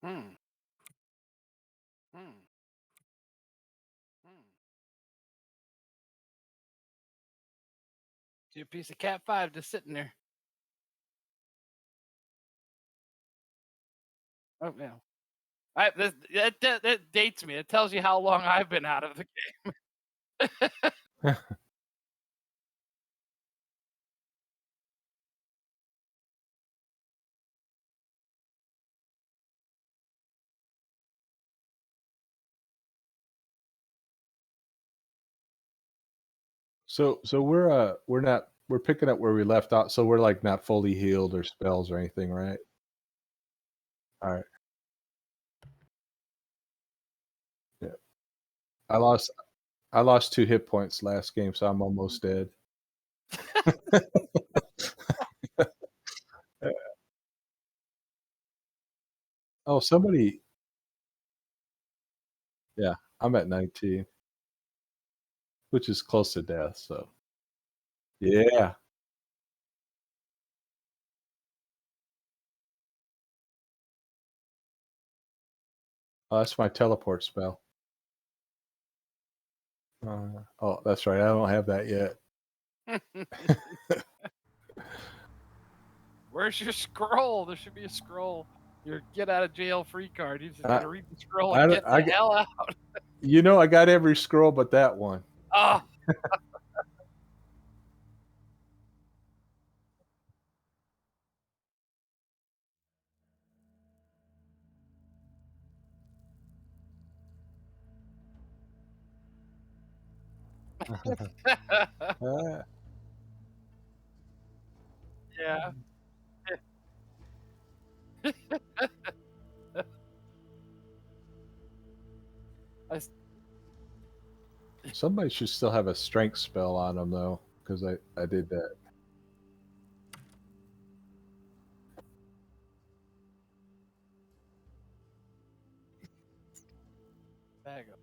Hmm. Hmm. Hmm. See a piece of Cat 5 just sitting there. Oh, yeah. That dates me. It tells you how long I've been out of the game. So we're picking up where we left off. So we're like not fully healed or spells or anything, right? All right. Yeah. I lost I lost 2 hit points last game, so I'm almost dead. Uh, oh, somebody yeah, I'm at 19, which is close to death, so yeah. Oh, that's my teleport spell. Oh, that's right, I don't have that yet. Where's your scroll? There should be a scroll. Your get out of jail free card. You just got I to read the scroll I and don't get the hell out. I got every scroll but that one. Oh, Ah, yeah. I s- somebody should still have a strength spell on them though, because I did that. Bag up.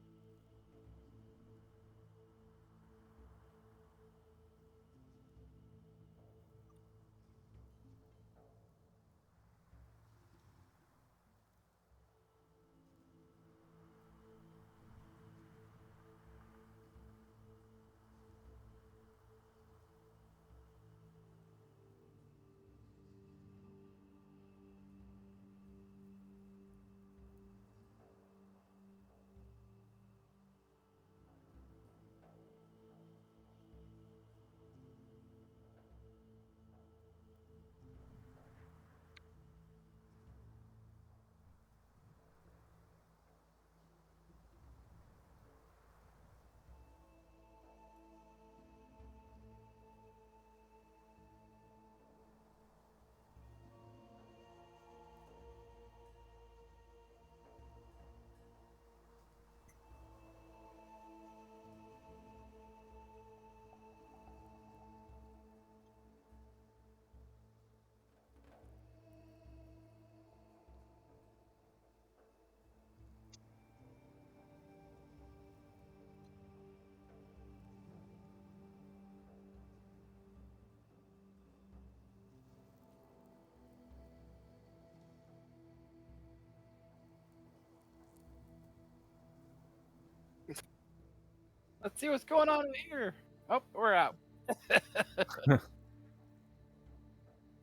Let's see what's going on in here. Oh, we're out.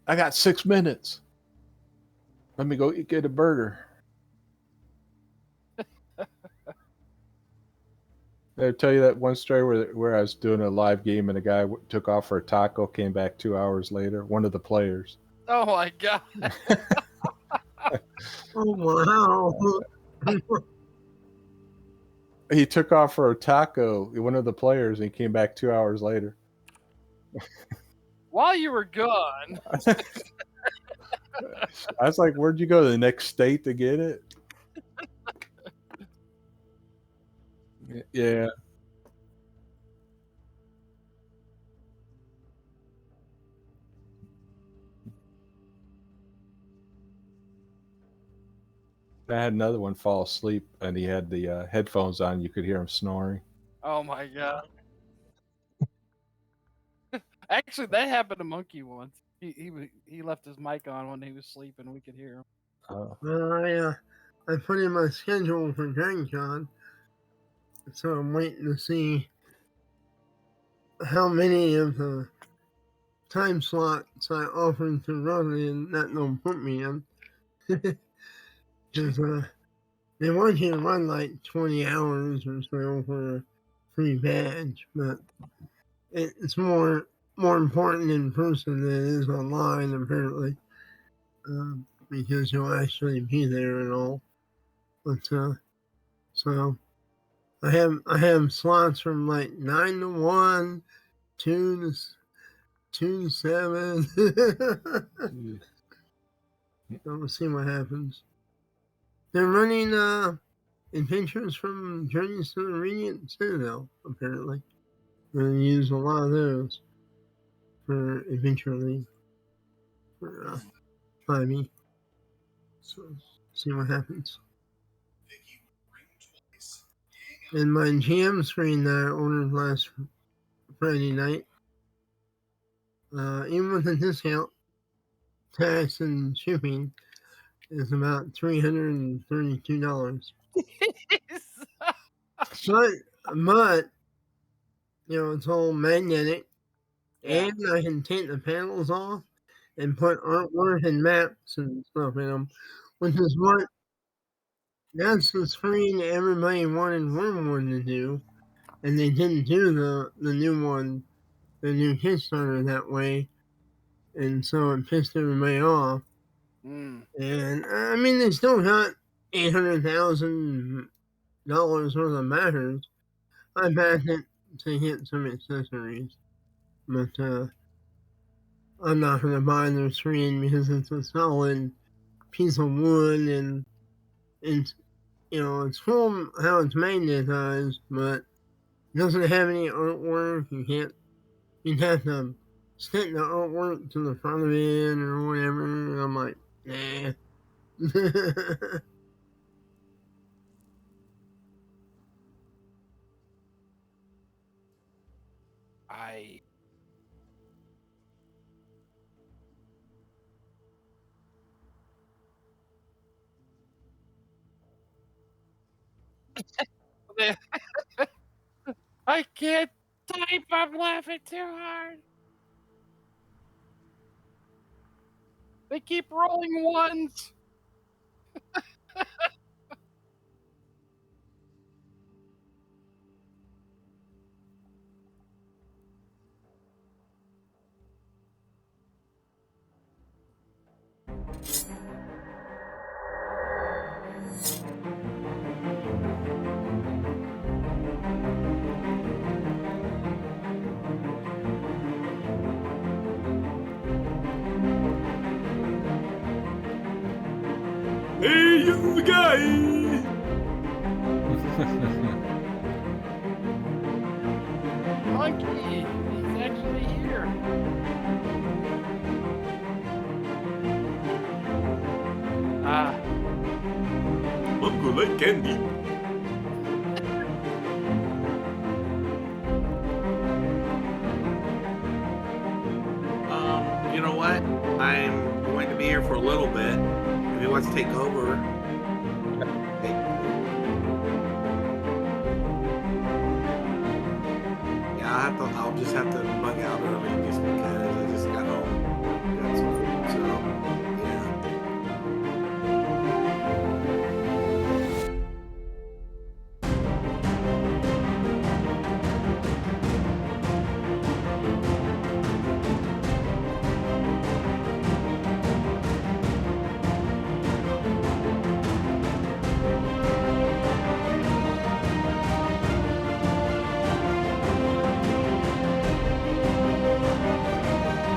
I got 6 minutes. Let me go get a burger. Did I tell you that one story where I was doing a live game and a guy took off for a taco, came back 2 hours later? One of the players. Oh my god. Oh, wow. He took off for a taco, one of the players, and he came back 2 hours later. While you were gone, I was like, "Where'd you go to the next state to get it?" Yeah, I had another one fall asleep, and he had the headphones on. You could hear him snoring. oh my god. Actually, that happened to Monkey once. He left his mic on when he was sleeping. We could hear him. Uh, Yeah. I put in my schedule for Dragon Con, so I'm waiting to see how many of the time slots I offered to run in that they'll put me in. Because they want you to run like 20 hours or so for a free badge, but it's more important in person than it is online, apparently, because you'll actually be there and all. But so I have slots from like 9 to 1, 2 to 7. Jeez. So we'll see what happens. They're running adventures from Journeys to the Radiant Citadel, apparently. We're going to use a lot of those for Adventure League for 5e. So see what happens. And my GM screen that I ordered last Friday night, even with a discount, tax and shipping, is about $332. But it's all magnetic, Yeah. and I can take the panels off and put artwork and maps and stuff in them, which is what that's the screen everybody wanted Wormwood to do, and they didn't do the new one, the new Kickstarter that way, and so it pissed everybody off. Mm. And I mean, they still got $800,000 worth of matters. I backed it to hit some accessories, but I'm not going to buy their screen because it's a solid piece of wood, and it's it's cool how it's magnetized, but it doesn't have any artwork. You'd have to stick the artwork to the front of it or whatever. And I'm like, nah. I I can't type. I'm laughing too hard. They keep rolling ones. Hey, you guy! Monkey, he's actually here. Ah, Mango like candy. You know what? I'm going to be here for a little bit. If he wants to take over. Yeah, I'll just have to bug out early just because I just got home. Got some food, so yeah.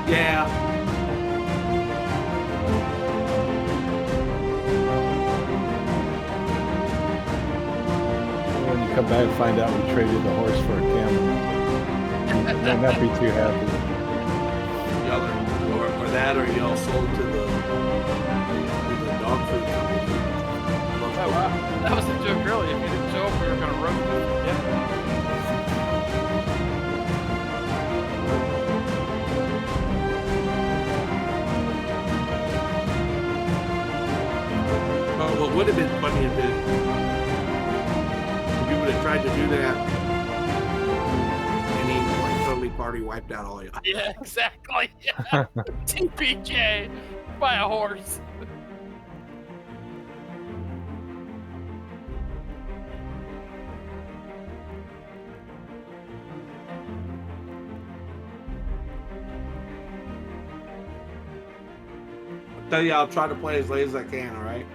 Yeah. When you come back, find out we traded the horse for a camel. Might not be too happy. Y'all or that, or y'all sold to the dog food company. oh wow, that was a joke earlier. If you didn't show up, we were gonna roast you. Yeah. Well, would have been funny if you would have tried to do that and he like totally party wiped out all you. Yeah, exactly. Yeah. TPK by a horse. I'll tell you, I'll try to play as late as I can. All right.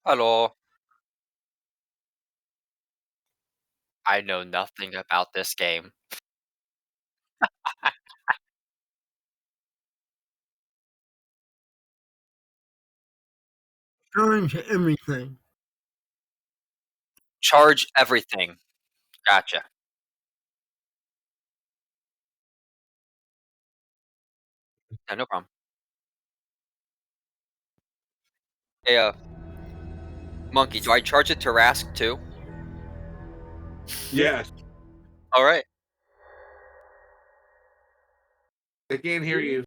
Hello. I know nothing about this game. Charge everything. Charge everything. Gotcha. Yeah, no problem. Hey, Monkey, do I charge it to Rask too? Yes. All right. They can't hear you.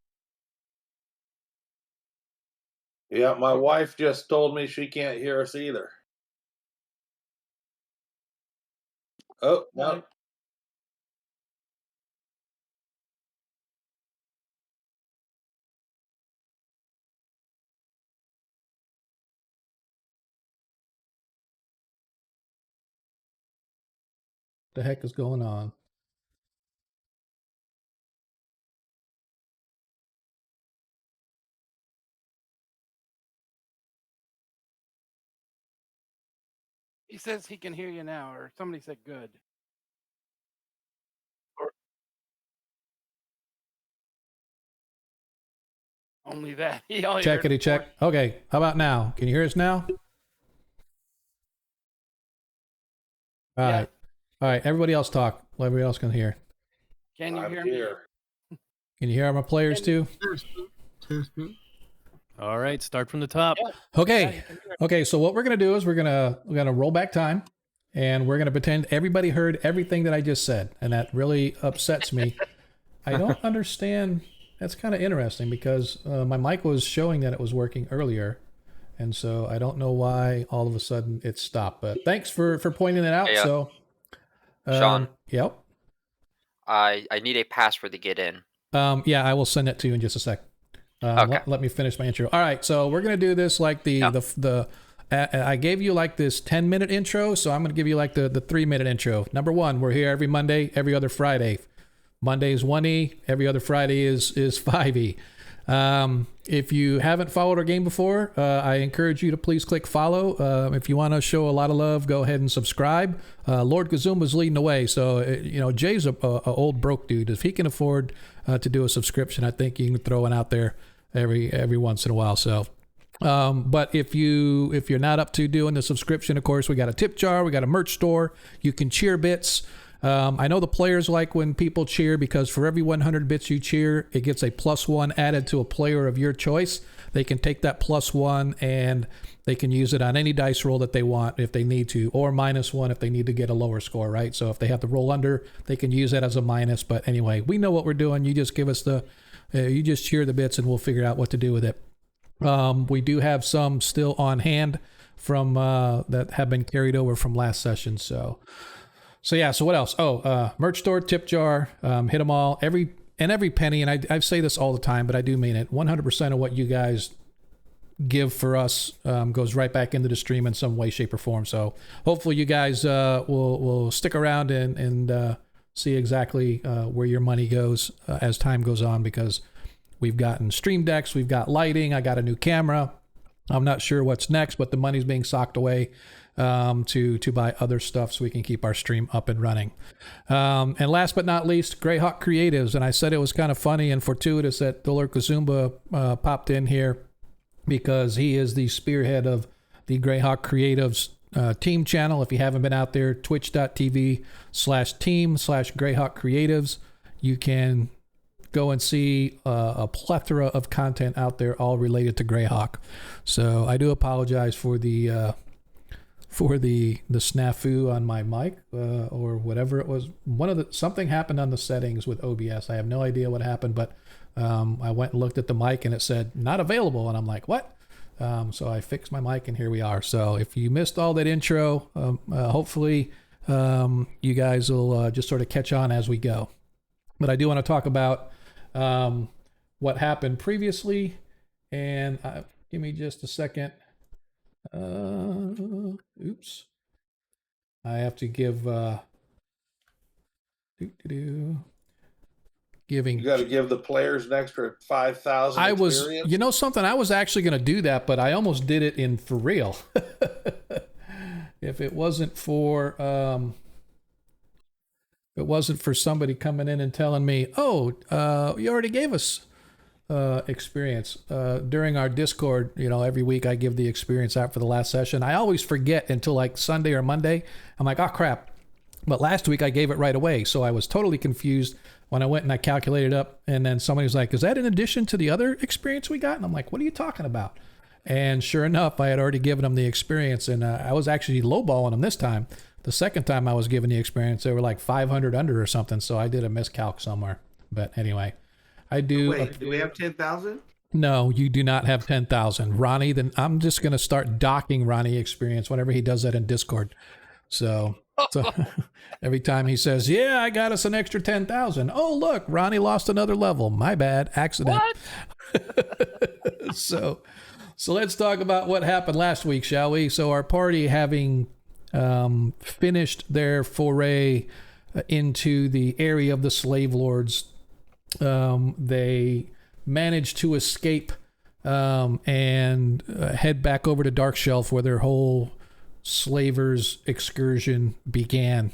Yeah, my wife just told me she can't hear us either. Oh, no. The heck is going on? He says he can hear you now, or somebody said good. Only that. He only heard Checkity check. Okay, how about now? Can you hear us now? All Yeah. right. All right, everybody else talk. Let everybody else can hear. Can you I'm hear me? here. Can you hear my players too? Testing. All right, start from the top. Yeah. Okay. Yeah, you can hear me. Okay, so what we're gonna do is we're gonna roll back time, and we're gonna pretend everybody heard everything that I just said, and that really upsets me. I don't understand. That's kind of interesting because my mic was showing that it was working earlier, and so I don't know why all of a sudden it stopped. But thanks for pointing that out. Hey, So, Sean. Yep. I need a password to get in. Yeah, I will send it to you in just a sec. Okay. Let me finish my intro. All right, so we're gonna do this like I gave you like this 10-minute intro, so I'm gonna give you like the 3-minute intro. Number one, we're here every Monday, every other Friday. Monday is 1E, every other Friday is 5E. If you haven't followed our game before, I encourage you to please click follow. If you want to show a lot of love, go ahead and subscribe. Lord Kazumba's leading the way, so Jay's a old broke dude. If he can afford to do a subscription, I think you can throw it out there every once in a while. So. But if you're not up to doing the subscription, of course, we got a tip jar, we got a merch store. You can cheer bits. I know the players like when people cheer because for every 100 bits you cheer, it gets a +1 added to a player of your choice. They can take that +1 and they can use it on any dice roll that they want if they need to, or -1 if they need to get a lower score, right? So if they have to roll under, they can use that as a minus. But anyway, we know what we're doing. You just give us you just cheer the bits and we'll figure out what to do with it. We do have some still on hand from that have been carried over from last session. So yeah. So what else? Merch store, tip jar, hit them all. Every penny, and I say this all the time, but I do mean it. 100% of what you guys give for us goes right back into the stream in some way, shape, or form. So hopefully you guys will stick around and see exactly where your money goes as time goes on, because we've gotten stream decks, we've got lighting, I got a new camera. I'm not sure what's next, but the money's being socked away to buy other stuff so we can keep our stream up and running. And last but not least, Greyhawk Creatives. And I said it was kind of funny and fortuitous that Dollar Kazumba popped in here because he is the spearhead of the Greyhawk Creatives team channel. If you haven't been out there, twitch.tv/team/Greyhawk Creatives. You can go and see a plethora of content out there, all related to Greyhawk. So I do apologize for the snafu on my mic or whatever it was. Something happened on the settings with OBS. I have no idea what happened, but I went and looked at the mic and it said not available, and I'm like, what? So I fixed my mic and here we are. So if you missed all that intro, hopefully you guys will just sort of catch on as we go. But I do want to talk about what happened previously, and give me just a second. Oops. I have to give giving. You got to give the players an extra 5,000. I was, something. I was actually going to do that, but I almost did it in for real. if it wasn't for somebody coming in and telling me, "Oh, you already gave us experience during our Discord." You know, every week I give the experience out for the last session. I always forget until like Sunday or Monday. I'm like, "Oh crap." But last week I gave it right away, so I was totally confused when I went and I calculated up, and then somebody was like, "Is that in addition to the other experience we got?" And I'm like, "What are you talking about?" And sure enough, I had already given them the experience, and I was actually lowballing them this time. The second time I was given the experience, they were like 500 under or something, so I did a miscalc somewhere. But anyway, I do. Wait, do we have 10,000? No, you do not have 10,000. Ronnie, then I'm just going to start docking Ronnie experience whenever he does that in Discord. So every time he says, "Yeah, I got us an extra 10,000." Oh, look, Ronnie lost another level. My bad. Accident. What? So let's talk about what happened last week, shall we? So our party, having finished their foray into the area of the slave lords, they managed to escape and head back over to Dark Shelf, where their whole slavers excursion began.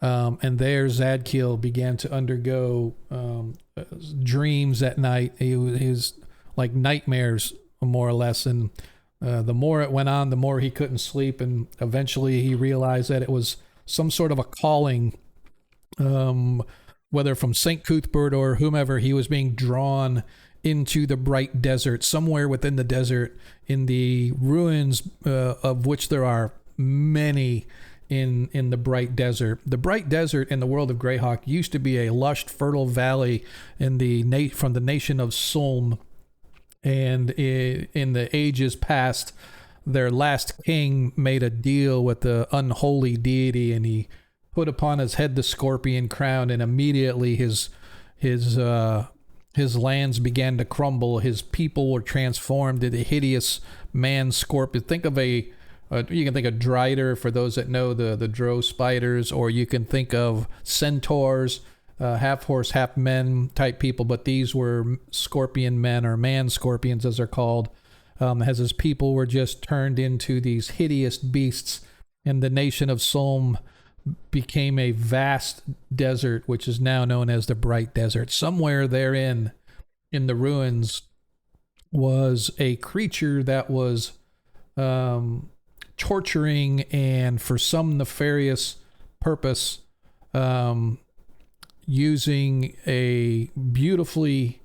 And there Zadkiel began to undergo dreams at night. His like nightmares, more or less. And the more it went on, the more he couldn't sleep. And eventually he realized that it was some sort of a calling, whether from St. Cuthbert or whomever. He was being drawn into the bright desert, somewhere within the desert, in the ruins of which there are many in the bright desert. The bright desert in the world of Greyhawk used to be a lush, fertile valley from the nation of Solm. And in the ages past, their last king made a deal with the unholy deity, and he put upon his head the scorpion crown, and immediately his lands began to crumble. His people were transformed into hideous man scorpion. Think of you can think of Drider, for those that know the Drow spiders, or you can think of centaurs, half horse, half men type people, but these were scorpion men, or man scorpions as they're called, as his people were just turned into these hideous beasts, and the nation of Solm became a vast desert, which is now known as the Bright Desert. Somewhere therein, in the ruins, was a creature that was torturing, and for some nefarious purpose, using a beautiful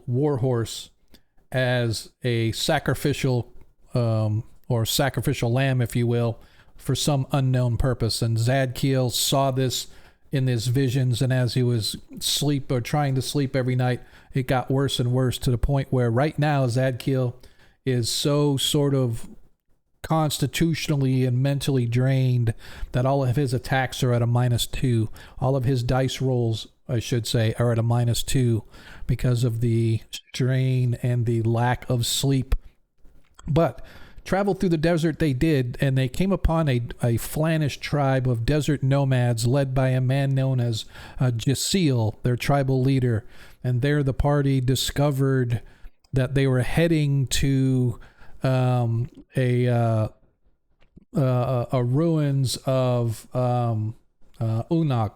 warhorse as a sacrificial or sacrificial lamb, if you will, for some unknown purpose. And Zadkiel saw this in his visions, and as he was trying to sleep every night, it got worse and worse, to the point where right now Zadkiel is so sort of constitutionally and mentally drained that all of his attacks are at a -2. All of his dice rolls, I should say, are at a -2 because of the strain and the lack of sleep. But travel through the desert they did, and they came upon a Flanish tribe of desert nomads led by a man known as Jasil, their tribal leader. And there the party discovered that they were heading to a ruins of Unak,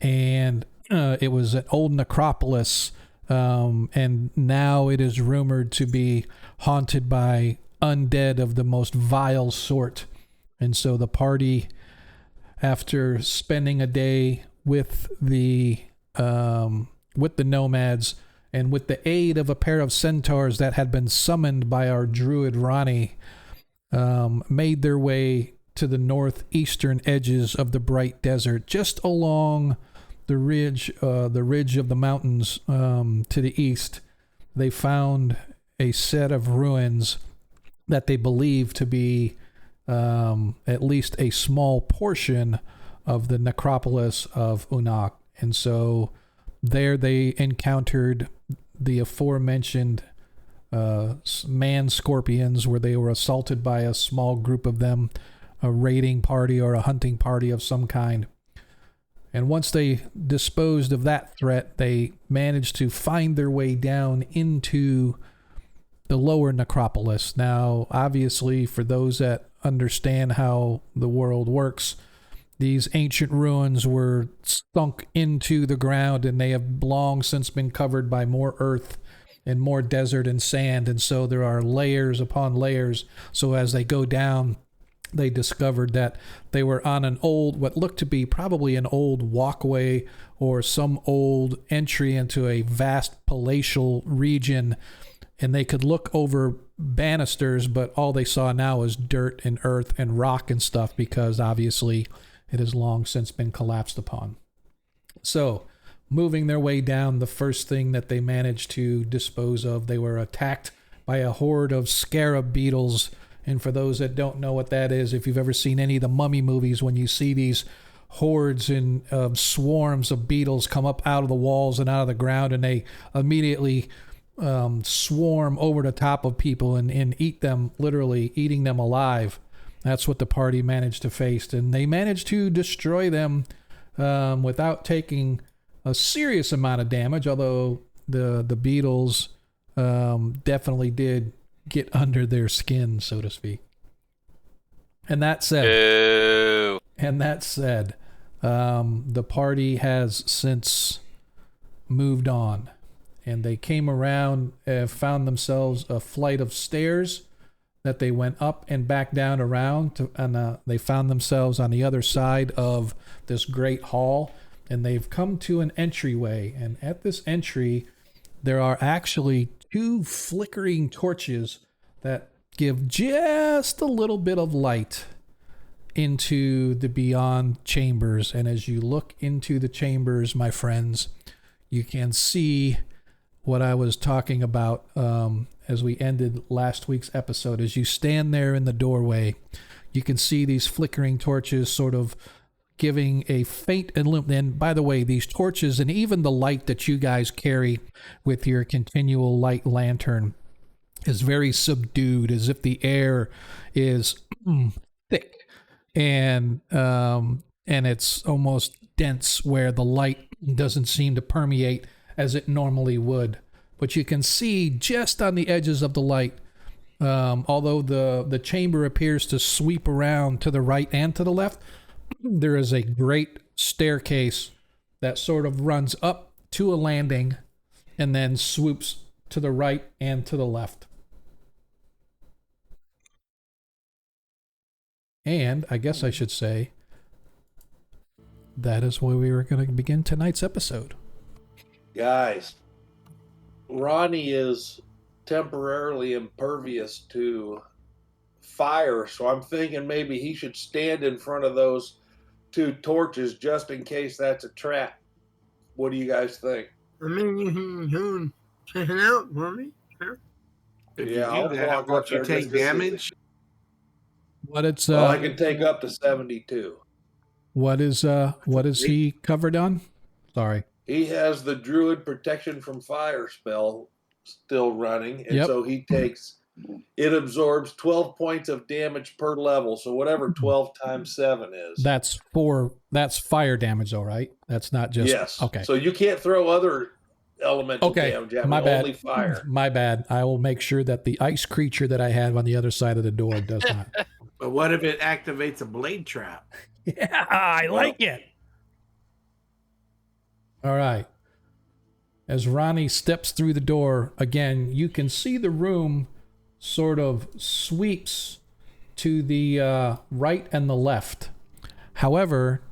and it was an old necropolis, and now it is rumored to be haunted by undead of the most vile sort. And so the party, after spending a day with the nomads, and with the aid of a pair of centaurs that had been summoned by our druid Ronnie, made their way to the northeastern edges of the Bright Desert, just along the ridge of the mountains to the east. They found a set of ruins that they believed to be at least a small portion of the necropolis of Unak. And so there they encountered the aforementioned man scorpions, where they were assaulted by a small group of them, a raiding party or a hunting party of some kind. And once they disposed of that threat, they managed to find their way down into the lower necropolis. Now, obviously, for those that understand how the world works, these ancient ruins were sunk into the ground, and they have long since been covered by more earth and more desert and sand. And so there are layers upon layers. So as they go down, they discovered that they were on an old, what looked to be probably an old walkway or some old entry into a vast palatial region. And they could look over banisters, but all they saw now is dirt and earth and rock and stuff, because obviously it has long since been collapsed upon. So, moving their way down, the first thing that they managed to dispose of, they were attacked by a horde of scarab beetles. And for those that don't know what that is, if you've ever seen any of the mummy movies, when you see these hordes and swarms of beetles come up out of the walls and out of the ground, and they immediately swarm over the top of people and eat them, literally eating them alive. That's what the party managed to face, and they managed to destroy them without taking a serious amount of damage, although the beetles definitely did get under their skin, so to speak. And that said, the party has since moved on, and they came around, found themselves a flight of stairs that they went up and back down around, and they found themselves on the other side of this great hall, and they've come to an entryway. And at this entry, there are actually 2 flickering torches that give just a little bit of light into the beyond chambers. And as you look into the chambers, my friends, you can see what I was talking about as we ended last week's episode. As you stand there in the doorway, you can see these flickering torches sort of giving a faint illumination. And by the way, these torches and even the light that you guys carry with your continual light lantern is very subdued, as if the air is thick and it's almost dense, where the light doesn't seem to permeate as it normally would. But you can see just on the edges of the light, although the chamber appears to sweep around to the right and to the left, there is a great staircase that sort of runs up to a landing and then swoops to the right and to the left. And I guess I should say that is where we were going to begin tonight's episode. Guys, Ronnie is temporarily impervious to fire, so I'm thinking maybe he should stand in front of those 2 torches just in case that's a trap. What do you guys think? I mean, you can go and check it out for me. Sure. If Yeah, you I'll do that, walk won't up you there take just to see. damage? What it's Well, I can take up to 72. what is he covered on? Sorry. He has the Druid Protection from Fire spell still running, and Yep. so it absorbs 12 points of damage per level, so whatever 12 times 7 is. That's fire damage though, right? That's not just Yes. Okay. So you can't throw other elemental damage at me, My bad. only fire. My bad. I will make sure that the ice creature that I have on the other side of the door does not. But what if it activates a blade trap? Yeah, I like it. All right. As Ronnie steps through the door, again, you can see the room sort of sweeps to the right and the left. However,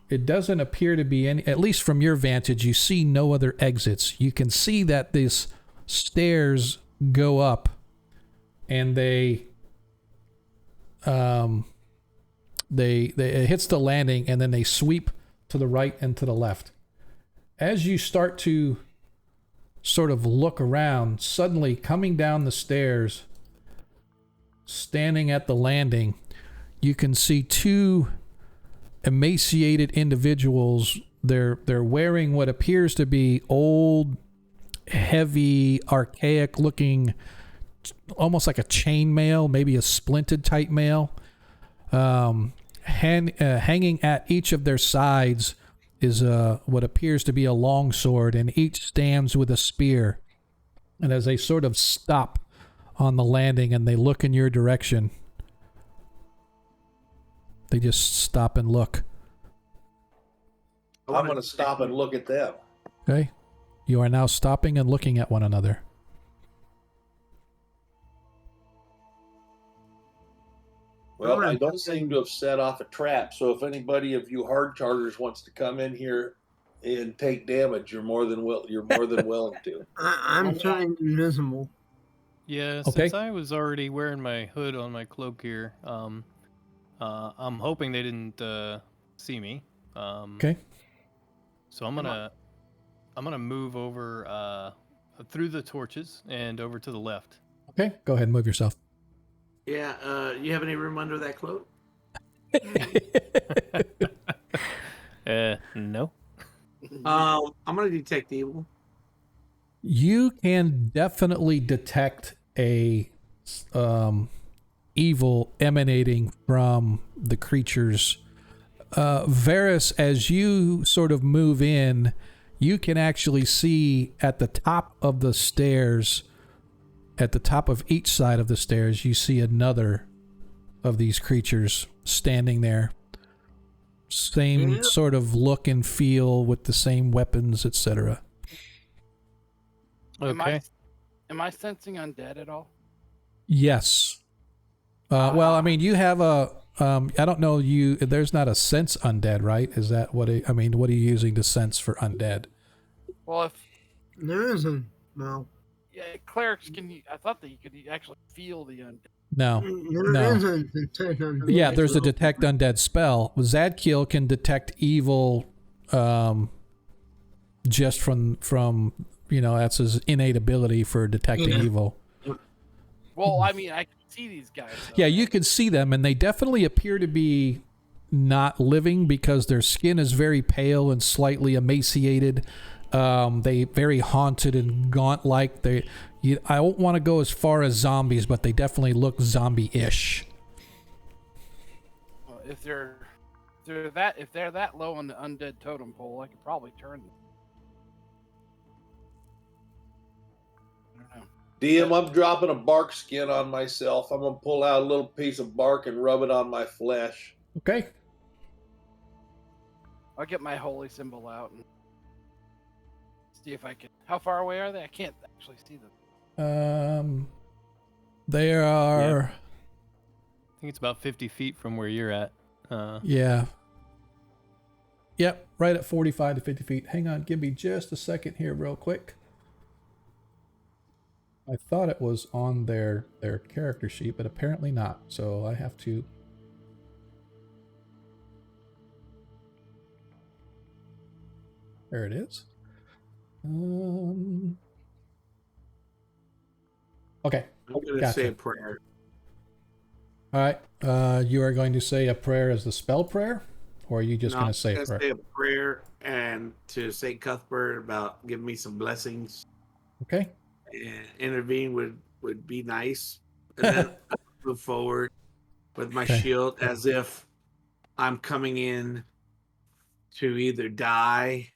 it doesn't appear to be any, at least from your vantage, you see no other exits. You can see that these stairs go up, and it hits the landing, and then they sweep to the right and to the left. As you start to sort of look around, suddenly coming down the stairs, standing at the landing, you can see 2 emaciated individuals. They're wearing what appears to be old, heavy, archaic looking, almost like a chain mail, maybe a splinted type mail. Hanging at each of their sides is what appears to be a long sword, and each stands with a spear. And as they sort of stop on the landing and they look in your direction, They just stop and look. I'm going to stop and look at them. Okay. You are now stopping and looking at one another. Well, I don't seem to have set off a trap, so if anybody of you hard chargers wants to come in here and take damage, you're more than willing to. I'm turning invisible. Yeah, Okay. since I was already wearing my hood on my cloak here, I'm hoping they didn't see me. Okay. So I'm gonna move over through the torches and over to the left. Okay. Go ahead and move yourself. Yeah, you have any room under that cloak? No. I'm gonna detect evil. You can definitely detect a evil emanating from the creatures. Varys, as you sort of move in, you can actually see at the top of the stairs, at the top of each side of the stairs, you see another of these creatures standing there. Same sort of look and feel with the same weapons, etc. Okay. Am I sensing undead at all? Yes. Well, I mean, you have a. I don't know. There's not a sense undead, right? Is that what? I mean, what are you using to sense for undead? Well, if There isn't. No. yeah, clerics can. I thought that you could actually feel the undead. No. There No. isn't detect undead. Yeah, there's a detect undead spell. Zadkiel can detect evil, just from that's his innate ability for detecting evil. Well, I mean, I can see these guys. Though. Yeah, you can see them, and they definitely appear to be not living because their skin is very pale and slightly emaciated. They very haunted and gaunt-like. I don't want to go as far as zombies, but they definitely look zombie-ish. Well, if they're that low on the undead totem pole, I could probably turn them. I don't know. DM, I'm dropping a bark skin on myself. I'm going to pull out a little piece of bark and rub it on my flesh. Okay. I'll get my holy symbol out and see if I can. How far away are they? I can't actually see them. They are. I think it's about 50 feet from where you're at. Yeah. Yep, right at 45 to 50 feet. Hang on, give me just a second here, real quick. I thought it was on their character sheet, but apparently not. So I have to. There it is. Okay. I'm gonna Gotcha. say a prayer. All right. You are going to say a prayer as the spell prayer, or are you just No, going to say I'm a gonna prayer? say a prayer and to St. Cuthbert about giving me some blessings. Okay. And intervene would be nice. And then move forward with my Okay. shield as if I'm coming in to either die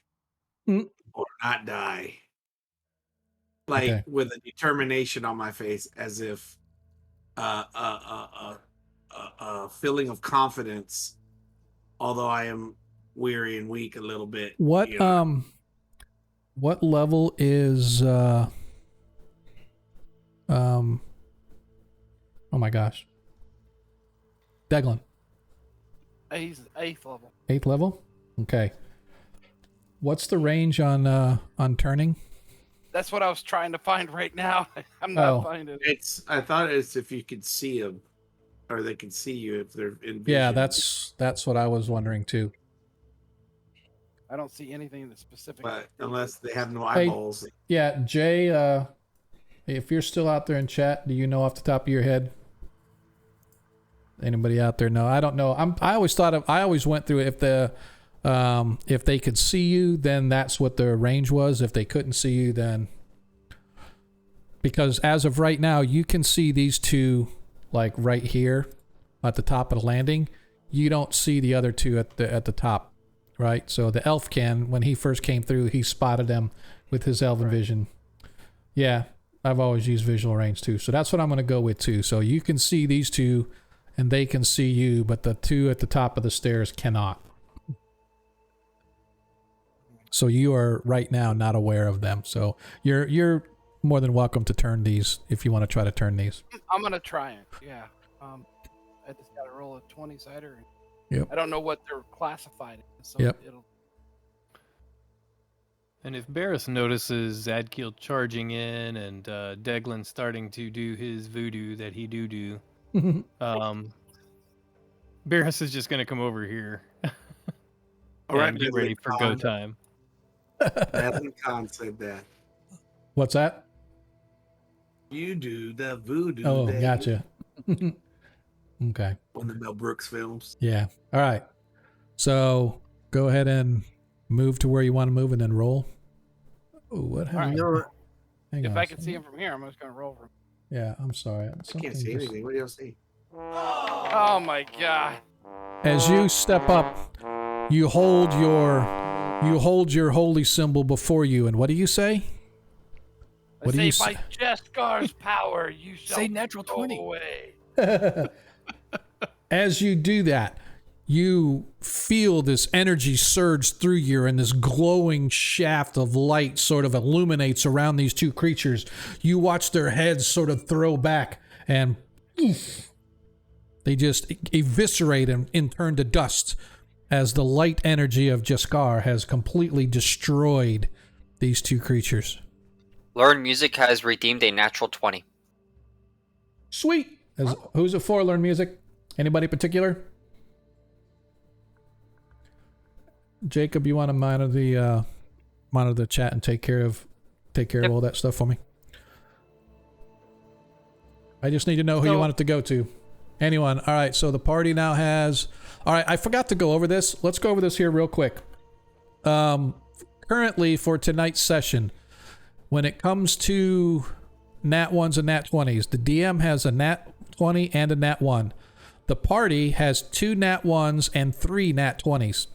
or not die. Like Okay. with a determination on my face, as if a feeling of confidence, although I am weary and weak a little bit. What you know. what level is oh my gosh. Declan. He's 8th level. 8th level? Okay. What's the range on turning? That's what I was trying to find right now. I'm not finding it. I thought it's if you could see them, or they can see you if they're in vision. Yeah, that's what I was wondering too. I don't see anything that's specific. But unless they have no eyeballs. Yeah, Jay, if you're still out there in chat, do you know off the top of your head? Anybody out there know? I don't know. I always went through it. If they could see you, then that's what the range was. If they couldn't see you, then because as of right now, you can see these two like right here at the top of the landing. You don't see the other two at the top, right? So the elf can, when he first came through, he spotted them with his elven vision. Yeah, I've always used visual range too, so that's what I'm going to go with too. So you can see these two and they can see you, but the two at the top of the stairs cannot. So you are right now not aware of them. So you're more than welcome to turn these if you want to try to turn these. I'm gonna try it. Yeah. I just gotta roll a 20-sider. Yep. I don't know what they're classified as, so Yep. it'll. And if Barris notices Zadkiel charging in and Deglin starting to do his voodoo that he do, Barris is just gonna come over here All right, and get ready for go time. Madeleine Kahn said that. What's that? You do the voodoo. Oh, Daddy. gotcha. Okay. One of the Mel Brooks films. Yeah. All right. So go ahead and move to where you want to move and then roll. Oh, what happened? You know what? Hang If on. I can see him from here, I'm just gonna roll from. Yeah, I'm sorry. I can't see anything. What do y'all see? Oh my god! As you step up, you hold your holy symbol before you, and what do you say? I What do say, you by Jeskar's power, you shall Say natural go 20. away. As you do that, you feel this energy surge through you, and this glowing shaft of light sort of illuminates around these two creatures. You watch their heads sort of throw back, and they just eviscerate and turn to dust as the light energy of Jaskar has completely destroyed these two creatures. Learn Music has redeemed a natural 20. Sweet. Who's it for? Learn music. Anybody particular? Jacob, you want to monitor the chat and take care of all that stuff for me? I just need to know who you want it to go to. Anyone? All right. So the party now has. All right. I forgot to go over this. Let's go over this here real quick. Currently for tonight's session, when it comes to Nat 1s and Nat 20s, the DM has a Nat 20 and a Nat 1. The party has 2 Nat 1s and 3 Nat 20s.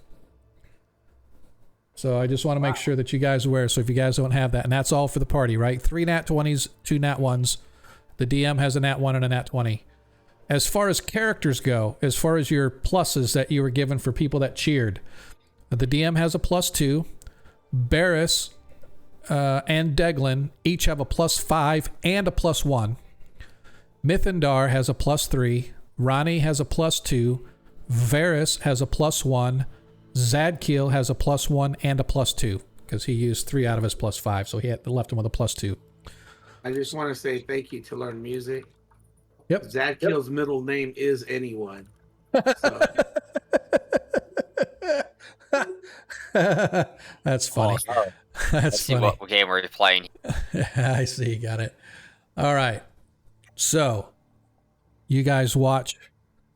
So I just want to make sure that you guys are aware. So if you guys don't have that, and that's all for the party, right? 3 Nat 20s, 2 Nat 1s. The DM has a Nat 1 and a Nat 20. As far as characters go, as far as your pluses that you were given for people that cheered, the DM has a +2. Barris and Deglin each have a +5 and a +1. Mythendar has a +3. Ronnie has a +2. Varys has a +1. Zadkiel has a +1 and a +2 because he used 3 out of his +5, so he left him with a +2. I just want to say thank you to Learn Music. Yep. Zadkiel's middle name is anyone. So. That's funny. That's Let's see funny. what game we're playing. I see. Got it. All right. So you guys watch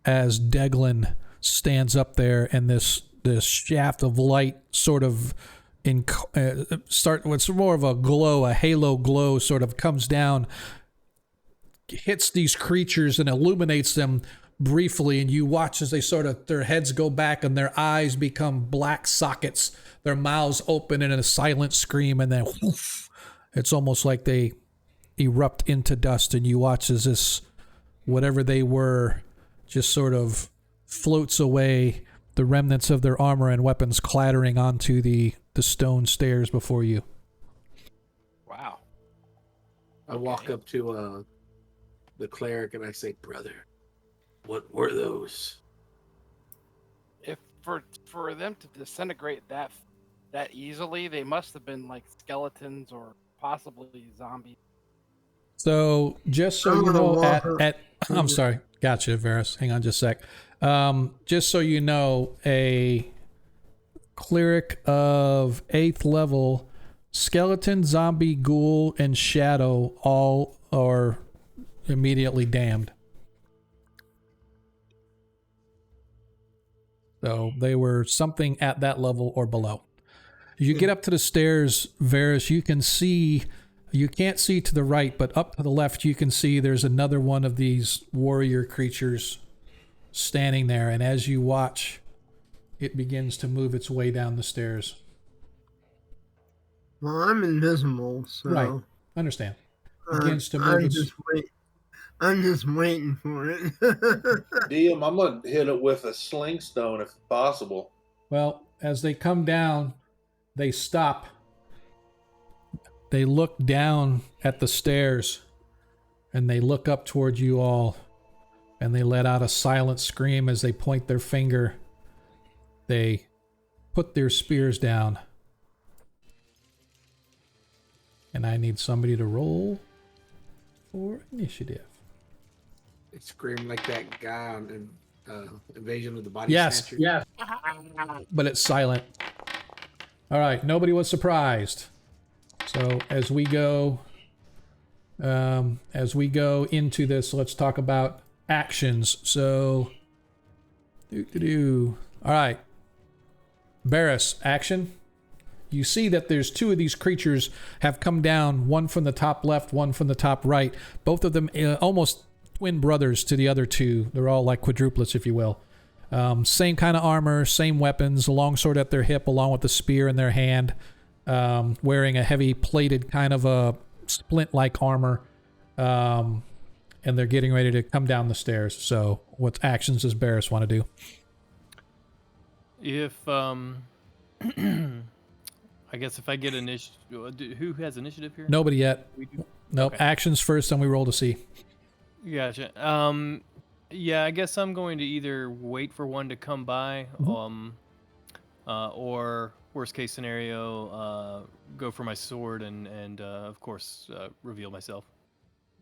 as Deglin stands up there, and this shaft of light sort of what's more of a glow, a halo glow sort of comes down, hits these creatures and illuminates them briefly, and you watch as they sort of, their heads go back and their eyes become black sockets, their mouths open in a silent scream, and then whoosh, it's almost like they erupt into dust, and you watch as this, whatever they were, just sort of floats away, the remnants of their armor and weapons clattering onto the stone stairs before you. Wow. I walk up to the cleric and I say, "Brother, what were those?" If for them to disintegrate that easily, they must have been like skeletons or possibly zombies. So just so you know, I'm sorry, gotcha, Varys. Hang on just a sec. Just so you know, a cleric of 8th level, skeleton, zombie, ghoul, and shadow all are immediately damned. So they were something at that level or below. You get up to the stairs, Varys, you can see, you can't see to the right, but up to the left you can see there's another one of these warrior creatures standing there, and as you watch, it begins to move its way down the stairs. Well, I'm invisible, so Right. Understand. Begins to move its... I'm just waiting for it. DM, I'm gonna hit it with a sling stone if possible. Well, as they come down, they stop. They look down at the stairs, and they look up towards you all, and they let out a silent scream as they point their finger. They put their spears down. And I need somebody to roll for initiative. They scream like that guy on Invasion of the Body Yes, Snatchers. yes. But it's silent. All right, nobody was surprised. So as we go into this, let's talk about actions. So, all right, Barris, action. You see that there's two of these creatures have come down, one from the top left, one from the top right. Both of them almost twin brothers to the other two. They're all like quadruplets, if you will. Same kind of armor, same weapons, a long sword at their hip along with the spear in their hand, wearing a heavy plated kind of a splint-like armor, and they're getting ready to come down the stairs. So what actions does Barris want to do? If I guess if I get initiative, who has initiative here? Nobody yet. We do? Nope. Okay. Actions first, then we roll to see. Gotcha. Yeah, I guess I'm going to either wait for one to come by, or worst case scenario, go for my sword and of course reveal myself.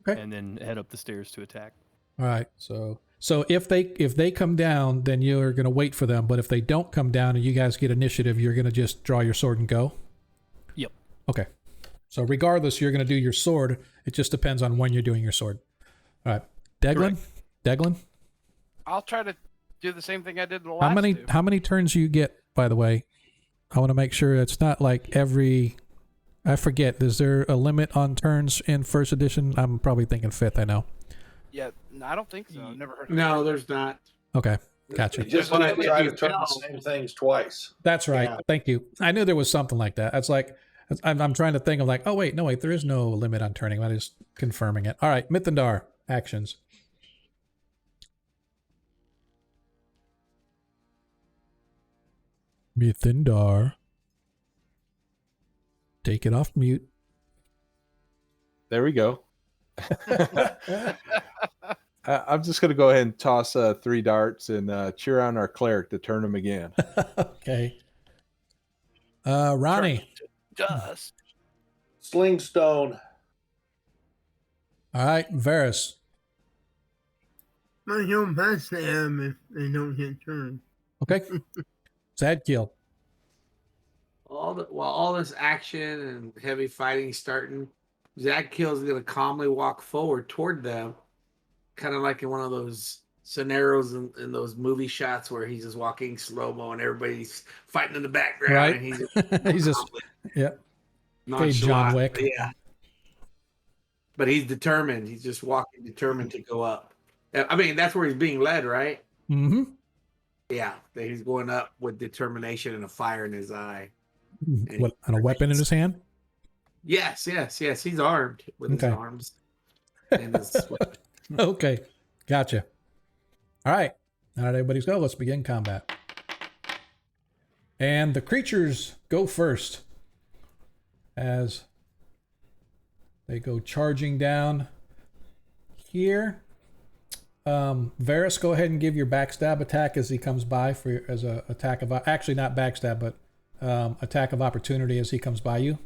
Okay. And then head up the stairs to attack. All right. So if they come down, then you're going to wait for them. But if they don't come down and you guys get initiative, you're going to just draw your sword and go? Yep. Okay. So regardless, you're going to do your sword. It just depends on when you're doing your sword. All right. Deglin? Deglin? I'll try to do the same thing I did in the last How many turns do you get, by the way? I want to make sure it's not like every... I forget. Is there a limit on turns in first edition? I'm probably thinking fifth, I know. Yeah, no, I don't think so. I've never heard of No, it. there's not. Okay. Gotcha. You just can't try to turn the same things twice. That's right. Yeah. Thank you. I knew there was something like that. That's like... I'm trying to think of like, oh, wait, no, wait. There is no limit on turning. I'm just confirming it. All right. Mythandar. Actions. Mythandar. Take it off mute. There we go. I'm just going to go ahead and toss 3 darts and cheer on our cleric to turn them again. Okay. Ronnie. Dust. Sling stone. All right. Varus. Might go past them if they don't get turned. Okay. Sad kill. While all this action and heavy fighting starting, Zadkill's gonna calmly walk forward toward them, kind of like in one of those scenarios in those movie shots where he's just walking slow mo and everybody's fighting in the background, Right. and he's He's just, yeah. Okay, John nonchalant, Wick. yeah. But he's determined. He's just walking determined to go up. I mean, that's where he's being led, right? Mm-hmm. Yeah, that he's going up with determination and a fire in his eye. What, and a weapon in his hand? Yes. He's armed with his Okay. arms. And his weapon. Okay. Gotcha. All right. All right, everybody's go. Let's begin combat. And the creatures go first as they go charging down here. Varus, go ahead and give your backstab attack as he comes by as a attack of, actually not backstab, but attack of opportunity as he comes by you.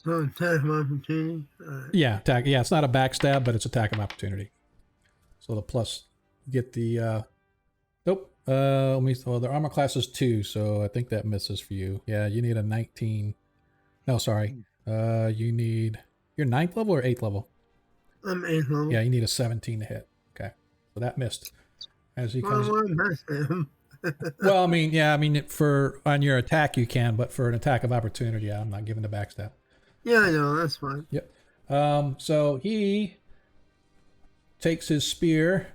So attack of opportunity. Yeah, attack. Yeah, it's not a backstab, but it's attack of opportunity. So the plus, get the. Nope. Let me. Well, their armor class is 2, so I think that misses for you. Yeah, you need a 19. No, sorry. You need. You're 9th level or 8th level? I'm 8th level. Yeah, you need a 17 to hit. Okay, so that missed. As he comes. Well, I'm past them. Well, I mean, yeah, I mean, for on your attack you can, but for an attack of opportunity, I'm not giving the backstab. Yeah, I know. That's fine. Yep. So he takes his spear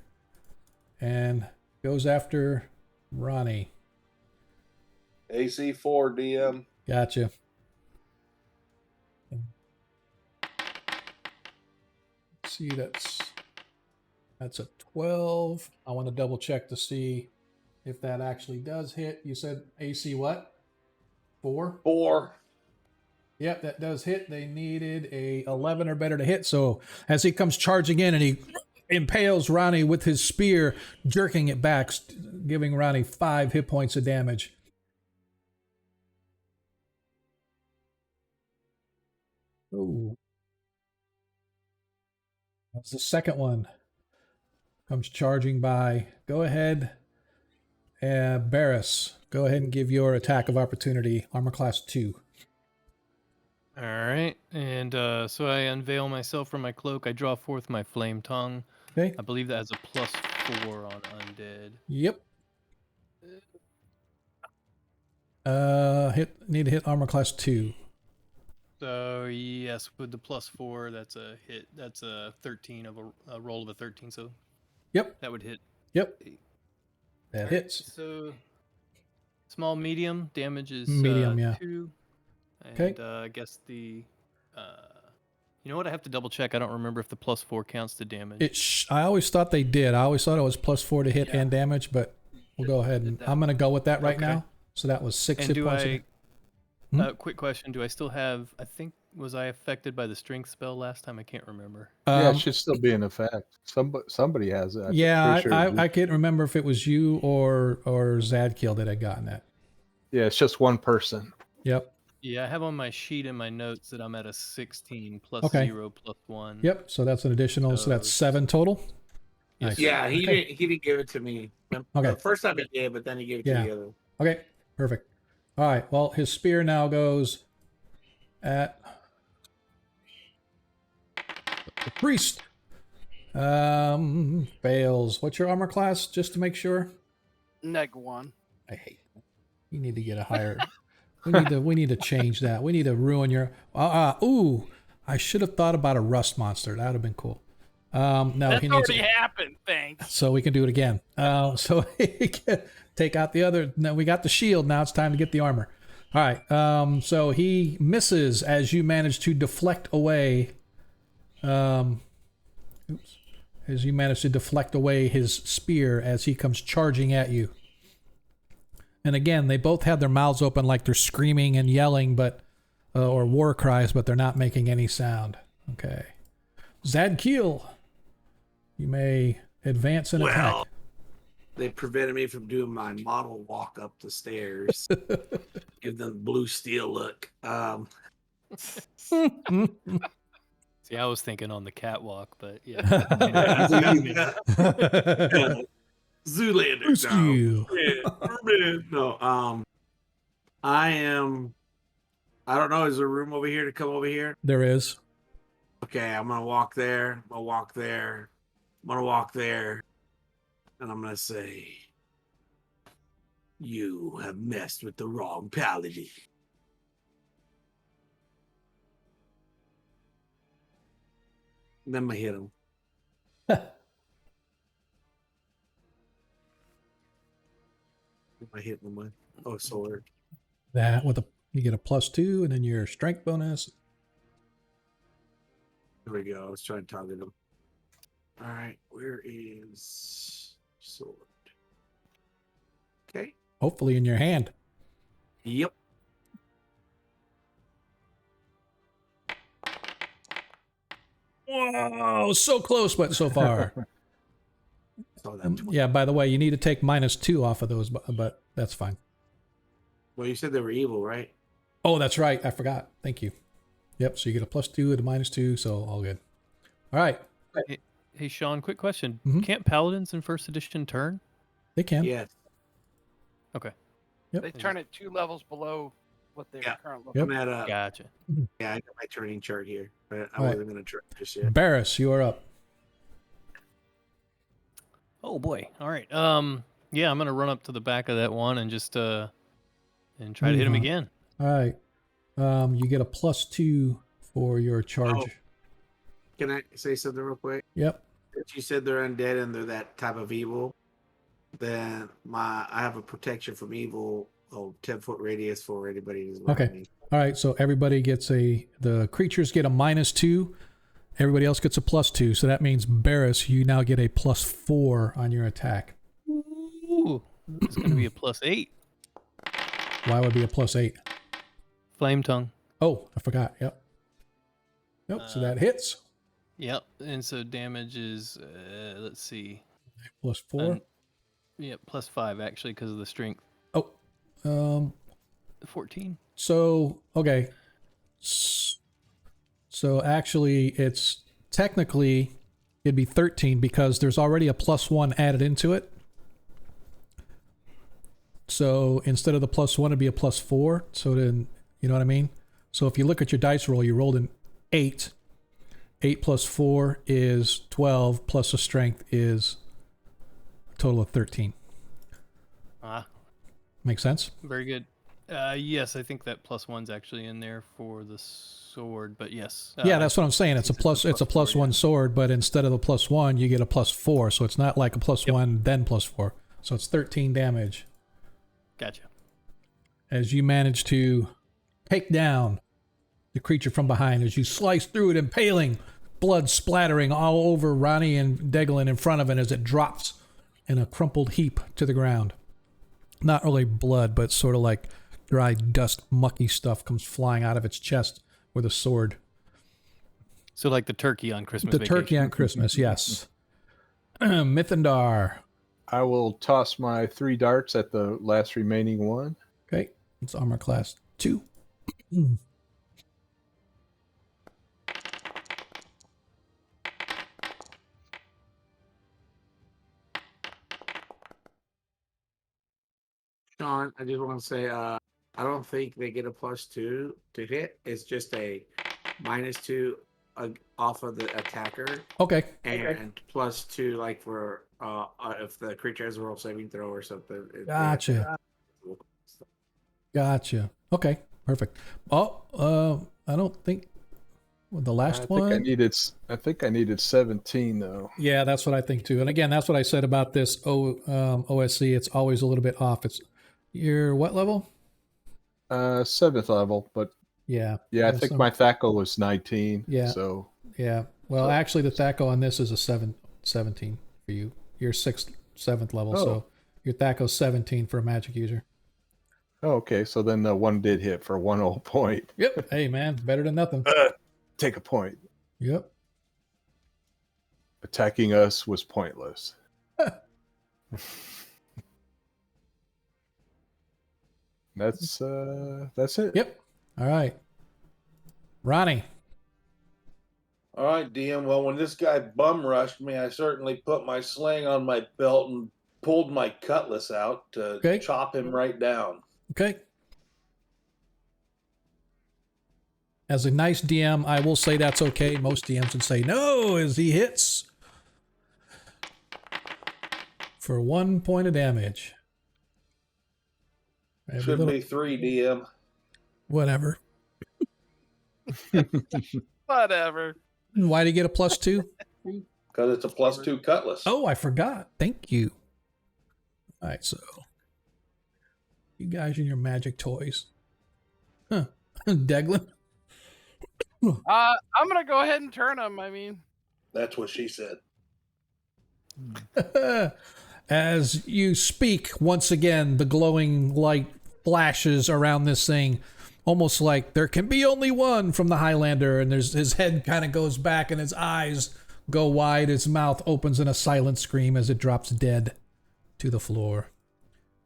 and goes after Ronnie. AC 4 DM. Gotcha. Let's see, that's a 12. I want to double check to see if that actually does hit. You said AC what? 4? 4. Yep, that does hit. They needed a 11 or better to hit. So as he comes charging in and he impales Ronnie with his spear, jerking it back, giving Ronnie 5 hit points of damage. Ooh. That's the second one. Comes charging by. Go ahead. Barris, go ahead and give your attack of opportunity, armor class 2. All right, and so I unveil myself from my cloak. I draw forth my flame tongue. Okay. I believe that has a +4 on undead. Yep. Need to hit armor class 2. So yes, with the +4, that's a hit. That's a 13 of a roll of a 13. So Yep. that would hit. Yep. 8. That Alright, hits. So small, medium damage is Medium, yeah. 2. And, Okay. I guess the. You know what? I have to double check. I don't remember if the +4 counts to damage. I always thought they did. I always thought it was +4 to hit Yeah. and damage, but we'll go ahead and I'm going to go with that right Okay. now. So that was 6 And hit do points. I? Quick question: do I still have? I think was I affected by the strength spell last time? I can't remember. Yeah, it should still be in effect. Somebody has it. Yeah, pretty sure I can't remember if it was you or Zadkiel that had gotten that. yeah, it's just one person. Yep. Yeah, I have on my sheet in my notes that I'm at a 16 plus Okay. 0 plus 1. Yep. So that's an additional. So that's 7 total. Yes, Nice. sir. Yeah, he Okay. didn't give it to me. Okay. The first time he did, but then he gave it Yeah. to the other. Okay. Perfect. All right. Well, his spear now goes at the priest. Fails. What's your armor class? Just to make sure. -1. I hate that. You need to get a higher. we need to change that. We need to ruin your. Ooh, I should have thought about a rust monster. That would have been cool. No, That's he needs. already happened. Thanks. So we can do it again. So he can take out the other. Now we got the shield. Now it's time to get the armor. All right. So he misses as you manage to deflect away. As you manage to deflect away his spear as he comes charging at you. And again, they both have their mouths open like they're screaming and yelling, but or war cries, but they're not making any sound. Okay. Zadkiel, you may advance and attack. They prevented me from doing my model walk up the stairs. Give them blue steel look. See, I was thinking on the catwalk, but yeah. Zoolander. Steel. No, I don't know. Is there room over here to come over here? There is. Okay, I'm gonna walk there. I'm gonna walk there. I'm gonna walk there. And I'm gonna say, you have messed with the wrong paladin. And then I hit him. I hit him with sword. That with you get a +2 and then your strength bonus. There we go. I was trying to target him. All right, where is sword? Okay. Hopefully in your hand. Yep. Whoa, so close, but so far. So that's Yeah, by the way, you need to take -2 off of those, but that's fine. well, you said they were evil, right? Oh, that's right. I forgot. Thank you. Yep, so you get a +2 and a -2, so all good. All right. Hey, Sean, quick question. Mhm. Can't paladins in first edition turn? They can. Yes. Okay. Yep. They turn it 2 levels below what they Yeah. currently. Yep. I'm at Gotcha. yeah, I got my turning chart here, but I All right. wasn't gonna turn just yet. Barris, you are up. Oh boy. All right. Yeah, I'm gonna run up to the back of that one and just and try to hit him Mhm. again. All right. You get a +2 for your charge. Oh. Can I say something real quick? Yep. If you said they're undead and they're that type of evil, then I have a protection from evil 10-foot radius for anybody who's Okay. around me. All right, so everybody gets the creatures get a -2. Everybody else gets a +2. So that means Barris, you now get a +4 on your attack. Ooh, it's going to be a +8. Why would it be a +8? Flame tongue. Oh, I forgot. Yep. Nope. So that hits. Yep. And so damage is, let's see. +4. Yeah, +5 actually because of the strength. Oh. 14. So, okay. So actually, it's technically, it'd be 13 because there's already a +1 added into it. So instead of the +1, it'd be a +4. So then, you know what I mean? So if you look at your dice roll, you rolled an 8. 8 + 4 is 12, plus the strength is a total of 13. Makes sense? Very good. Yes, I think that +1's actually in there for the sword, but yes. Yeah, that's what I'm saying. It's a +1 sword, but instead of the +1, you get a +4. So it's not like a +1 then +4. So it's 13 damage. Gotcha. As you manage to take down the creature from behind, as you slice through it, impaling, blood splattering all over Ronnie and Deglin in front of it as it drops in a crumpled heap to the ground. Not really blood, but sort of like dry dust, mucky stuff comes flying out of its chest with a sword. So like the turkey on Christmas The vacation. turkey on Christmas, yes. Mythendar. I will toss my 3 darts at the last remaining one. Okay, it's armor class 2. Sean, I just want to say, I don't think they get a +2 to hit. It's just a -2 off of the attacker, Okay. and +2 like for if the creature has a roll saving throw or something. Gotcha. Gotcha. Okay, perfect. Oh, I don't think the last one. I think I needed 17 though. Yeah, that's what I think too. And again, that's what I said about this OSC. It's always a little bit off. It's your what level? 7th level, but yeah. I think my THAC0 was 19. Yeah. So yeah. Well, actually, the THAC0 on this is a 17 for you. You're 6th, 7th level, so your THAC0's 17 for a magic user. Oh, okay. So then the one did hit for 1 whole point. Yep. Hey, man, better than nothing. Take a point. Yep. Attacking us was pointless. That's it. Yep. All right. Ronnie. All right, DM. Well, when this guy bum rushed me, I certainly put my sling on my belt and pulled my cutlass out to chop him right down. Okay. As a nice DM, I will say that's okay. Most DMs would say no as he hits for 1 point of damage. Should be 3, DM. Whatever. Whatever. Why did he get a +2? Because it's a +2 cutlass. Oh, I forgot. Thank you. All right, so you guys and your magic toys. Huh. Deglin? I'm gonna go ahead and turn him. I mean, that's what she said. As you speak, once again, the glowing light flashes around this thing, almost like there can be only one from the Highlander, and his head kind of goes back and his eyes go wide, his mouth opens in a silent scream as it drops dead to the floor.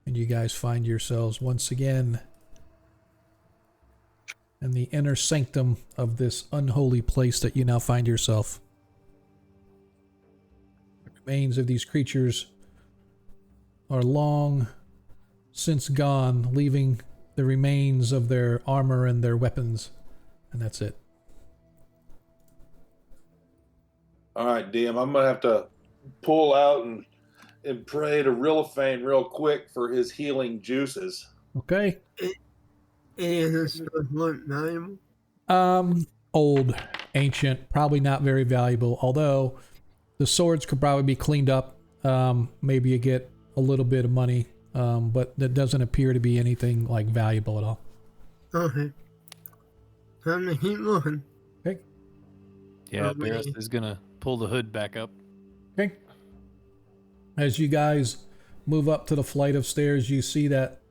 And you guys find yourselves once again in the inner sanctum of this unholy place that you now find yourself. The remains of these creatures are long since gone, leaving the remains of their armor and their weapons, and that's it. All right, DM, I'm gonna have to pull out and pray to Rilliphane real quick for his healing juices. Okay. Is this look valuable? Old, ancient, probably not very valuable, although the swords could probably be cleaned up. Maybe you get a little bit of money. but there doesn't appear to be anything like valuable at all. Okay. Time to keep looking. Okay. Yeah, Are we- Barris is gonna pull the hood back up. Okay. As you guys move up to the flight of stairs, you see that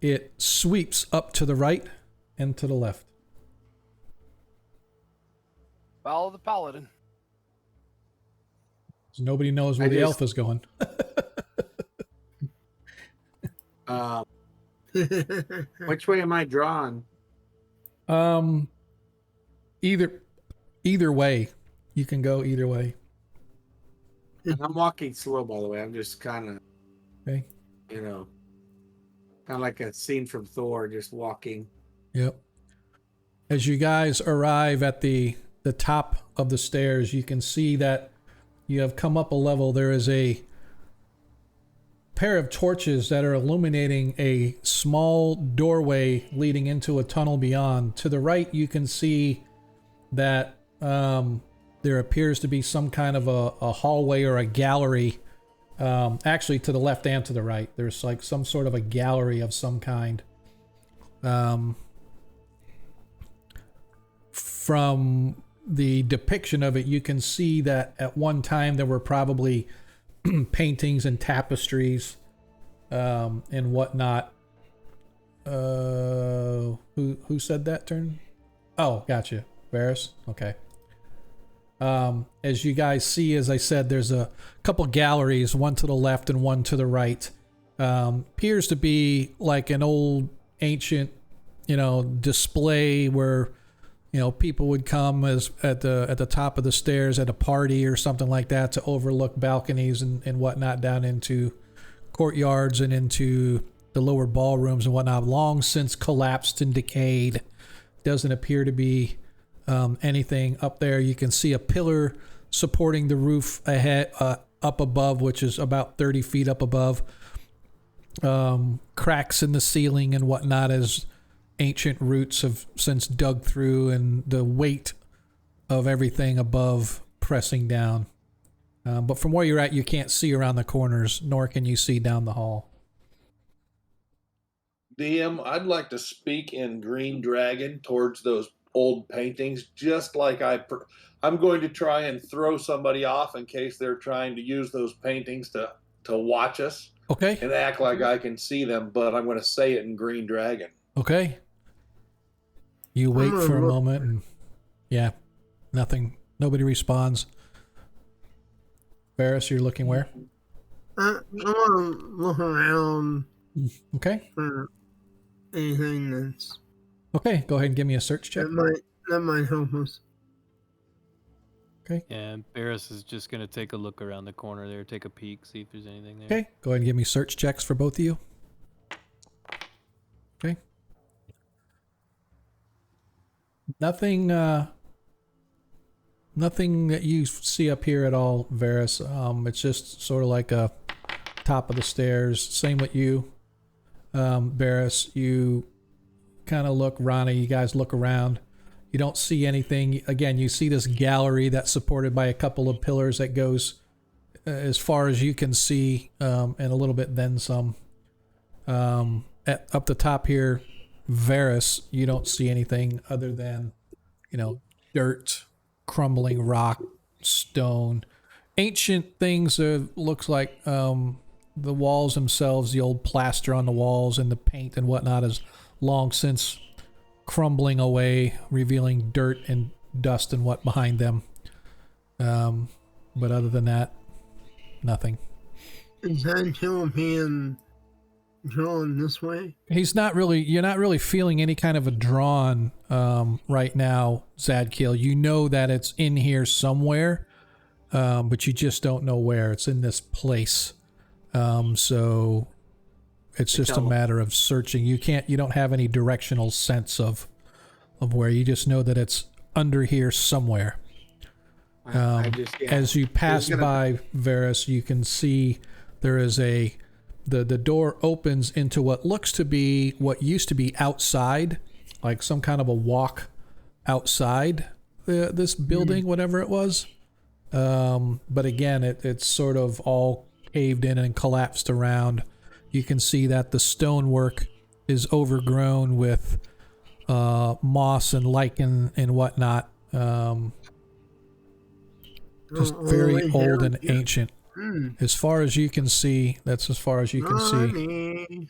it sweeps up to the right and to the left. Follow the paladin. Nobody knows where I the just- elf is going. Which way am I drawn? Either way, you can go either way. And I'm walking slow, by the way. I'm just kind of, Okay. kind of like a scene from Thor, just walking. Yep. As you guys arrive at the top of the stairs, you can see that you have come up a level. There is a pair of torches that are illuminating a small doorway leading into a tunnel beyond. To the right, you can see that there appears to be some kind of a hallway or a gallery. Actually, to the left and to the right, there's like some sort of a gallery of some kind. From the depiction of it, you can see that at one time there were probably paintings and tapestries and whatnot. Who said that turn? Oh, gotcha. Varys? Okay. As you guys see, as I said, there's a couple galleries, one to the left and one to the right. Appears to be like an old ancient, display where, people would come as at the top of the stairs at a party or something like that to overlook balconies and whatnot down into courtyards and into the lower ballrooms and whatnot. Long since collapsed and decayed. Doesn't appear to be anything up there. You can see a pillar supporting the roof ahead, up above, which is about 30 feet up above. Cracks in the ceiling and whatnot as ancient roots have since dug through, and the weight of everything above pressing down. But from where you're at, you can't see around the corners, nor can you see down the hall. DM, I'd like to speak in Green Dragon towards those old paintings, just like I'm going to try and throw somebody off in case they're trying to use those paintings to watch us. Okay. And act like I can see them, but I'm going to say it in Green Dragon. Okay. You wait for a moment, and yeah, nothing. Nobody responds. Varys, you're looking where? I want to look around Okay. for anything that's Okay, go ahead and give me a search check. that might help us. Okay. And Barris is just gonna take a look around the corner there, take a peek, see if there's anything there. Okay, go ahead and give me search checks for both of you. Okay. Nothing that you see up here at all, Varys. It's just sort of like a top of the stairs. Same with you, Varys. You kind of look, Ronnie, you guys look around. You don't see anything. Again, you see this gallery that's supported by a couple of pillars that goes as far as you can see, and a little bit then some. Up the top here, Varys, you don't see anything other than, dirt, crumbling rock, stone, ancient things. Looks like the walls themselves, the old plaster on the walls and the paint and whatnot is long since crumbling away, revealing dirt and dust and what behind them. But other than that, nothing. Is that still being drawn this way? You're not really feeling any kind of a drawn right now, Zadkiel. You know that it's in here somewhere, but you just don't know where. It's in this place. So it's just a matter of searching. You don't have any directional sense of where. You just know that it's under here somewhere. As you pass by, Varys, you can see there is the door opens into what looks to be what used to be outside, like some kind of a walk outside this building, whatever it was. But again, it's sort of all caved in and collapsed around. you can see that the stonework is overgrown with moss and lichen and whatnot. Just very old and ancient. As far as you can see, that's as far as you can see. Ronnie,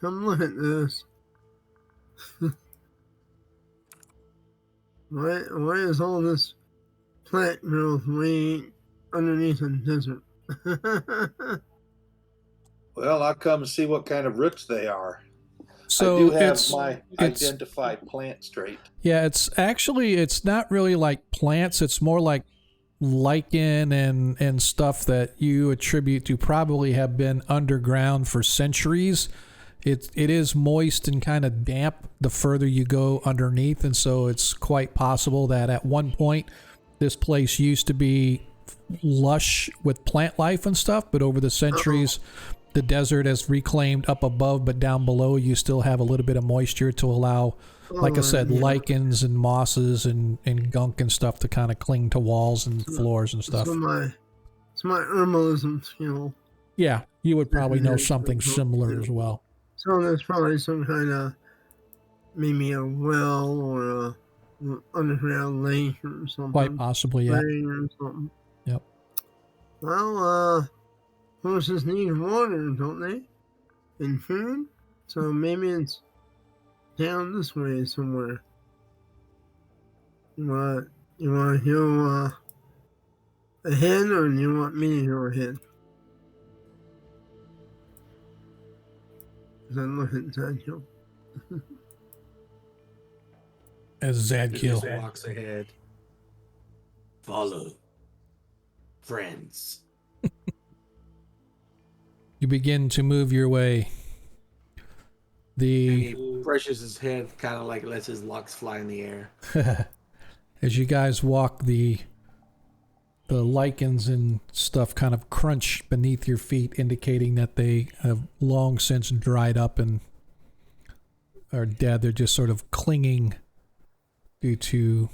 come look at this. Why is all this plant growth way underneath the desert? Well, I'll come and see what kind of roots they are. So I do have it's my identified plant straight. yeah, it's not really like plants. It's more like lichen and stuff that you attribute to probably have been underground for centuries. It is moist and kind of damp the further you go underneath, and so it's quite possible that at one point this place used to be lush with plant life and stuff, but over the centuries the desert has reclaimed up above, but down below you still have a little bit of moisture to allow, like I said, lichens and mosses and gunk and stuff to kind of cling to walls and floors and stuff. It's my herbalism skill. Yeah, you would probably know something similar as well. So there's probably some kind of, maybe a well or a underground lake or something. Quite possibly, yeah. Or something. Yep. Well, horses need water, don't they? And food? So maybe it's down this way somewhere. You want to go ahead, or do you want me to go ahead? I'm looking at Zadkiel. As He Zadkiel just walks ahead. Follow, friends. you begin to move your way. And he brushes his head, kind of like lets his locks fly in the air. As you guys walk, the lichens and stuff kind of crunch beneath your feet, indicating that they have long since dried up and are dead. They're just sort of clinging for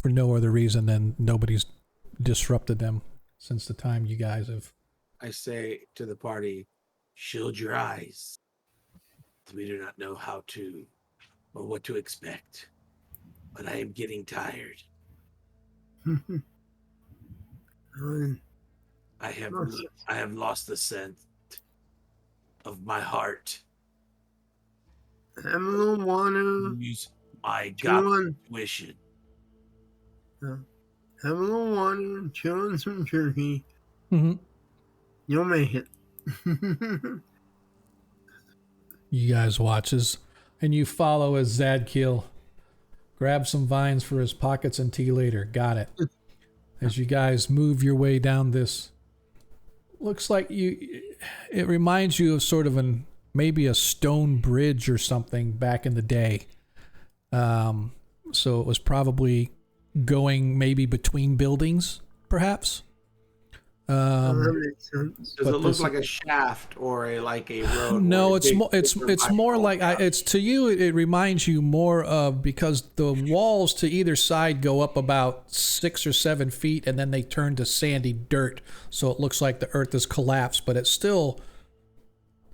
no other reason than nobody's disrupted them since the time you guys have. I say to the party, shield your eyes. We do not know how to or what to expect, but I am getting tired. I have lost the scent of my heart. Have a little water. Use my God tuition. Have a little water, chew on some jerky. Mm-hmm. You'll make it. You guys watches, and you follow as Zadkiel grabs some vines for his pockets and tea later. Got it. As you guys move your way down this, looks like it reminds you of sort of maybe a stone bridge or something back in the day. So it was probably going maybe between buildings, perhaps. That makes sense. Does it look like a shaft or a road? No, it's more like it's to you. It reminds you more of, because the walls to either side go up about 6 or 7 feet, and then they turn to sandy dirt, so it looks like the earth has collapsed. But it still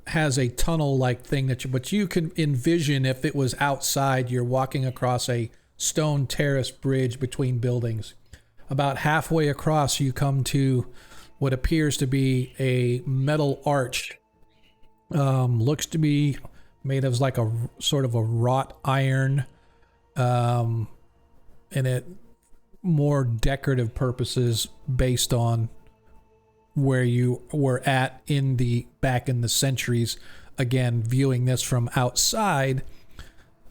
has a tunnel-like thing but you can envision if it was outside, you're walking across a stone terrace bridge between buildings. About halfway across, you come to what appears to be a metal arch. Looks to be made of like a sort of a wrought iron, and it more decorative purposes based on where you were at back in the centuries. Again, viewing this from outside,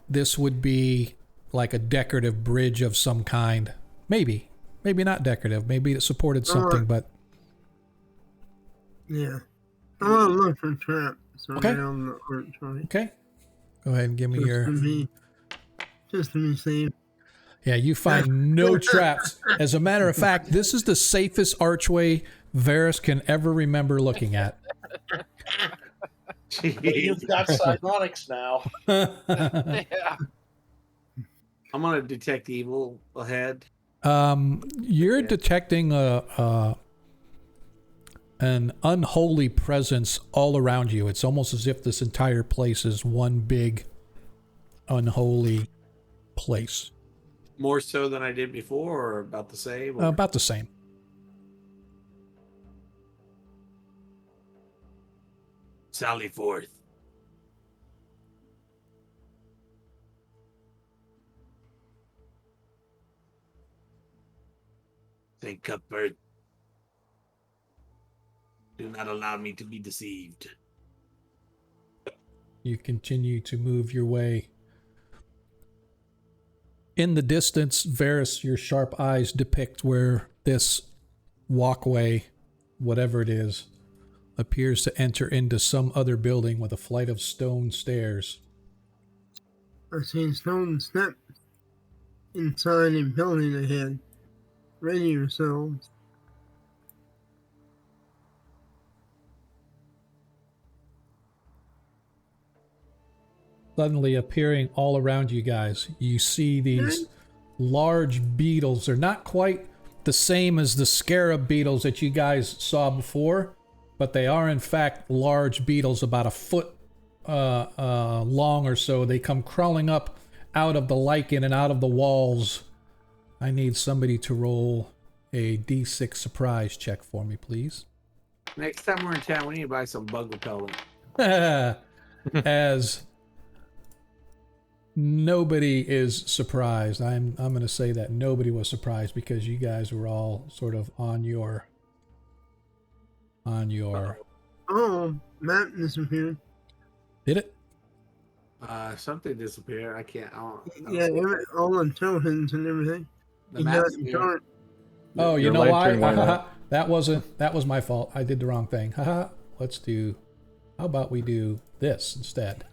this would be like a decorative bridge of some kind. Maybe not decorative. Maybe it supported something, but yeah. I want to look for traps. Okay. Okay. Go ahead and give me Just to be safe. Yeah, you find no traps. As a matter of fact, this is the safest archway Varys can ever remember looking at. You've got psionics now. Yeah. I'm gonna detect evil ahead. You're detecting an unholy presence all around you. It's almost as if this entire place is one big unholy place. More so than I did before, or about the same? Or? About the same. Sally forth. St. Cuthbert, do not allow me to be deceived. You continue to move your way. In the distance, Varys, your sharp eyes depict where this walkway, whatever it is, appears to enter into some other building with a flight of stone stairs. I see stone steps inside a building ahead. Ready yourselves. Suddenly appearing all around you guys, you see these large beetles. They're not quite the same as the scarab beetles that you guys saw before, but they are in fact large beetles, about a foot long or so. They come crawling up out of the lichen and out of the walls. I need somebody to roll a D6 surprise check for me, please. Next time we're in town, we need to buy some bug repellent. As nobody is surprised. I'm going to say that nobody was surprised because you guys were all sort of on your. Oh, map disappeared. Did it? Something disappeared. I can't. Yeah, all the tokens and everything. The You map. got the chart. Oh, you Your know why? lantern went out. That was my fault. I did the wrong thing. Haha. Let's do. How about we do this instead?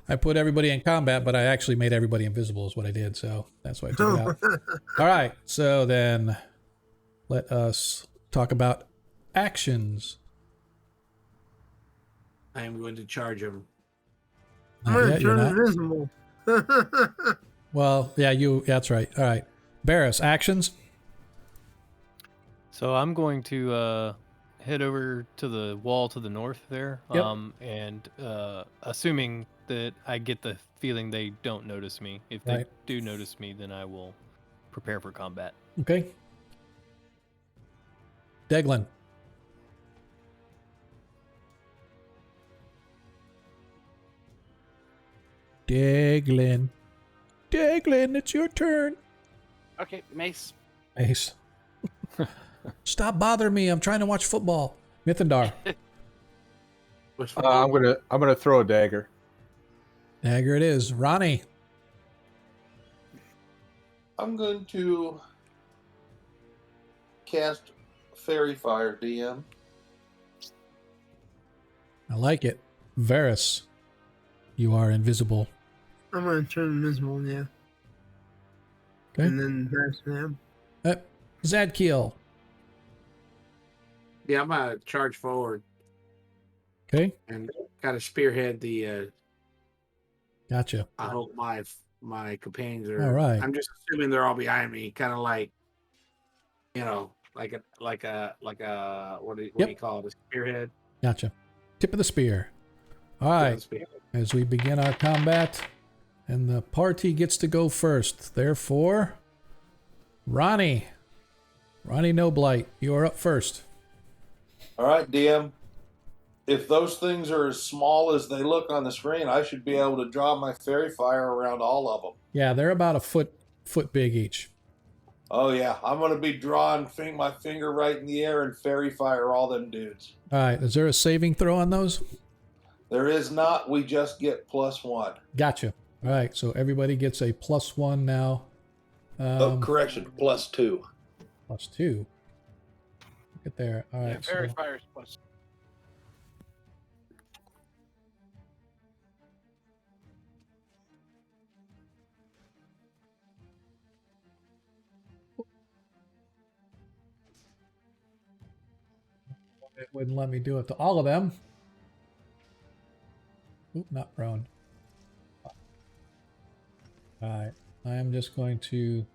I put everybody in combat, but I actually made everybody invisible is what I did, so that's why I took it out. All right, so then let us talk about actions. I am going to charge him. I'm Not gonna yet, you're turn not. invisible. Well, yeah, that's right. All right. Barris, actions? So I'm going to head over to the wall to the north there. Yep. And assuming that I get the feeling they don't notice me. If they Right. do notice me, then I will prepare for combat. Okay. Deglin. Deglin, it's your turn. Okay, Mace. Ace. Stop bothering me. I'm trying to watch football. Mithindar. I'm gonna throw a dagger. Dagger it is. Ronnie. I'm going to cast Fairy Fire, DM. I like it. Varys. You are invisible. I'm gonna turn invisible, yeah. Okay. And then that's them. Zadkiel. Yeah, I'm gonna charge forward Okay. and kind of spearhead the. Gotcha. I hope my companions are. All right. I'm just assuming they're all behind me, kind of like, like a what do you call it? A spearhead. Gotcha. Tip of the spear. All right. As we begin our combat, and the party gets to go first. Therefore, Ronnie No Blight, you are up first. All right, DM. If those things are as small as they look on the screen, I should be able to draw my Fairy Fire around all of them. Yeah, they're about a foot big each. Oh, yeah. I'm going to be drawing my finger right in the air and Fairy Fire all them dudes. All right. Is there a saving throw on those? There is not. We just get +1. Gotcha. All right. So everybody gets a +1 now. Correction, +2. +2. Look at there. All right. Yeah, Fairy Fire's plus. It wouldn't let me do it to all of them. Oop, not prone. All right. I am just going to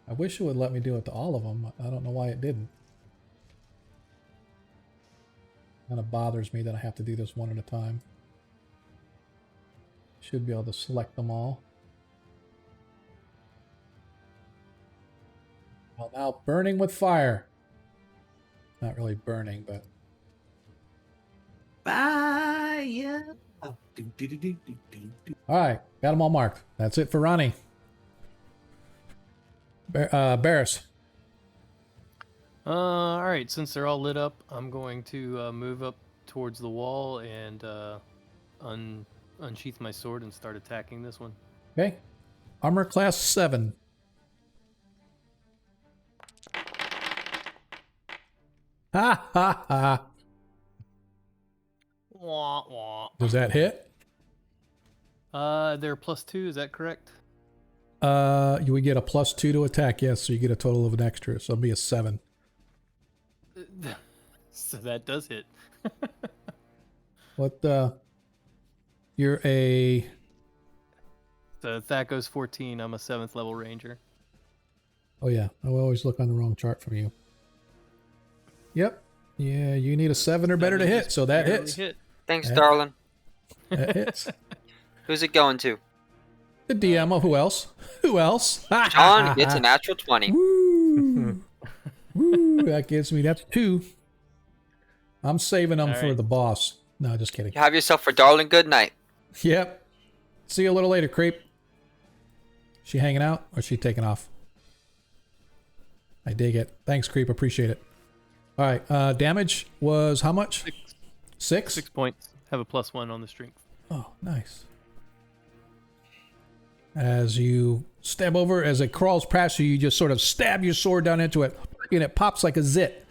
I wish it would let me do it to all of them. I don't know why it didn't. Kind of bothers me that I have to do this one at a time. Should be able to select them all. Well, now burning with fire. Not really burning, but Fire. all right, got them all marked. That's it for Ronnie. Barris. All right, since they're all lit up, I'm going to move up towards the wall and unsheath my sword and start attacking this one. Okay. Armor class 7. Ha ha ha. Wah, wah. Does that hit? They're +2, is that correct? You would get a +2 to attack, yes, so you get a total of an extra, so it'll be a 7. So that does hit. What you're a So Thaco's 14, I'm a 7th level ranger. Oh yeah, I always look on the wrong chart from you. Yep. Yeah, you need a 7 or better to hit, so that Barely hits. hit. Thanks, Yeah. darling. That hits. Who's it going to? The DM. Oh, who else? Who else? John gets a natural 20. Woo! Woo! That gives me, that's 2. I'm saving them All for right. the boss. No, just kidding. You have yourself a darling good night. Yep. See you a little later, creep. She hanging out or she taking off? I dig it. Thanks, creep. Appreciate it. All right. Damage was how much? 6? 6 points. Have a +1 on the strength. Oh, nice. As you stab over, as it crawls past you, you just sort of stab your sword down into it, and it pops like a zit.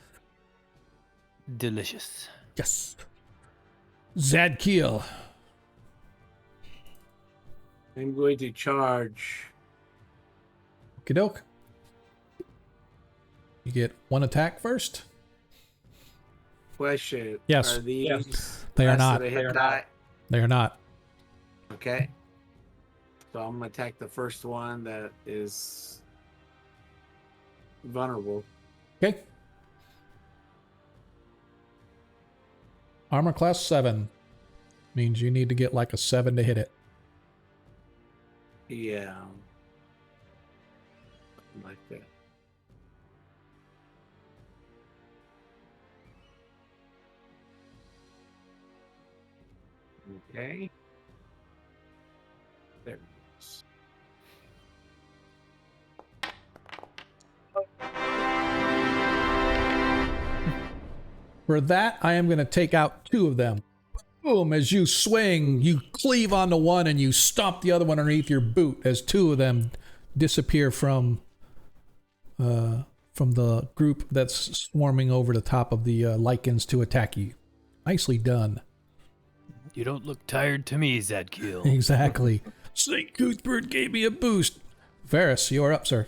Delicious. Yes. Zadkiel. I'm going to charge. Okie doke. You get 1 attack first. Question. Yes. Are these They are less not. than a hit die? They are not. Okay. So I'm gonna attack the first one that is vulnerable. Okay. Armor class 7 means you need to get like a 7 to hit it. Yeah. Something like that. Okay. There it is. For that, I am going to take out 2 of them. Boom, as you swing, you cleave onto one and you stomp the other one underneath your boot as 2 of them disappear from the group that's swarming over the top of the lichens to attack you. Nicely done. You don't look tired to me, Zadkiel. Exactly. St. Cuthbert gave me a boost. Varys, you're up, sir.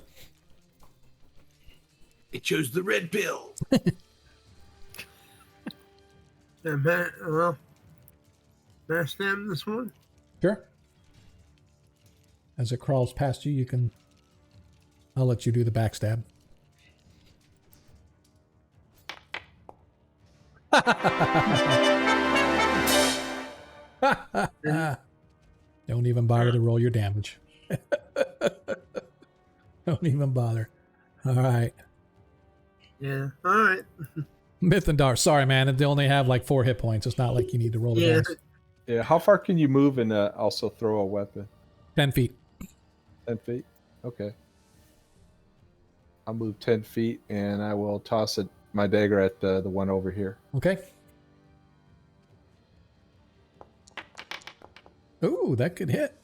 It chose the red pill. Well, backstab this one. Sure. As it crawls past you, you can... I'll let you do the backstab. Don't even bother to roll your damage. Don't even bother. All right. Yeah. All right. Mythendar, sorry, man. They only have like 4 hit points. It's not like you need to roll the Yeah. dice. Yeah, how far can you move and also throw a weapon? 10 feet. 10 feet? Okay. I'll move 10 feet and I will toss my dagger at the one over here. Okay. Ooh, that could hit.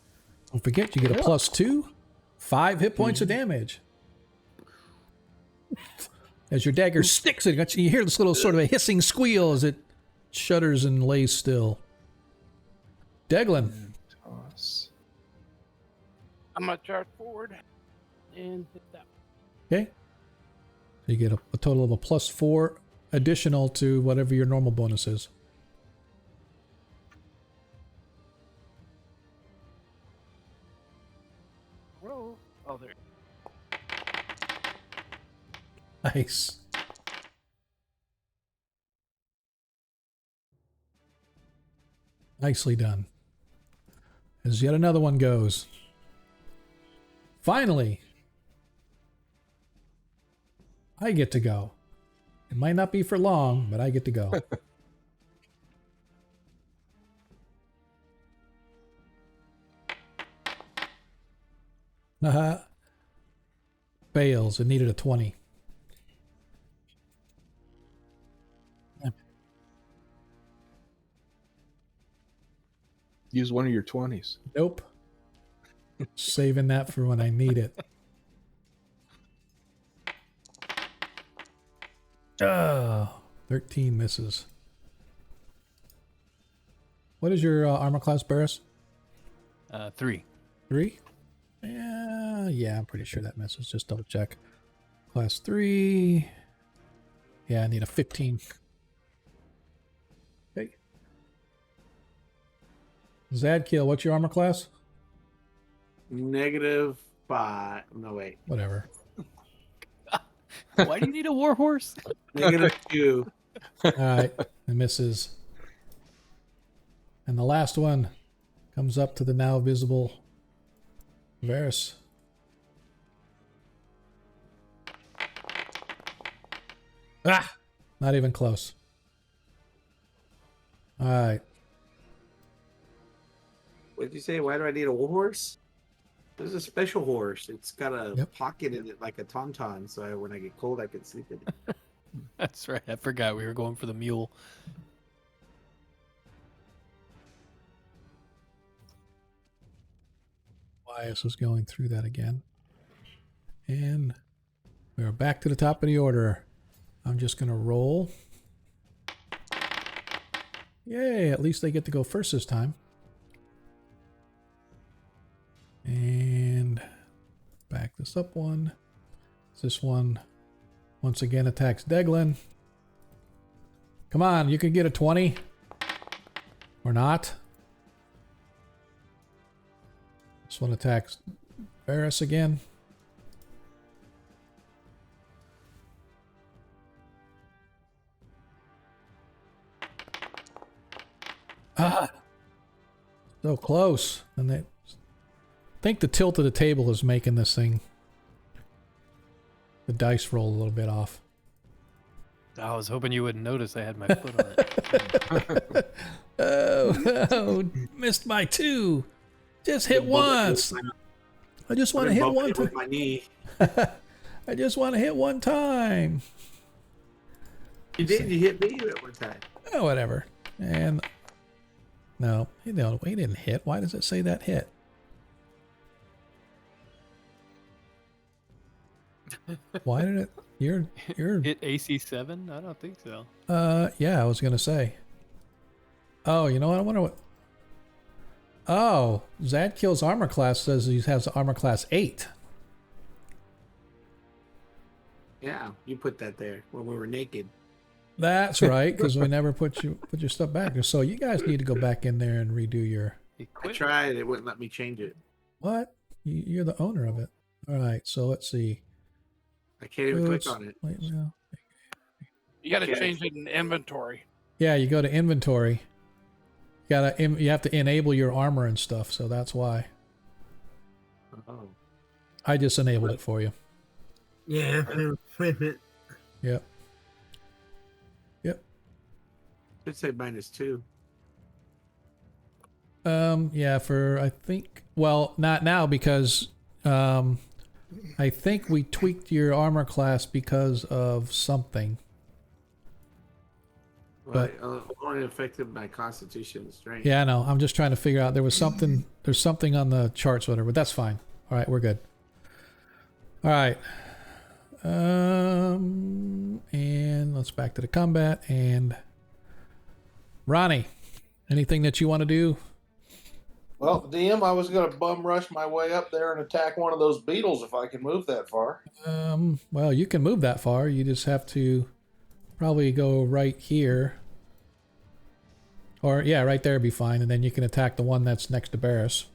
Don't forget, you get a +2. 5 hit points of damage. As your dagger sticks, you hear this little sort of a hissing squeal as it shudders and lays still. Deglin. Toss. I'm gonna charge forward and hit that. Okay. So you get a total of a +4 additional to whatever your normal bonus is. Roll. Oh, there. Nice. Nicely done. As yet another one goes. Finally, I get to go. It might not be for long, but I get to go. Fails. It needed a 20. Use one of your 20s. Nope. Saving that for when I need it. 13 misses. What is your armor class, Barris? 3. 3? Yeah, I'm pretty sure that misses. Just double check. Class 3. Yeah, I need a 15. Okay. Zadkiel, what's your armor class? -5. No, wait. Whatever. Why do you need a war horse? -2. All right, it misses. And the last one comes up to the now visible Varus. Ah! Not even close. All right. What did you say? Why do I need a war horse? This is a special horse. It's got a pocket in it like a tauntaun, so when I get cold, I can sleep in it. That's right. I forgot we were going for the mule. Bias is going through that again. And we're back to the top of the order. I'm just going to roll. Yay, at least they get to go first this time. And back this up one. This one once again attacks Deglin. Come on, you can get a 20. Or not. This one attacks Varus again. Ah! So close. And they think the tilt of the table is making this thing. The dice roll a little bit off. I was hoping you wouldn't notice I had my foot on it. Oh, missed by 2. Just hit once. I just want to hit one time. My knee. I just want to hit one time. You did. You hit me at one time. Oh, whatever. And no, he didn't hit. Why does it say that hit? Why did it? You're Hit AC 7? I don't think so. Yeah, I was gonna say. Oh, you know what? I wonder what. Oh, Zadkill's armor class says he has armor class 8. Yeah, you put that there when we were naked. That's right, because we never put your stuff back there. So you guys need to go back in there and redo your. I tried. It wouldn't let me change it. What? You're the owner of it. All right. So let's see. I can't even click on it. Wait, no. You got to change it in inventory. Yeah, you go to inventory. You have to enable your armor and stuff. So that's why. Oh. I just enabled it for you. Yeah, flip it. Yep. Should say -2. Yeah, for I think not now because I think we tweaked your armor class because of something. Well, but only affected by Constitution and Strength. Yeah, I know. I'm just trying to figure out there's something on the charts, whatever, but that's fine. All right, we're good. All right. And let's back to the combat and Ronnie, anything that you want to do? Well, DM, I was going to bum rush my way up there and attack one of those beetles if I can move that far. Well, you can move that far. You just have to probably go right here. Or, yeah, right there would be fine. And then you can attack the one that's next to Barris.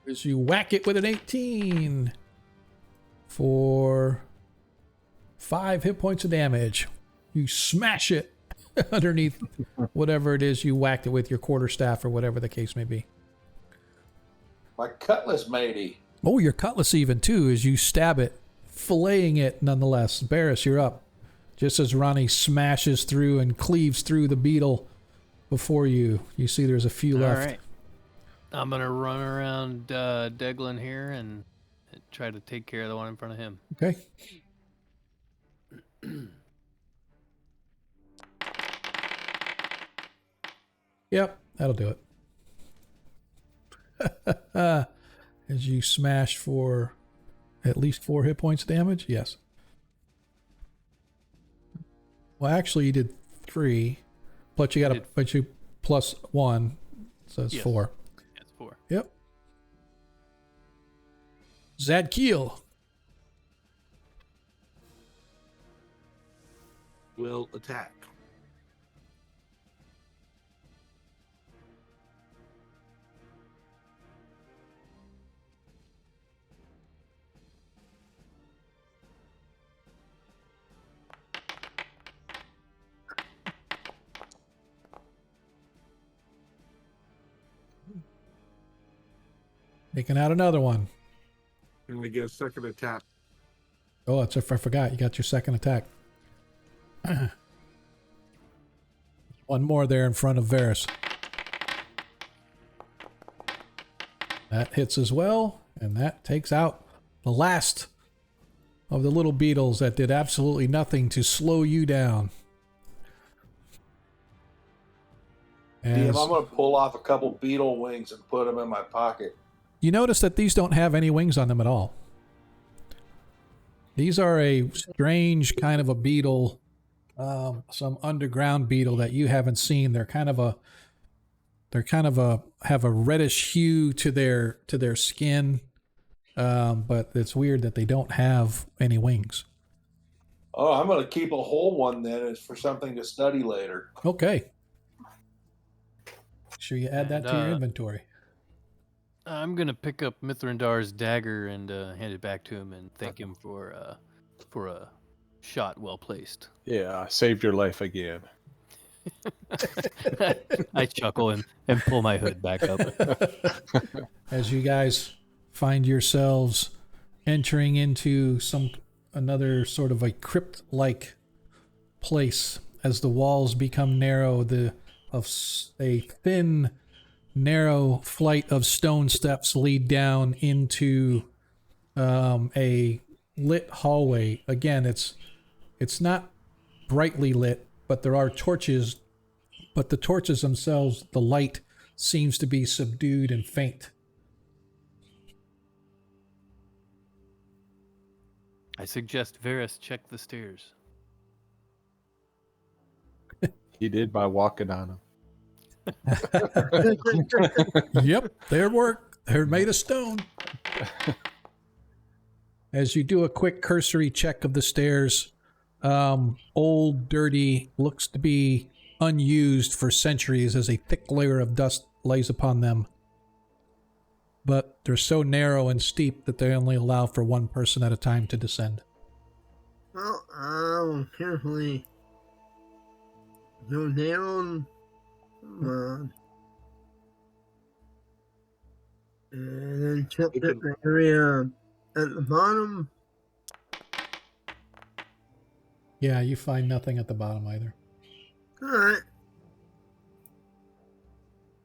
As you whack it with an 18 for 5 hit points of damage. You smash it underneath whatever it is you whacked it with, your quarterstaff or whatever the case may be. My cutlass, matey. Oh, your cutlass even too, as you stab it, filleting it nonetheless. Barris, you're up. Just as Ronnie smashes through and cleaves through the beetle before you, you see there's a few left. All right. I'm going to run around Deglin here and try to take care of the one in front of him. Okay. Yep, that'll do it. As you smash for at least 4 hit points damage? Yes. Well, actually, you did 3, but you got but you plus 1, so it's 4. That's 4. Yep. Zadkiel. Will attack. Taking out another one. And we get a second attack. Oh, I forgot. You got your second attack. One more there in front of Varys. That hits as well, and that takes out the last of the little beetles that did absolutely nothing to slow you down. DM, I'm going to pull off a couple beetle wings and put them in my pocket. You notice that these don't have any wings on them at all. These are a strange kind of a beetle, some underground beetle that you haven't seen. They're kind of a have a reddish hue to their skin, but it's weird that they don't have any wings. Oh, I'm going to keep a whole one then. It's for something to study later. Okay. Make sure you add that to your inventory. I'm gonna pick up Mithrandar's dagger and hand it back to him and thank him for a shot well placed. Yeah, I saved your life again. I chuckle and pull my hood back up. As you guys find yourselves entering into another sort of a crypt-like place, as the walls become narrow, a thin, narrow flight of stone steps lead down into a lit hallway. Again, it's not brightly lit, but there are torches, but the torches themselves, the light seems to be subdued and faint. I suggest Varys check the stairs. He did by walking on them. Yep, they're made of stone. As you do a quick cursory check of the stairs, old, dirty, looks to be unused for centuries as a thick layer of dust lays upon them. But they're so narrow and steep that they only allow for one person at a time to descend. Well, I will carefully go down and then check the area at the bottom. Yeah, you find nothing at the bottom either. Alright.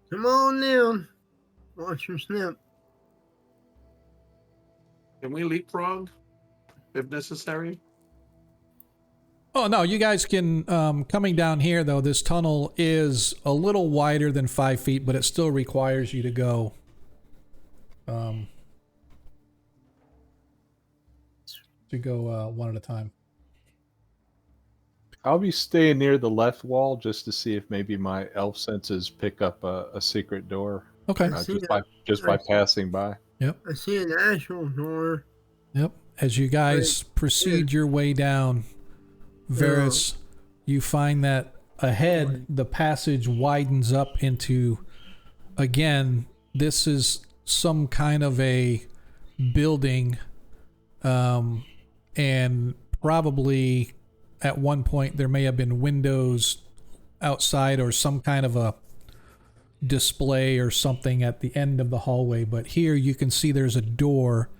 Come on down. Watch your step. Can we leapfrog if necessary? Oh, no, you guys can, coming down here, though, this tunnel is a little wider than 5 feet, but it still requires you to go, one at a time. I'll be staying near the left wall just to see if maybe my elf senses pick up a secret door. Okay. Just by passing by. Yep. I see an actual door. Yep. As you guys proceed your way down, Varys, you find that ahead the passage widens up into, again, this is some kind of a building, and probably at one point there may have been windows outside or some kind of a display or something at the end of the hallway. But here you can see there's a door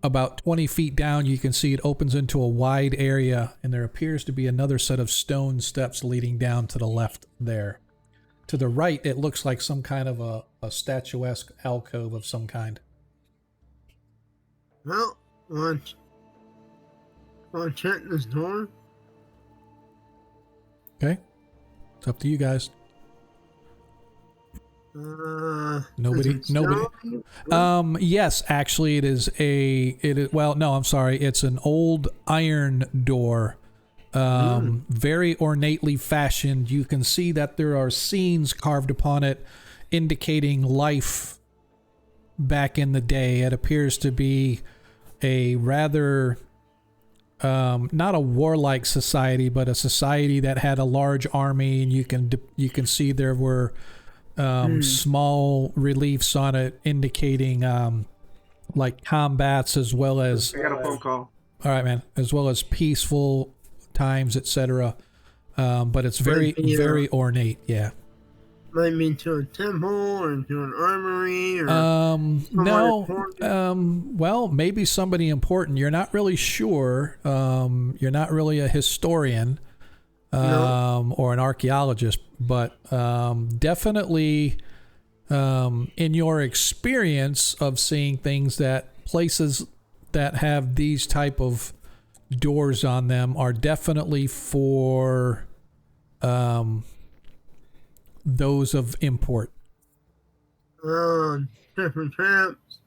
about 20 feet down. You can see it opens into a wide area, and there appears to be another set of stone steps leading down to the left there. To the right, it looks like some kind of a statuesque alcove of some kind. Well, want to check this door? Okay, it's up to you guys. Nobody. Yes, actually, it is. Well, no, I'm sorry. It's an old iron door, very ornately fashioned. You can see that there are scenes carved upon it, indicating life back in the day. It appears to be a rather not a warlike society, but a society that had a large army, and you can see there were small reliefs on it indicating like combats, as well as I got a phone call. All right, man, as well as peaceful times, etc. But it's very very ornate. Yeah. Might be to a temple or to an armory or no. Well, maybe somebody important. You're not really sure. You're not really a historian. Or an archaeologist, but definitely in your experience of seeing things, that places that have these type of doors on them are definitely for those of import. Different traps.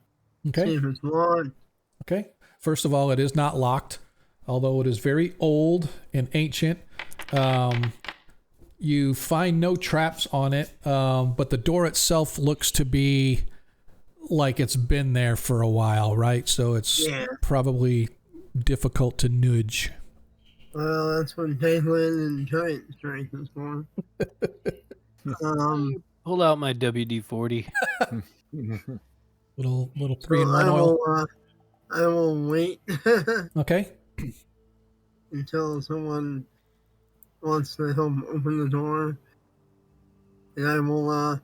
Okay. See if it's locked. Okay. First of all, it is not locked, although it is very old and ancient. You find no traps on it, but the door itself looks to be like it's been there for a while, right? So it's probably difficult to nudge. Well, that's what Dayland and Giant Strength is for. Pull out my WD-40. little So 3-in-1 oil. I will wait Okay. until someone wants to help open the door, and I will,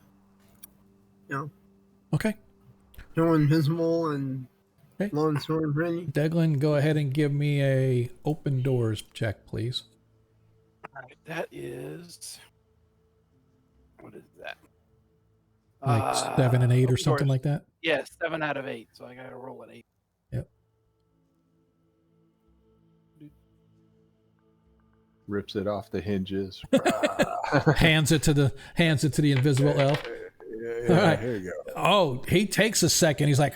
Okay. go invisible and Okay. long sword ready. Deglin, go ahead and give me a open doors check, please. All right, that is. What is that? Like 7 and 8 or something like that? Yeah, 7 out of 8. So I got to roll an 8. Yep. Rips it off the hinges. hands it to the invisible elf. All right. Here you go. Oh, he takes a second. He's like,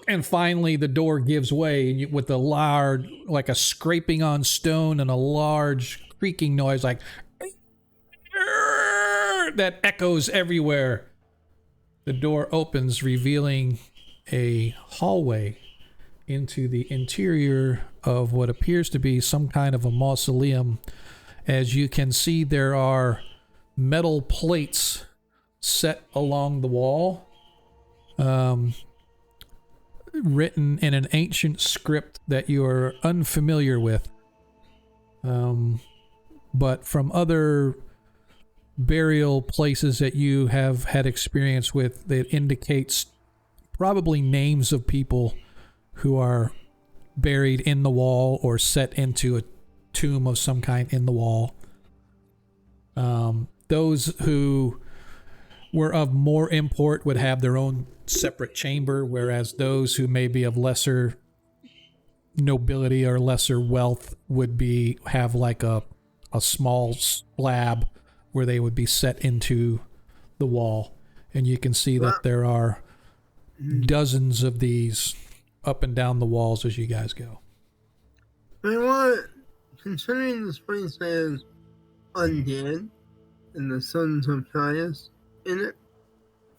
and finally the door gives way, and with a loud, like a scraping on stone and a large creaking noise, like that echoes everywhere. The door opens, revealing a hallway into the interior of what appears to be some kind of a mausoleum. As you can see, there are metal plates set along the wall, written in an ancient script that you are unfamiliar with, but from other burial places that you have had experience with, that indicates probably names of people who are buried in the wall or set into a tomb of some kind in the wall. Those who were of more import would have their own separate chamber, whereas those who may be of lesser nobility or lesser wealth would have like a small slab where they would be set into the wall. And you can see that there are dozens of these up and down the walls as you guys go. Considering this place has undead and the sons of Caius in it,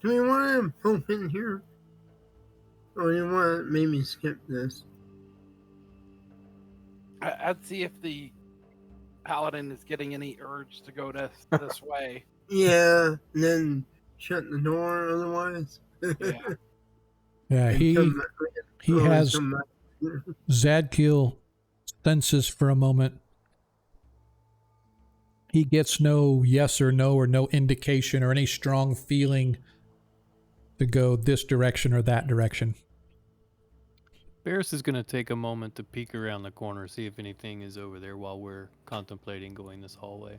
do we want to poke in here? Or do you want to maybe skip this? I'd see if the paladin is getting any urge to go this way. Yeah, and then shut the door otherwise. Yeah. Yeah, And he has come back. Zadkiel senses for a moment. He gets no yes or no indication or any strong feeling to go this direction or that direction. Barris is going to take a moment to peek around the corner, see if anything is over there while we're contemplating going this hallway.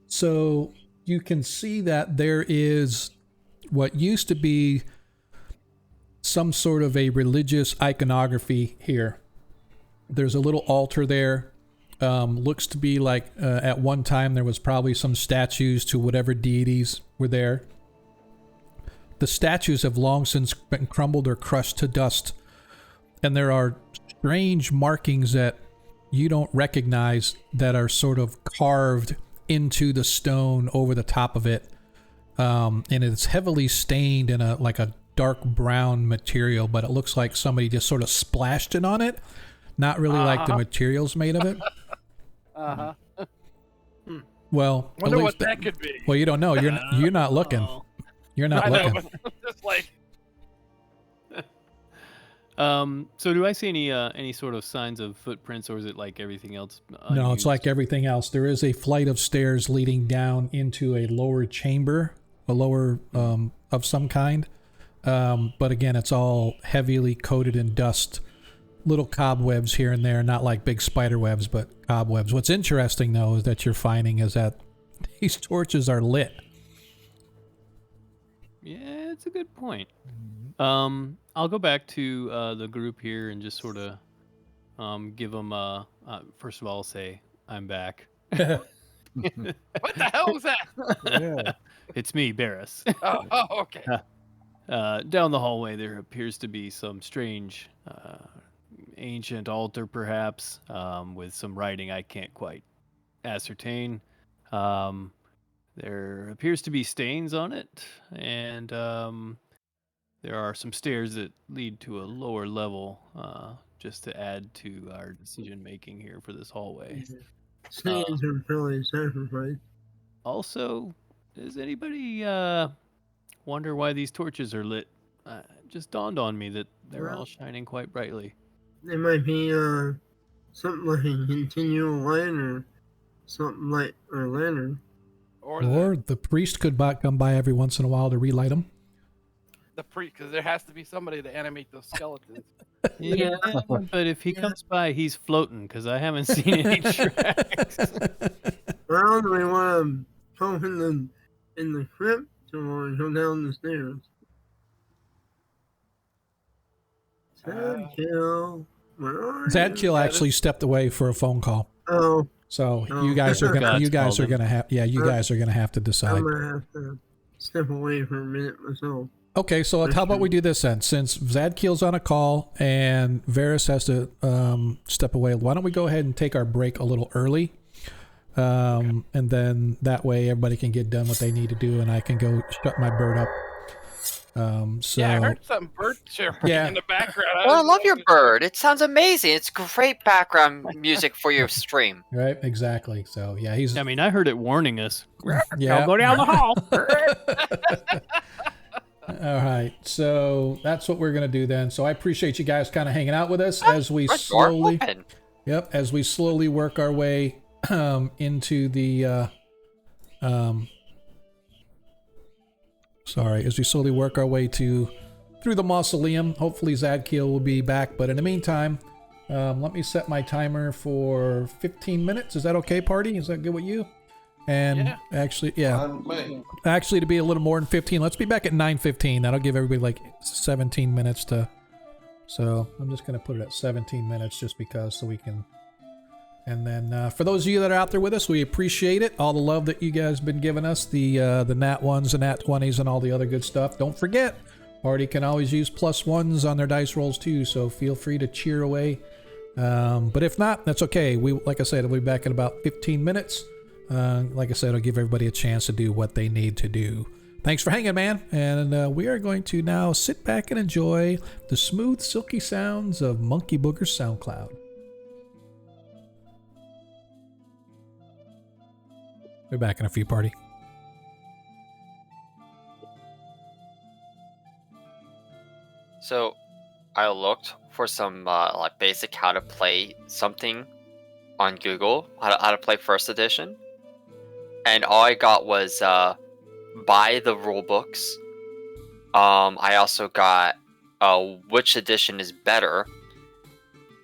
So you can see that there is what used to be some sort of a religious iconography here. There's a little altar there. Looks to be like at one time there was probably some statues to whatever deities were there. The statues have long since been crumbled or crushed to dust. And there are strange markings that you don't recognize that are sort of carved into the stone over the top of it. And it's heavily stained in a dark brown material, but it looks like somebody just sort of splashed it on it. Not really like the materials made of it. Uh-huh. Well, Wonder at what least that could be. Well, you don't know. You're not looking. You're not I know, looking. but just like So do I see any sort of signs of footprints, or is it like everything else? No, it's like everything else. There is a flight of stairs leading down into a lower chamber, a lower of some kind. But again, it's all heavily coated in dust. Little cobwebs here and there, not like big spider webs, but cobwebs. What's interesting, though, is that you're finding is that these torches are lit. Yeah, it's a good point. I'll go back to the group here and just sort of give them first of all, say I'm back. what the hell was that? Yeah. It's me, Barris. Oh, okay. Down the hallway, there appears to be some strange ancient altar, perhaps, with some writing I can't quite ascertain. There appears to be stains on it, and there are some stairs that lead to a lower level, just to add to our decision making here for this hallway. Stains are probably sacrificed. Also, does anybody wonder why these torches are lit? It just dawned on me that they're all shining quite brightly. They might be something like a continual light or something like or lantern. Or the priest could come by every once in a while to relight them. The priest, because there has to be somebody to animate those skeletons. Yeah, but if he comes by, he's floating because I haven't seen any tracks. Well, do we want to go in the crypt or go down the stairs? Zadkiel, where are you? Zadkiel actually stepped away for a phone call. Oh. So you guys are gonna guys are gonna have to decide. I'm gonna have to step away for a minute myself. Okay, so how about we do this then? Since Zadkiel's on a call and Varys has to step away, why don't we go ahead and take our break a little early? And then that way everybody can get done what they need to do, and I can go shut my bird up. So yeah, I heard some bird chirping in the background. Well, I love your bird. It sounds amazing. It's great background music for your stream. Right, exactly. So yeah, he's. I mean, I heard it warning us. Yeah. I'll go down the hall. All right, so that's what we're gonna do then. So I appreciate you guys kind of hanging out with us as we slowly, as we slowly work our way into the as we slowly work our way through the mausoleum. Hopefully Zadkiel will be back, but in the meantime, let me set my timer for 15 minutes. Is that okay, party? Is that good with you? And actually, actually to be a little more than 15, let's be back at 9:15. That'll give everybody like 17 minutes to. So I'm just gonna put it at 17 minutes just because, so we can. And then for those of you that are out there with us, we appreciate it. All the love that you guys have been giving us, the nat 1s and nat 20s and all the other good stuff. Don't forget, party can always use +1s on their dice rolls too, so feel free to cheer away. But if not, that's okay. Like I said, we'll be back in about 15 minutes. Like I said, I'll give everybody a chance to do what they need to do. Thanks for hanging, man. And we are going to now sit back and enjoy the smooth, silky sounds of Monkey Booger's SoundCloud. We're back in a few, party. So I looked for some like basic how to play something on Google, how to play first edition, and all I got was buy the rule books. I also got which edition is better,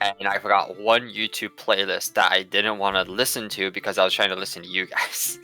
and I forgot one YouTube playlist that I didn't want to listen to because I was trying to listen to you guys.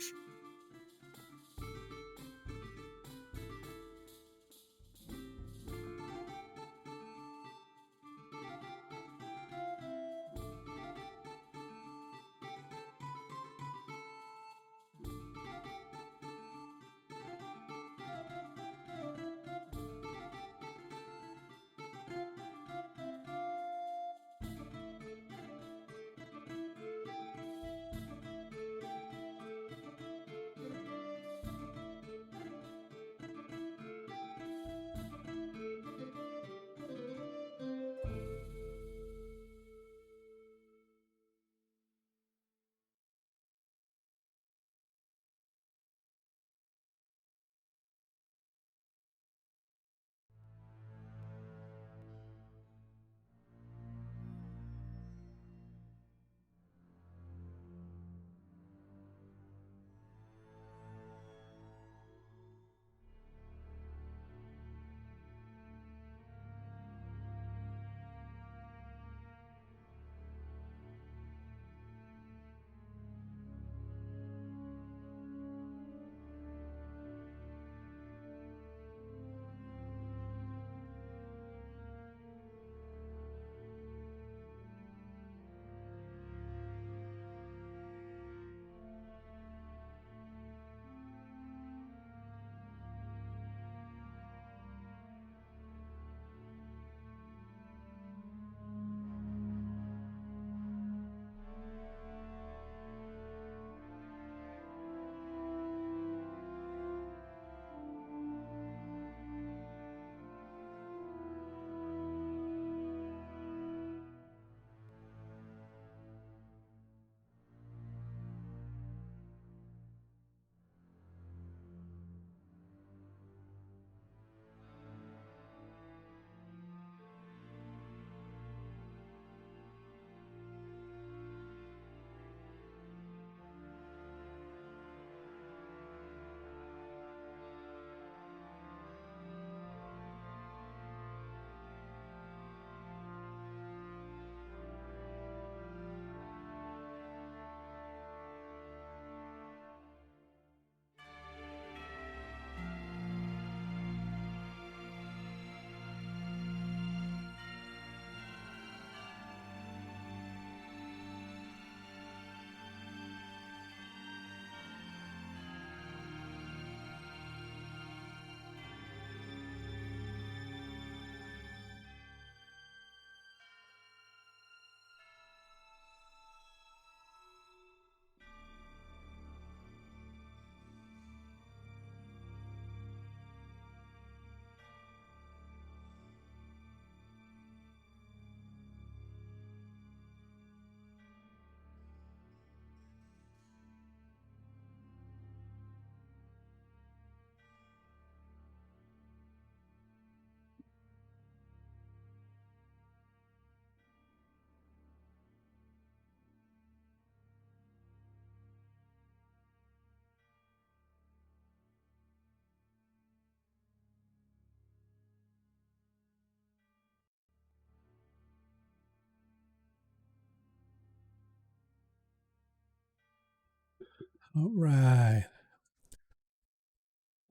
All right.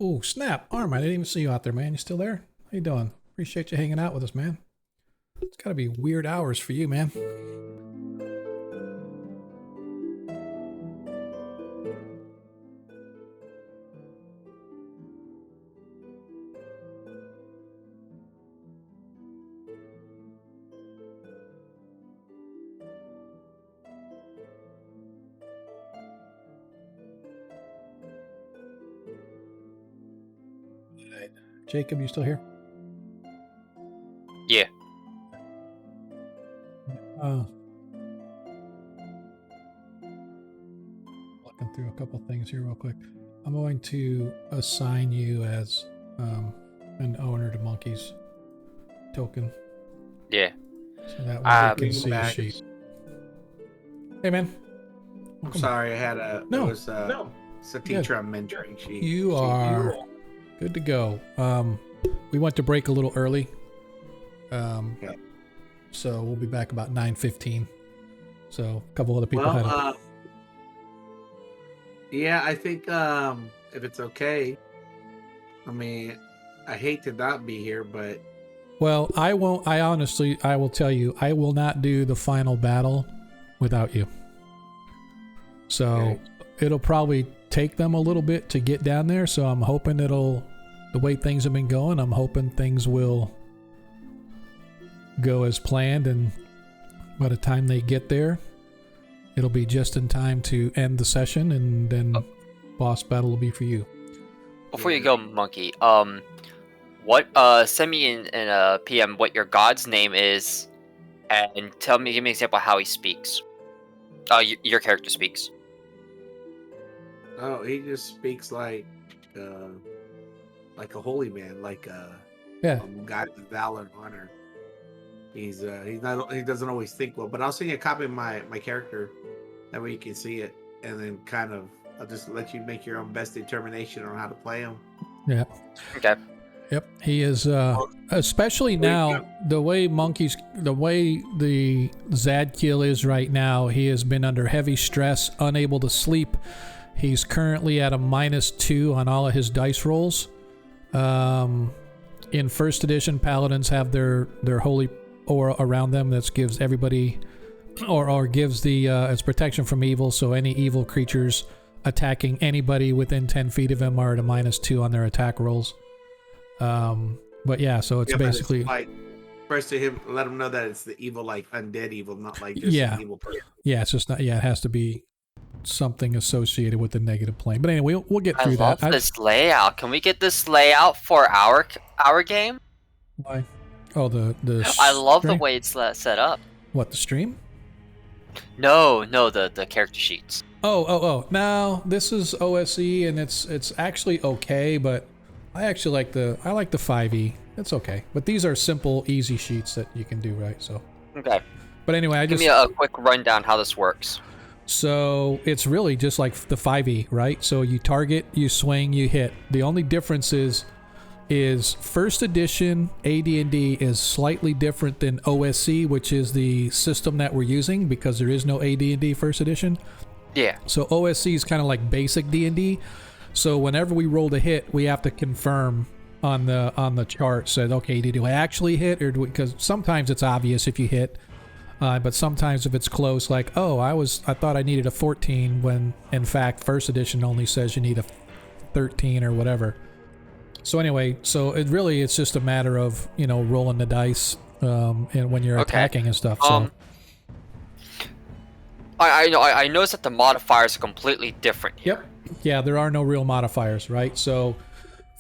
Oh, snap. Arm, I didn't even see you out there, man. You still there? How you doing? Appreciate you hanging out with us, man. It's got to be weird hours for you, man. Jacob, you still here? Yeah. Looking through a couple things here real quick. I'm going to assign you as an owner to monkeys. token. Yeah. So that way we can Bring see a back. sheet. Hey, man. I'm Welcome. sorry, I had a. No. It was it's a teacher I'm mentoring. You are good to go. We went to break a little early. Okay. So we'll be back about 9:15. So a couple other people had. Yeah, I think if it's okay. I mean, I hate to not be here, but Well, I won't. I will tell you, I will not do the final battle without you. So Okay. it'll probably take them a little bit to get down there. So I'm hoping the way things have been going, I'm hoping things will go as planned. And by the time they get there, it'll be just in time to end the session. And then boss battle will be for you. Before you go, Monkey, what send me in a PM what your god's name is, and give me an example of how he speaks. Your character speaks. oh, he just speaks like a holy man, like a guy with valor and honor. He doesn't always think well, but I'll send you a copy of my character, that way you can see it, and then kind of I'll just let you make your own best determination on how to play him. Yeah. Okay. Yep, he is. Especially now, the way the Zadkiel is right now, he has been under heavy stress, unable to sleep. He's currently at a -2 on all of his dice rolls. In first edition, paladins have their holy aura around them that gives everybody, or gives the as protection from evil. So any evil creatures attacking anybody within 10 feet of him are at a -2 on their attack rolls. But yeah, so it's basically it's like first to him, let him know that it's the evil, like undead evil, not like just an evil person. Yeah, it's just not. Yeah, it has to be something associated with the negative plane. But anyway, we'll get through that. I love this layout. Can we get this layout for our game? Why? Oh, the I love stream? the way it's set up. What, the stream? No, the character sheets. Oh. No, this is OSE, and it's actually okay, but I actually like the 5e. It's okay, but these are simple, easy sheets that you can do, right? So Okay. But anyway, Give me a quick rundown how this works. So it's really just like the 5e, right? So you target, you swing, you hit. The only difference is first edition AD&D is slightly different than OSC, which is the system that we're using, because there is no AD&D first edition. Yeah. So OSC is kind of like basic D&D. So whenever we roll a hit, we have to confirm on the chart, said, okay, did I actually hit, or because sometimes it's obvious if you hit, but sometimes if it's close, like, oh, I thought I needed a 14 when in fact first edition only says you need a 13 or whatever. So anyway, it's just a matter of rolling the dice and when you're attacking and stuff. So I noticed that the modifiers are completely different here. Yep. Yeah, there are no real modifiers, right? So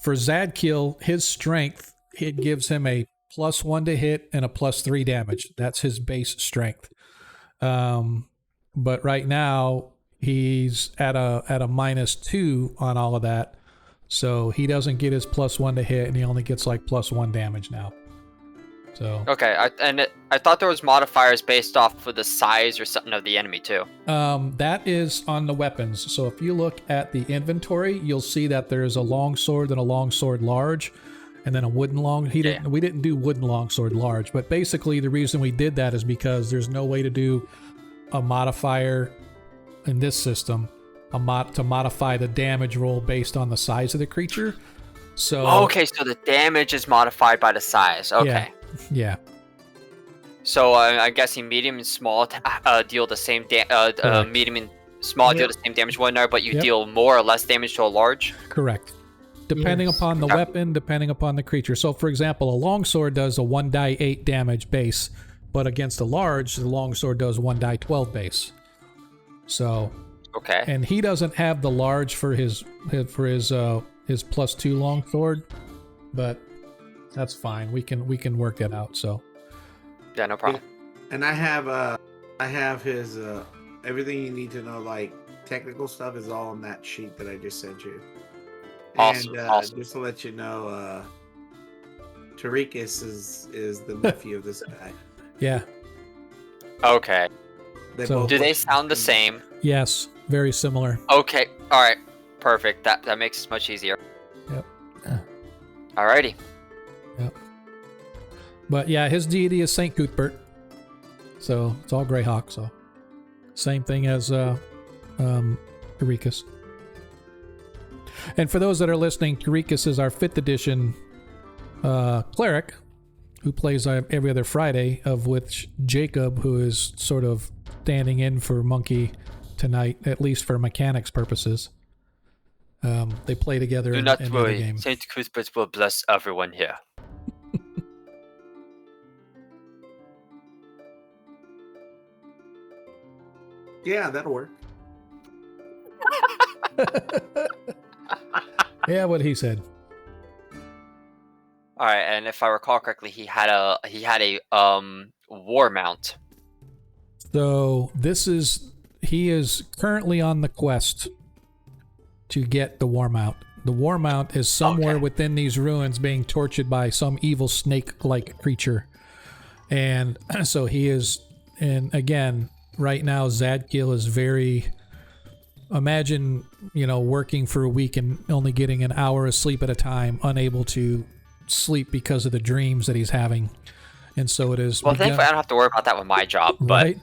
for Zadkiel, his strength, it gives him a +1 to hit and a +3 damage. That's his base strength. But right now he's at a -2 on all of that. So he doesn't get his +1 to hit, and he only gets like +1 damage now. So okay, I thought there was modifiers based off of the size or something of the enemy too. That is on the weapons. So if you look at the inventory, you'll see that there's a longsword and a longsword large, and then a wooden long. We didn't do wooden longsword large, but basically the reason we did that is because there's no way to do a modifier in this system, to modify the damage roll based on the size of the creature. So okay, so the damage is modified by the size. Okay. Yeah. So I'm guessing medium and small deal the same medium and small deal the same damage one another, but you deal more or less damage to a large. Correct. Depending upon the weapon, depending upon the creature. So, for example, a longsword does a 1d8 damage base, but against a large, the longsword does 1d12 base. So. Okay. And he doesn't have the large for his +2 longsword, but that's fine. We can work that out. So. Yeah, no problem. And I have his everything you need to know, like technical stuff, is all on that sheet that I just sent you. Awesome. And awesome. just to let you know, Tarikas is the nephew of this guy. Yeah. Okay. So- Do they sound the same? Yes. Very similar. Okay. All right. Perfect. That makes it much easier. Yep. Alrighty. Yep. But yeah, his deity is Saint Cuthbert. So it's all Greyhawk. So same thing as Eurekas. And for those that are listening, Eurekas is our 5th edition cleric who plays every other Friday, of which Jacob, who is sort of standing in for Monkey tonight, at least for mechanics purposes. They play together Do in not the worry. game. Saint Cuthbert will bless everyone here. Yeah, that'll work. Yeah, what he said. All right, and if I recall correctly, he had a war mount. So he is currently on the quest to get the war mount. The war mount is somewhere within these ruins being tortured by some evil snake-like creature. And so he is, and again, right now Zadkiel is very, imagine, working for a week and only getting an hour of sleep at a time, unable to sleep because of the dreams that he's having. And so it is. Well, thankfully I don't have to worry about that with my job, but right?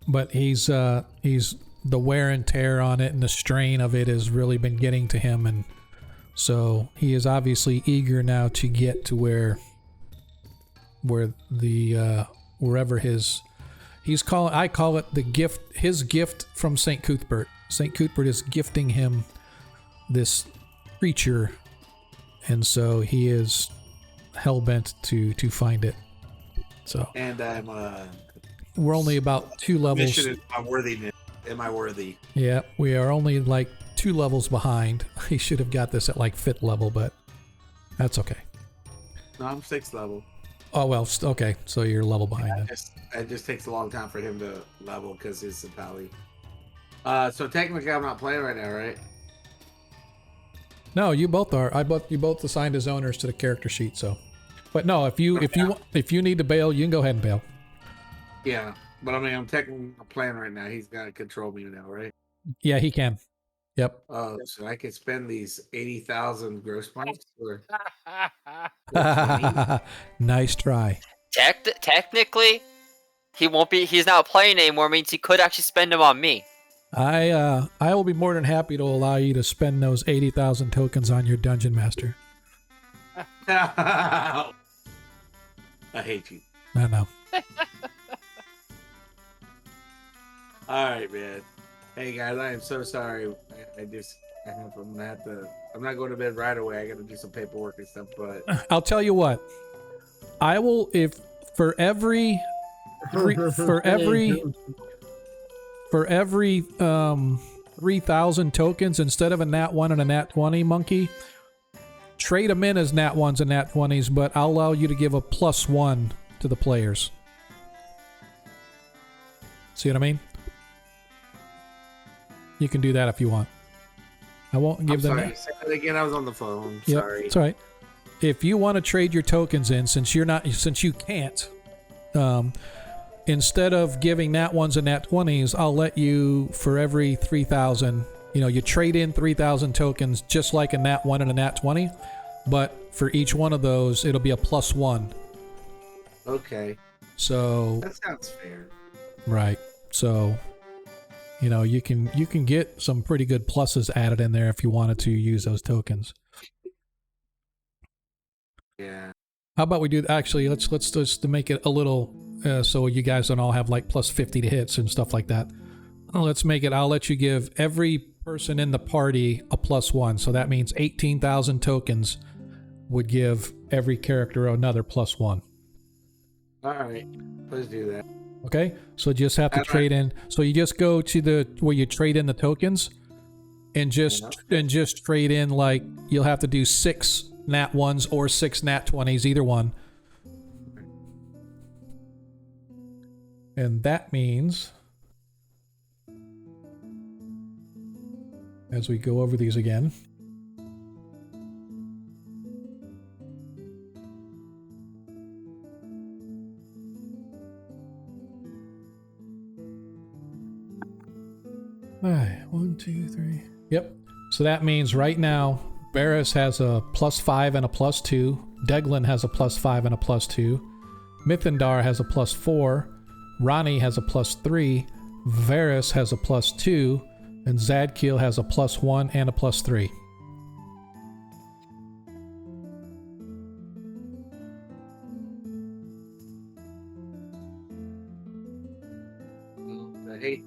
But he's the wear and tear on it and the strain of it has really been getting to him, and so he is obviously eager now to get to wherever I call it the gift, his gift from St. Cuthbert. St. Cuthbert is gifting him this creature, and so he is hell-bent to find it. So, and we're only about 2 levels. Mission is my worthiness. Am I worthy? Yeah, we are only like 2 levels behind. He should have got this at like 5th level, but that's okay. No, I'm 6th level. Oh well, okay. So you're a level behind then. It just takes a long time for him to level because he's a pally. So technically, I'm not playing right now, right? No, you both are. You both assigned as owners to the character sheet. So, but no, if you need to bail, you can go ahead and bail. Yeah, but I mean, I'm technically playing right now. He's got to control me now, right? Yeah, he can. Yep. Oh, so I could spend these 80,000 gross points for. Nice try. Technically, he won't be. He's not playing anymore. Means he could actually spend them on me. I will be more than happy to allow you to spend those 80,000 tokens on your dungeon master. I hate you. I know. All right, man. Hey guys, I am so sorry. I'm not going to bed right away. I got to do some paperwork and stuff. But I'll tell you what. I will, if for every 3,000 tokens, instead of a nat 1 and a nat 20, Monkey, trade them in as nat 1s and nat 20s, but I'll allow you to give a +1 to the players. See what I mean? You can do that if you want. I won't give them. Sorry. Say that again. I was on the phone. Yep, Sorry. it's all right. If you want to trade your tokens in, since you can't, instead of giving nat 1s and nat 20s, I'll let you, for every 3,000, you trade in 3,000 tokens, just like a nat 1 and a nat 20, but for each one of those, it'll be a +1. Okay. So that sounds fair. Right. So, you can get some pretty good pluses added in there if you wanted to use those tokens. Yeah. How about we do, actually, let's just to make it a little, so you guys don't all have like +50 to hits and stuff like that. Let's make it, I'll let you give every person in the party a +1. So that means 18,000 tokens would give every character another +1. All right. Let's do that. Okay? So just have to trade in. So you just go to where you trade in the tokens and just trade in, like, you'll have to do 6 nat 1s or 6 nat 20s, either one. And that means, as we go over these again, 2, 3. Yep. So that means right now, Barris has a +5 and a +2. Deglin has a +5 and a +2. Mithindar has a +4. Ronnie has a +3. Varys has a +2. And Zadkiel has a +1 and a +3. I hate.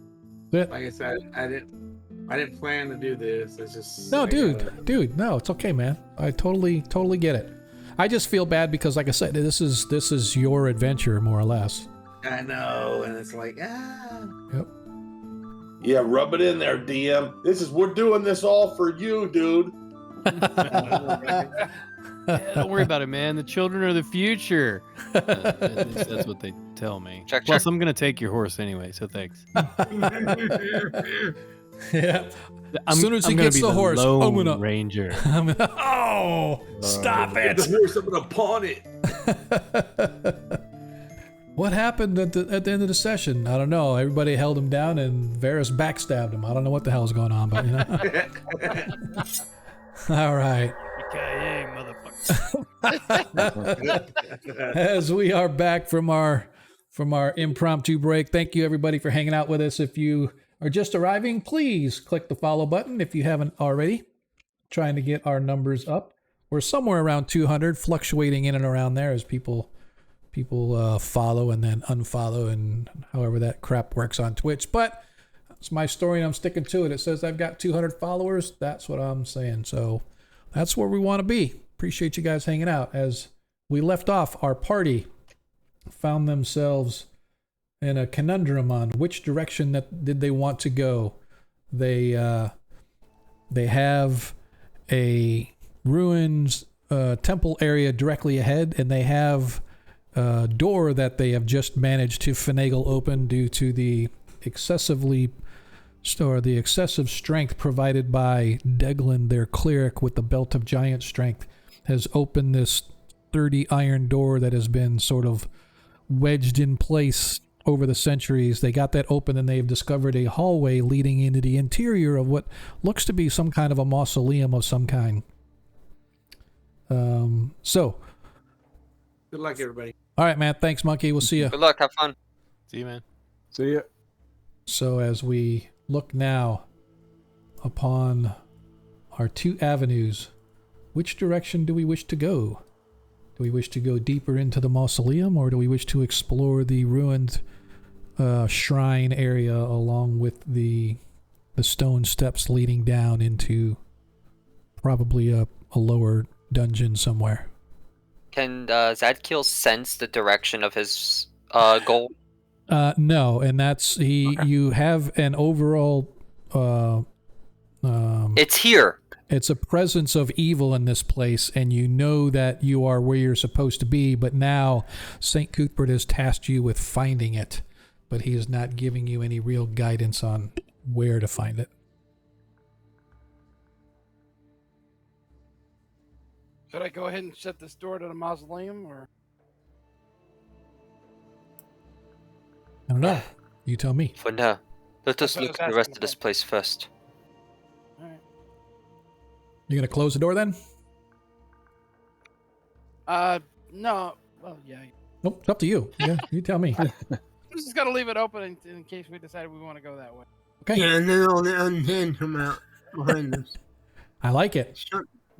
That- Like I said, I didn't plan to do this. It's just No, I dude, no, it's okay, man. I totally get it. I just feel bad because, like I said, this is your adventure, more or less. I know, and it's like Yep. Yeah, rub it in there, DM. We're doing this all for you, dude. Yeah, don't worry about it, man. The children are the future. At least that's what they tell me. Check, Plus, check. I'm gonna take your horse anyway, so thanks. Yeah. I'm, Soon as he I'm gonna gets be the horse, I'm Lone gonna- Ranger. Oh, stop get it! the horse. I'm gonna pawn it. What happened at the end of the session? I don't know. Everybody held him down, and Varys backstabbed him. I don't know what the hell's going on, but you know. All right. As we are back from our impromptu break, thank you everybody for hanging out with us. If you are just arriving, please click the follow button if you haven't already. Trying to get our numbers up. We're somewhere around 200, fluctuating in and around there as people follow and then unfollow, and however that crap works on Twitch. But it's my story and I'm sticking to it. It says I've got 200 followers. That's what I'm saying. So that's where we want to be. Appreciate you guys hanging out. As we left off, our party found themselves in a conundrum on which direction that did they want to go. They have a ruined temple area directly ahead, and they have a door that they have just managed to finagle open due to the excessive strength provided by Deglin, their cleric with the belt of giant strength, has opened this sturdy iron door that has been sort of wedged in place over the centuries. They got that open, and they've discovered a hallway leading into the interior of what looks to be some kind of a mausoleum of some kind. So Good luck, everybody. all right, man. Thanks, Monkey. We'll see you. Good luck. Have fun. See you, man. See ya. So as we look now upon our two avenues, which direction do we wish to go? Do we wish to go deeper into the mausoleum, or do we wish to explore the ruined shrine area along with the stone steps leading down into probably a lower dungeon somewhere? Can Zadkiel sense the direction of his goal? No, and that's you have an overall It's here. it's a presence of evil in this place, and you know that you are where you're supposed to be, but now St. Cuthbert has tasked you with finding it, but he is not giving you any real guidance on where to find it. Should I go ahead and shut this door to the mausoleum, or? I don't know. You tell me. For now, let us That's what I look was at the rest asking of this about. place first. All right. You're going to close the door then? No. Well, yeah. Nope, it's up to you. Yeah, you tell me. I'm just gonna leave it open in case we decide we want to go that way. Okay, Yeah, and then all the undead come out behind us. I like it.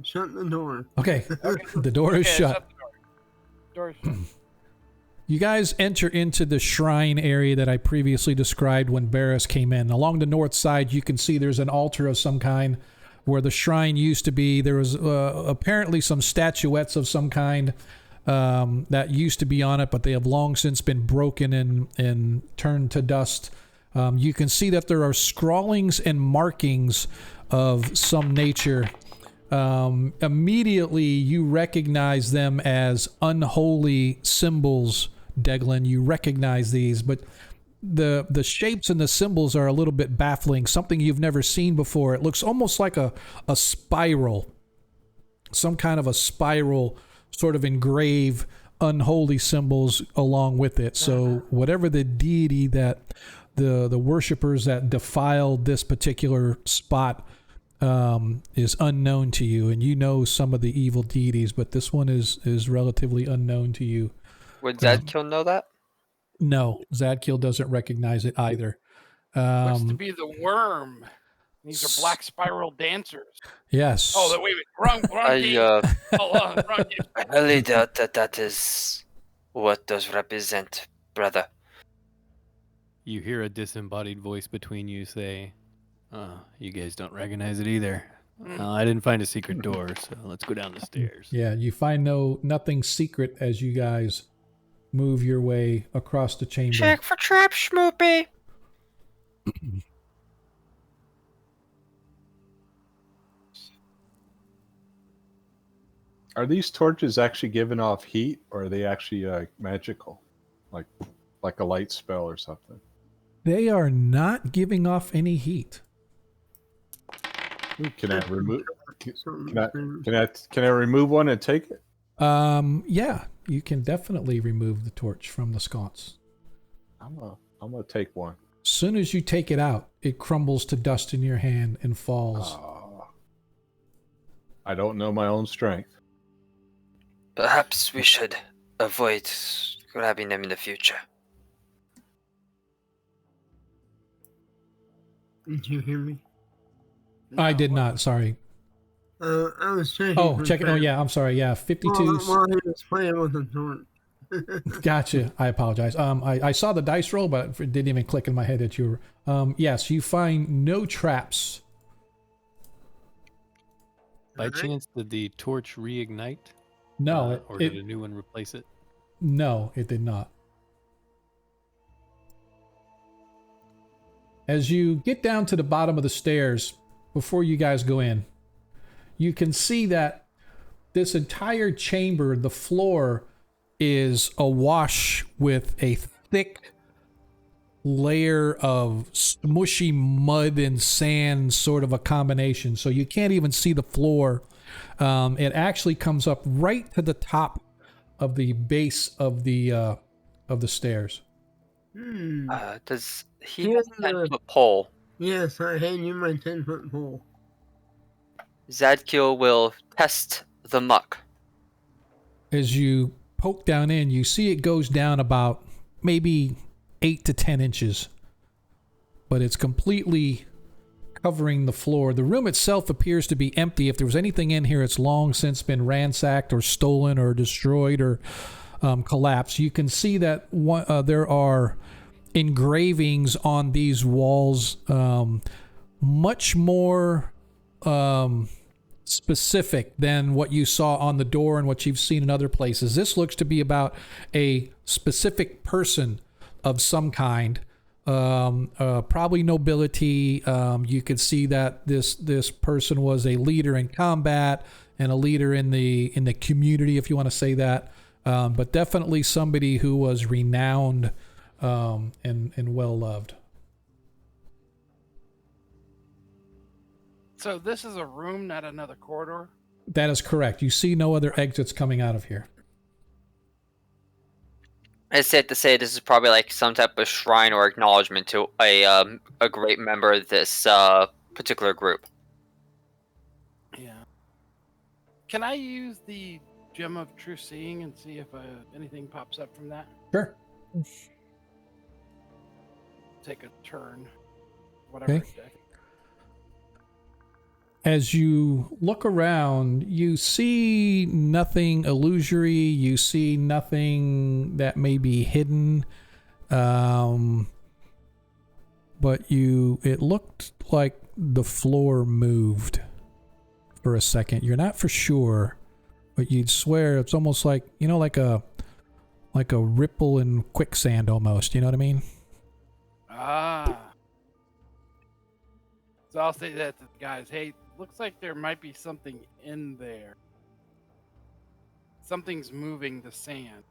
Shut the door. Okay, the door is Okay, shut. the door. Door is shut. You guys enter into the shrine area that I previously described when Barris came in. Along the north side, you can see there's an altar of some kind where the shrine used to be. There was apparently some statuettes of some kind that used to be on it, but they have long since been broken and turned to dust. You can see that there are scrawlings and markings of some nature. Immediately, you recognize them as unholy symbols, Deglin. You recognize these, but the shapes and the symbols are a little bit baffling, something you've never seen before. It looks almost like a spiral, some kind of a spiral sort of engrave unholy symbols along with it. So whatever the deity that the worshipers that defiled this particular spot is unknown to you, and you know some of the evil deities, but this one is relatively unknown to you. Would Zadkiel know that? No, Zadkiel doesn't recognize it either. Looks to be the worm. These are black spiral dancers. Yes. Oh, wait, wrong game. Wrong game. I highly doubt that is what those represent, brother. You hear a disembodied voice between you say, you guys don't recognize it either. I didn't find a secret door, so let's go down the stairs. Yeah, you find nothing secret as you guys move your way across the chamber. Check for traps, Schmoopy. Are these torches actually giving off heat, or are they actually magical, like a light spell or something? They are not giving off any heat. Ooh, can I remove? Can I remove one and take it? Yeah, you can definitely remove the torch from the sconce. I'm gonna take one. Soon as you take it out, it crumbles to dust in your hand and falls. I don't know my own strength. Perhaps we should avoid grabbing them in the future. Did you hear me? I did not. Sorry. I was checking. Oh, checking. Oh, yeah. I'm sorry. Yeah, 52. While he was playing with the torch. Gotcha. I apologize. I saw the dice roll, but it didn't even click in my head that you were. Yes, you find no traps. By chance, did the torch reignite? No. Or did a new one replace it? No, it did not. As you get down to the bottom of the stairs, before you guys go in, you can see that this entire chamber, the floor, is awash with a thick layer of smushy mud and sand, sort of a combination. So you can't even see the floor. It actually comes up right to the top of the base of the stairs. Does he have a 10-foot pole? Yes, I hand you my 10-foot pole. Zadkiel will test the muck. As you poke down in, you see it goes down about maybe 8 to 10 inches, but it's completely covering the floor. The room itself appears to be empty. If there was anything in here, it's long since been ransacked or stolen or destroyed or collapsed. You can see that there are engravings on these walls, much more specific than what you saw on the door and what you've seen in other places. This looks to be about a specific person of some kind, probably nobility. You could see that this person was a leader in combat and a leader in the community, if you want to say that, but definitely somebody who was renowned and well loved. So this is a room, not another corridor? That is correct. You see no other exits coming out of here. It's safe to say this is probably like some type of shrine or acknowledgement to a great member of this particular group. Yeah. Can I use the Gem of True Seeing and see if anything pops up from that? Sure. Take a turn. Whatever. Okay. As you look around, you see nothing illusory. You see nothing that may be hidden. But it looked like the floor moved for a second. You're not for sure, but you'd swear it's almost like, like a ripple in quicksand almost. You know what I mean? So I'll say that to the guys. Hey, looks like there might be something in there. Something's moving the sand.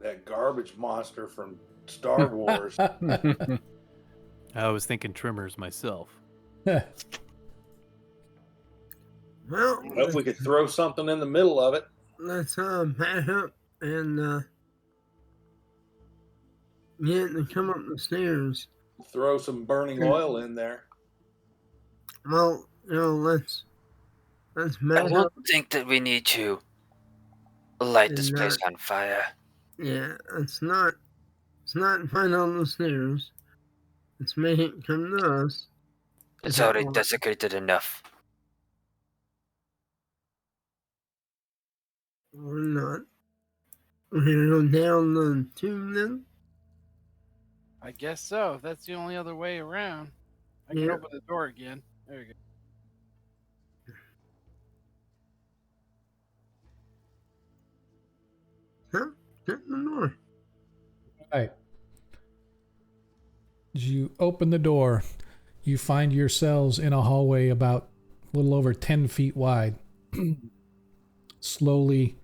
That garbage monster from Star Wars. I was thinking trimmers myself. Well, If we could throw something in the middle of it. let's back up and Yeah, to come up the stairs. Throw some burning oil in there. Well, let's I mess don't up think that we need to light this and place on fire. yeah, it's not find on the stairs. Let's make it come to us. It's Okay, already well, desecrated enough. we're not. We're gonna go down the tube then. I guess so. If that's the only other way around. I can Yeah. open the door again. There you go. Huh? Shut the door. All right. As you open the door, you find yourselves in a hallway about a little over 10 feet wide. Slowly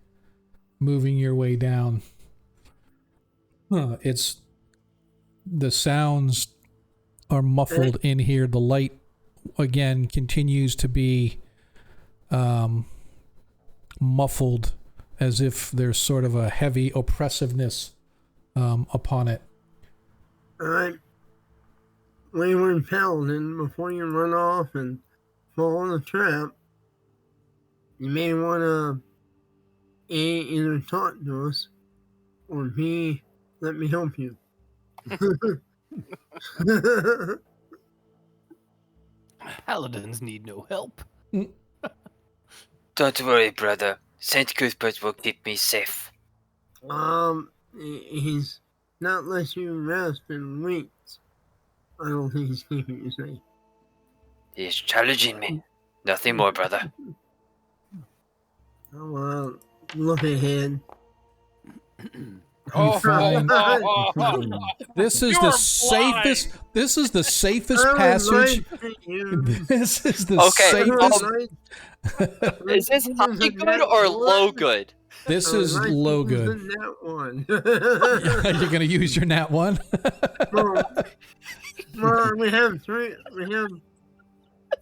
moving your way down. It's the sounds are muffled in here. The light again continues to be muffled, as if there's sort of a heavy oppressiveness upon it. All right. Wayward Paladin, before you run off and fall in the trap, you may want to A, either talk to us, or B, let me help you. Paladins need no help. Don't worry, brother. Saint Cuthbert will keep me safe. He's not let you rest in weeks. I don't think he's keeping you safe. He is challenging me. Nothing more, brother. Oh, look ahead. Oh, Fine. This is You're the safest. blind. This is the safest I would passage. like to use- This is the Okay, I would safest. like- Is this use high a good nat or one. low good? This I would is like to low use good. a nat one. You're gonna use your nat one. Well, we have three. We have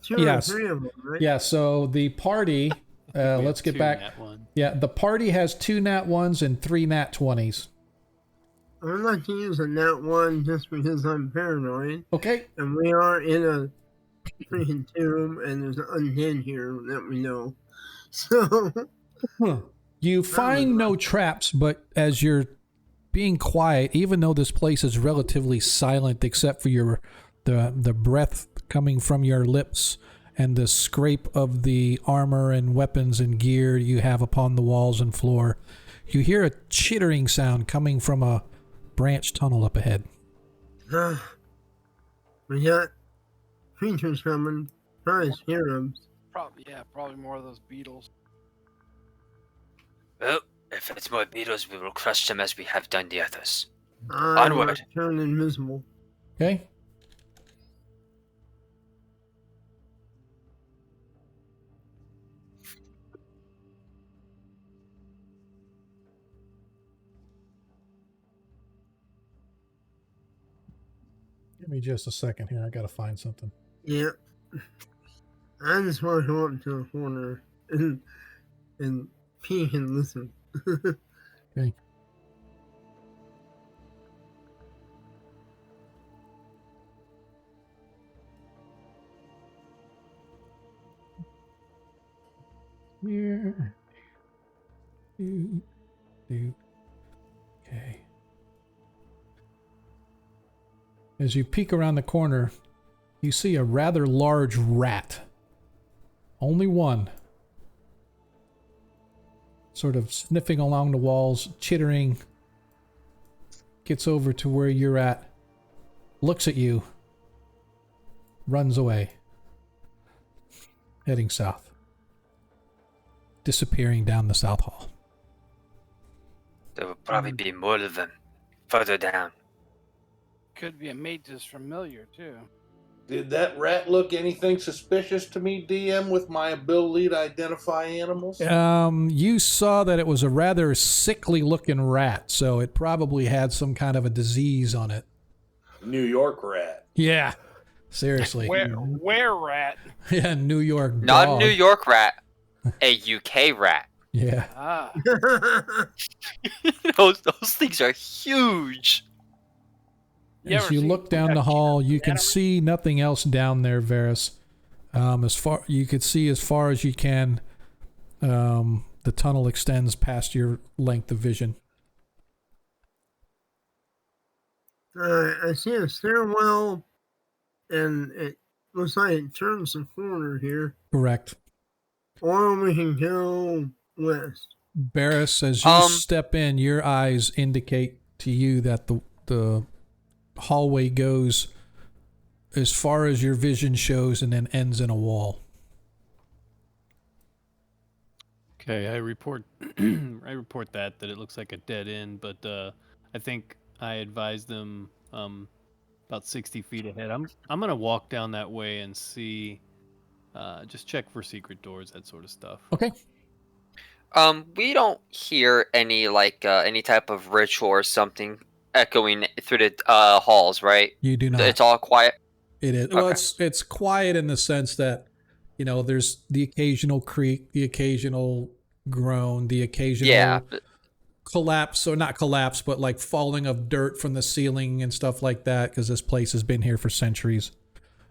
two Yes. or three of them, right? Yeah. So the party. We have Let's get two back. nat one. Yeah, the party has 2 nat 1s and 3 nat 20s. I would like to use a nat one just because I'm paranoid, Okay. and we are in a freaking tomb, and there's an undead here that we know. So You find no traps, but as you're being quiet, even though this place is relatively silent except for the breath coming from your lips and the scrape of the armor and weapons and gear you have upon the walls and floor, you hear a chittering sound coming from a branch tunnel up ahead. we got creatures coming. Probably heroes. Probably more of those beetles. Well, if it's more beetles, we will crush them as we have done the others. Onward. Turn invisible. Okay. Give me just a second here. I gotta find something. Yeah. I just want to go up to a corner and peek and listen. Okay. Here. Okay. As you peek around the corner, you see a rather large rat. Only one. Sort of sniffing along the walls, chittering. Gets over to where you're at. Looks at you. Runs away. Heading south. Disappearing down the south hall. There will probably be more of them further down. Could be a mage's familiar too. Did that rat look anything suspicious to me, DM, with my ability to identify animals? You saw that it was a rather sickly looking rat, so it probably had some kind of a disease on it. New York rat. Yeah. Seriously. Where rat? Yeah, New York Not dog. a New York rat, a UK rat. Yeah. Ah, those things are huge. As you look down the hall, you can see nothing else down there, Varys. You could see as far as you can. The tunnel extends past your length of vision. I see a stairwell, and it looks like it turns the corner here. Correct. Or we can go west. Barris, as you step in, your eyes indicate to you that the hallway goes as far as your vision shows and then ends in a wall. Okay, I report that it looks like a dead end, but I think I advised them about 60 feet ahead. I'm gonna walk down that way and see, just check for secret doors, that sort of stuff. Okay. We don't hear any any type of ritual or something echoing through the halls, right? You do not. It's all quiet. It is. Okay. Well, it's quiet in the sense that, you know, there's the occasional creak, the occasional groan, the occasional collapse, or not collapse, but like falling of dirt from the ceiling and stuff like that, because this place has been here for centuries.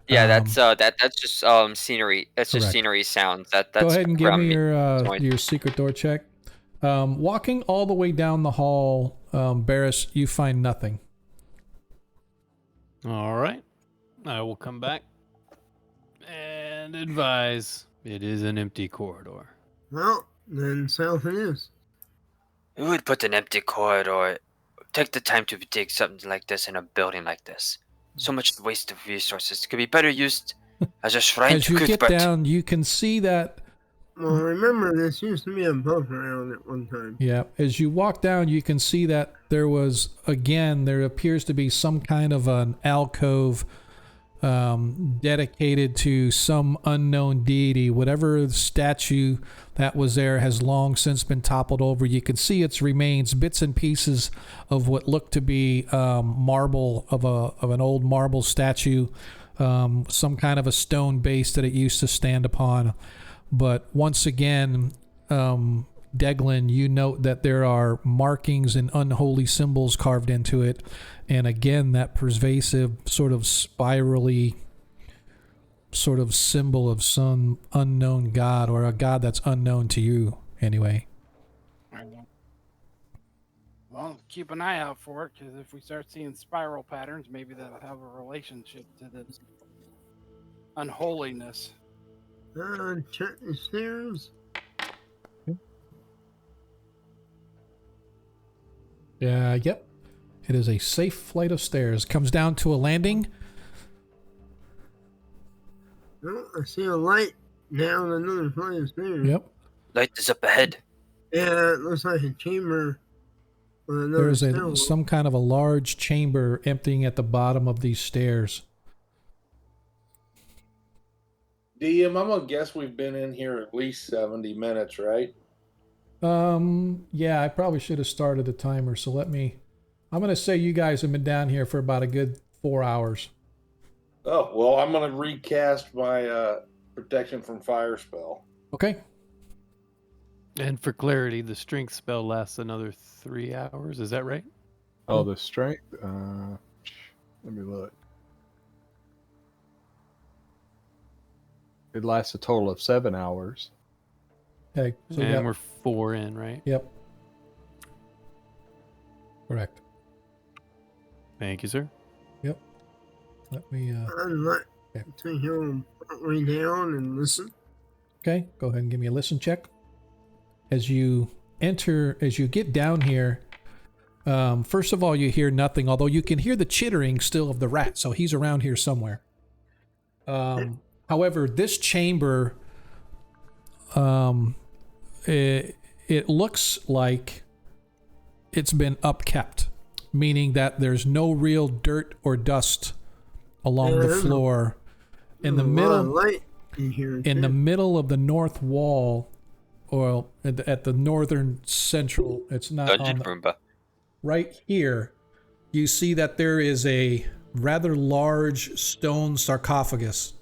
Yeah, that's just scenery. That's correct. just scenery sounds. That's go ahead and give me your secret door check. Walking all the way down the hall, Barris, you find nothing. All right, I will come back and advise it is an empty corridor. Well, then south it is. Who would put an empty corridor? Take the time to dig something like this in a building like this. So much waste of resources could be better used as a shrine as to you Cuthbert. Get down, you can see that. Well, remember, this used to be a boat around at one time. Yeah, as you walk down, you can see that there appears to be some kind of an alcove dedicated to some unknown deity. Whatever statue that was there has long since been toppled over. You can see its remains, bits and pieces of what looked to be marble of an old marble statue, some kind of a stone base that it used to stand upon. But once again, Deglin, you note that there are markings and unholy symbols carved into it. And again, that pervasive sort of spirally sort of symbol of some unknown god, or a god that's unknown to you anyway. Well, keep an eye out for it, because if we start seeing spiral patterns, maybe that'll have a relationship to this unholiness. Check the stairs. Yep. It is a safe flight of stairs. Comes down to a landing. Oh, I see a light down another flight of stairs. Yep. Light is up ahead. Yeah, it looks like a chamber. There's some kind of a large chamber emptying at the bottom of these stairs. DM, I'm gonna guess we've been in here at least 70 minutes, right? Yeah, I probably should have started the timer. So I'm gonna say you guys have been down here for about a good 4 hours. Oh, well, I'm gonna recast my protection from fire spell. Okay. And for clarity, the strength spell lasts another 3 hours. Is that right? Oh, the strength? Let me look. It lasts a total of 7 hours. Okay. So and we're 4 in, right? Yep. Correct. Thank you, sir. Yep. Let me take him way down and listen. Okay, go ahead and give me a listen check. As you get down here, first of all, you hear nothing, although you can hear the chittering still of the rat, so he's around here somewhere. However, this chamber, it looks like it's been upkept, meaning that there's no real dirt or dust along the floor. In the middle, in the middle of the north wall, or at the northern central, it's not right here, you see that there is a rather large stone sarcophagus,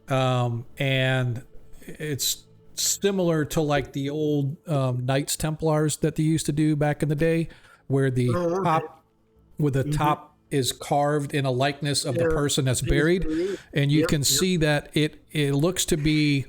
and it's similar to like the old Knights Templars that they used to do back in the day, where the top is carved in a likeness of the Yeah, person that's face buried, relief. and you Yep, can yep. see that it looks to be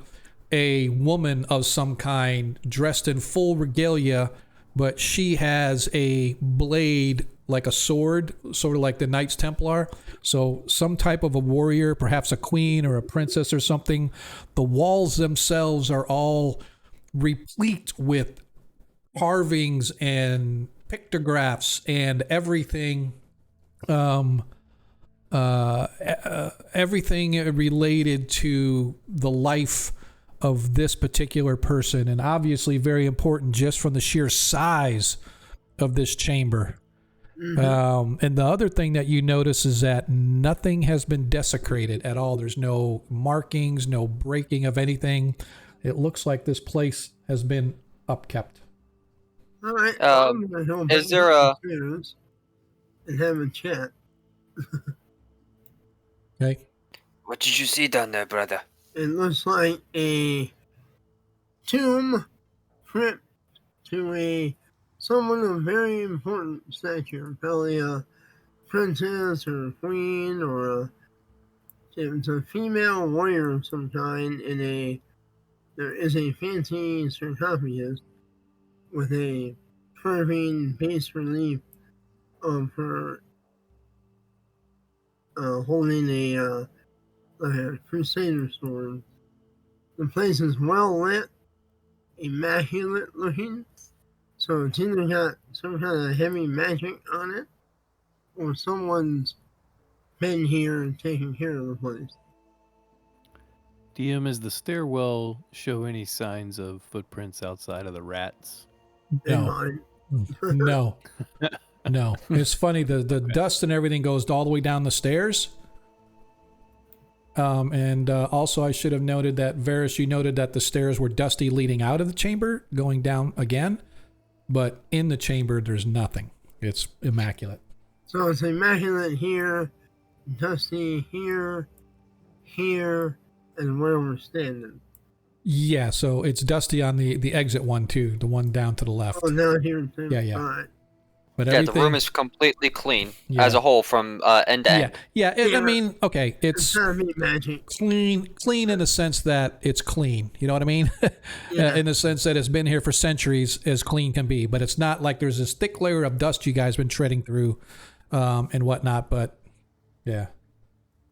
a woman of some kind dressed in full regalia, but she has a blade like a sword, sort of like the Knights Templar. So some type of a warrior, perhaps a queen or a princess or something. The walls themselves are all replete with carvings and pictographs and everything, everything related to the life of this particular person, and obviously very important just from the sheer size of this chamber. And the other thing that you notice is that nothing has been desecrated at all. There's no markings, no breaking of anything. It looks like this place has been upkept. All right. Well, I'm gonna go back Is there upstairs and have a chat. Okay. What did you see down there, brother? It looks like a tomb crypt to someone of very important stature, probably a princess or a queen or it's a female warrior of some kind. There is a fancy sarcophagus with a curving bas relief of her holding a crusader sword. The place is well lit, immaculate looking, so it's either got some kind of heavy magic on it, or someone's been here and taken care of the place. DM, does the stairwell show any signs of footprints outside of the rats? In No. mine. No. No. It's funny, the dust and everything goes all the way down the stairs. And also I should have noted that, Varys, you noted that the stairs were dusty leading out of the chamber, going down again. But in the chamber, there's nothing. It's immaculate. So it's immaculate here, dusty here, and where we're standing. Yeah, so it's dusty on the exit one, too. The one down to the left. Oh, down here too. Yeah, yeah. All right. But Yeah, the room is completely clean as a whole from end to end. I mean, okay, It's gotta be magic. clean in the sense that it's clean. You know what I mean? Yeah. In the sense that it's been here for centuries, as clean can be. But it's not like there's this thick layer of dust you guys been treading through, and whatnot. But yeah,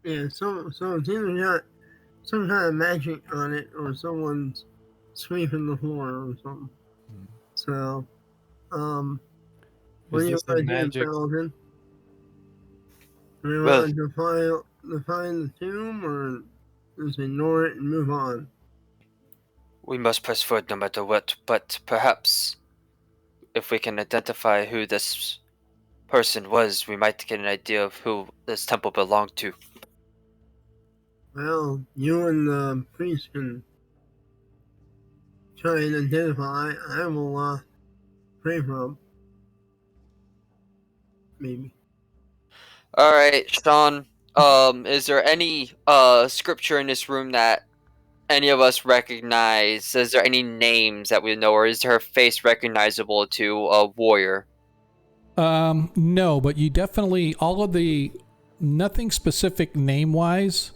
Yeah, so it's either got some kind of magic on it or someone's sweeping the floor or something. So, what do you Is this a want to do, magic? Paladin? Do we Well- want to define the tomb or just ignore it and move on? We must press forward no matter what, but perhaps if we can identify who this person was, we might get an idea of who this temple belonged to. Well, you and the priest can try and identify. I will pray for him. Maybe. All right, Sean. Is there any scripture in this room that any of us recognize? Is there any names that we know, or is her face recognizable to a warrior? no, but you definitely nothing specific name wise.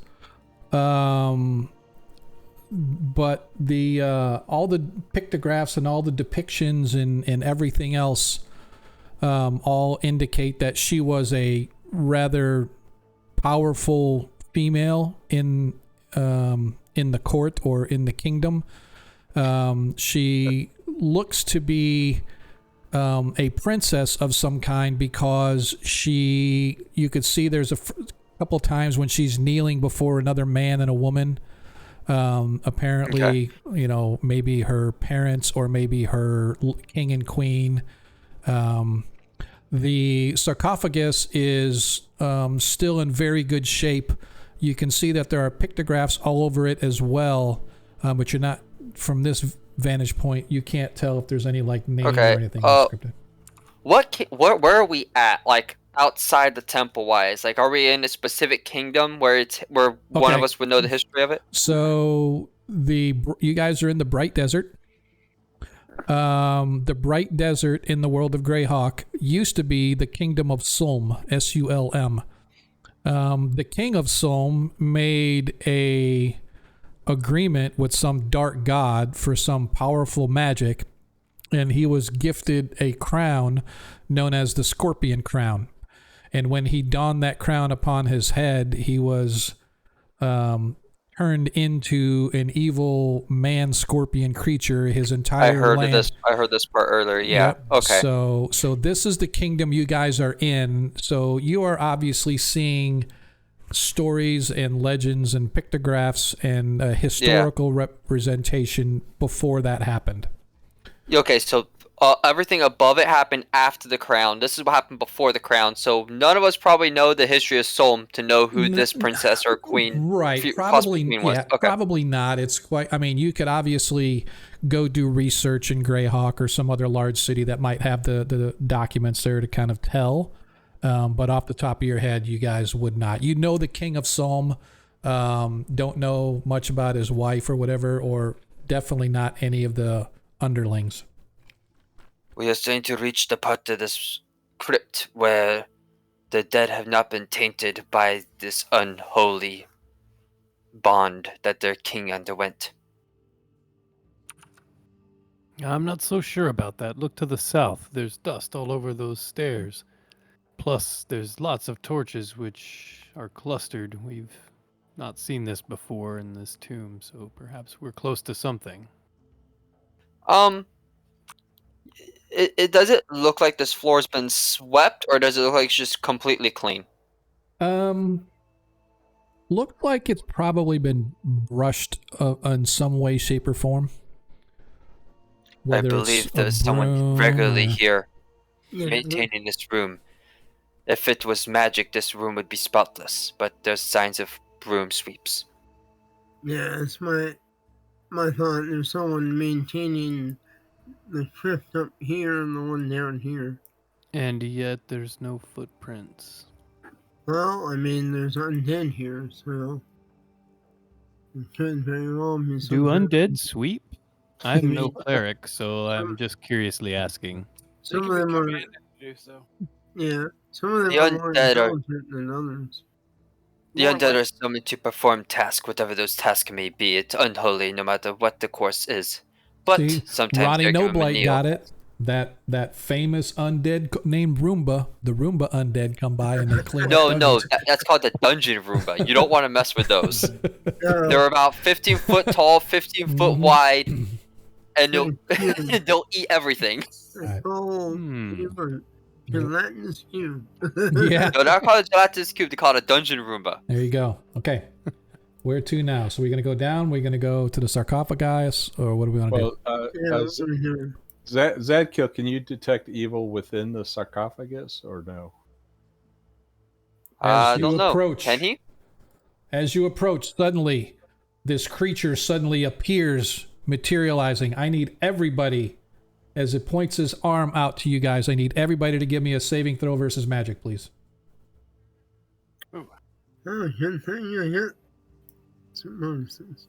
But the all the pictographs and all the depictions and everything else all indicate that she was a rather powerful female in the court or in the kingdom. She looks to be a princess of some kind because you could see there's a couple times when she's kneeling before another man and a woman. Apparently, maybe her parents or maybe her king and queen. The sarcophagus is still in very good shape. You can see that there are pictographs all over it as well, but you're not, from this vantage point, you can't tell if there's any name or anything inscripted. Where are we at? Outside the temple wise, are we in a specific kingdom where one of us would know the history of it? So you guys are in the Bright Desert. The Bright Desert in the world of Greyhawk used to be the Kingdom of Sulm, S-U-L-M. The King of Sulm made a agreement with some dark god for some powerful magic, and he was gifted a crown known as the Scorpion Crown. And when he donned that crown upon his head, he was turned into an evil man-scorpion creature. His entire land. I heard this part earlier. Yeah. Yep. Okay. So this is the kingdom you guys are in. So you are obviously seeing stories and legends and pictographs and historical representation before that happened. Okay, so everything above it happened after the crown. This is what happened before the crown. So none of us probably know the history of Solm to know who this princess or queen, right? Probably queen was. Okay. Probably not. It's quite. I mean, you could obviously go do research in Greyhawk or some other large city that might have the documents there to kind of tell. But off the top of your head, you guys would not. You know the King of Solm. Don't know much about his wife or whatever, or definitely not any of the underlings. We are starting to reach the part of this crypt where the dead have not been tainted by this unholy bond that their king underwent. I'm not so sure about that. Look to the south. There's dust all over those stairs. Plus, there's lots of torches which are clustered. We've not seen this before in this tomb, so perhaps we're close to something. It does it look like this floor has been swept, or does it look like it's just completely clean? Looked like it's probably been brushed in some way, shape, or form. I believe there's someone regularly here maintaining this room. If it was magic, this room would be spotless, but there's signs of broom sweeps. Yeah, it's my thought. There's someone maintaining the crypt up here and the one down here. And yet there's no footprints. Well, I mean, there's undead here, so it could very well be something. Do undead sweep? I'm no cleric, so I'm just curiously asking. Some of them are. Do so. Yeah, some of them The are more undead intelligent than others. The undead are summoned to perform tasks, whatever those tasks may be. It's unholy, no matter what the course is. But See, sometimes Ronnie they're given a Noblight meal. got it. That famous undead named Roomba, the Roomba undead come by and they clean No, up no, dungeons. that's called the dungeon Roomba. You don't want to mess with those. They're about 15 foot tall, 15 foot wide, and they'll eat everything. It's called gelatinous cube. Yeah. No, they're not called a gelatinous cube. They call it a dungeon Roomba. There you go. Okay. Where to now? So we're going to go down? We're going to go to the sarcophagus? Or what do we want to do? Zadkill, can you detect evil within the sarcophagus or no? I don't know. Can he? As you approach, suddenly, this creature suddenly appears, materializing. I need everybody, as it points his arm out to you guys, I need everybody to give me a saving throw versus magic, please. Oh, yeah. Some bonuses.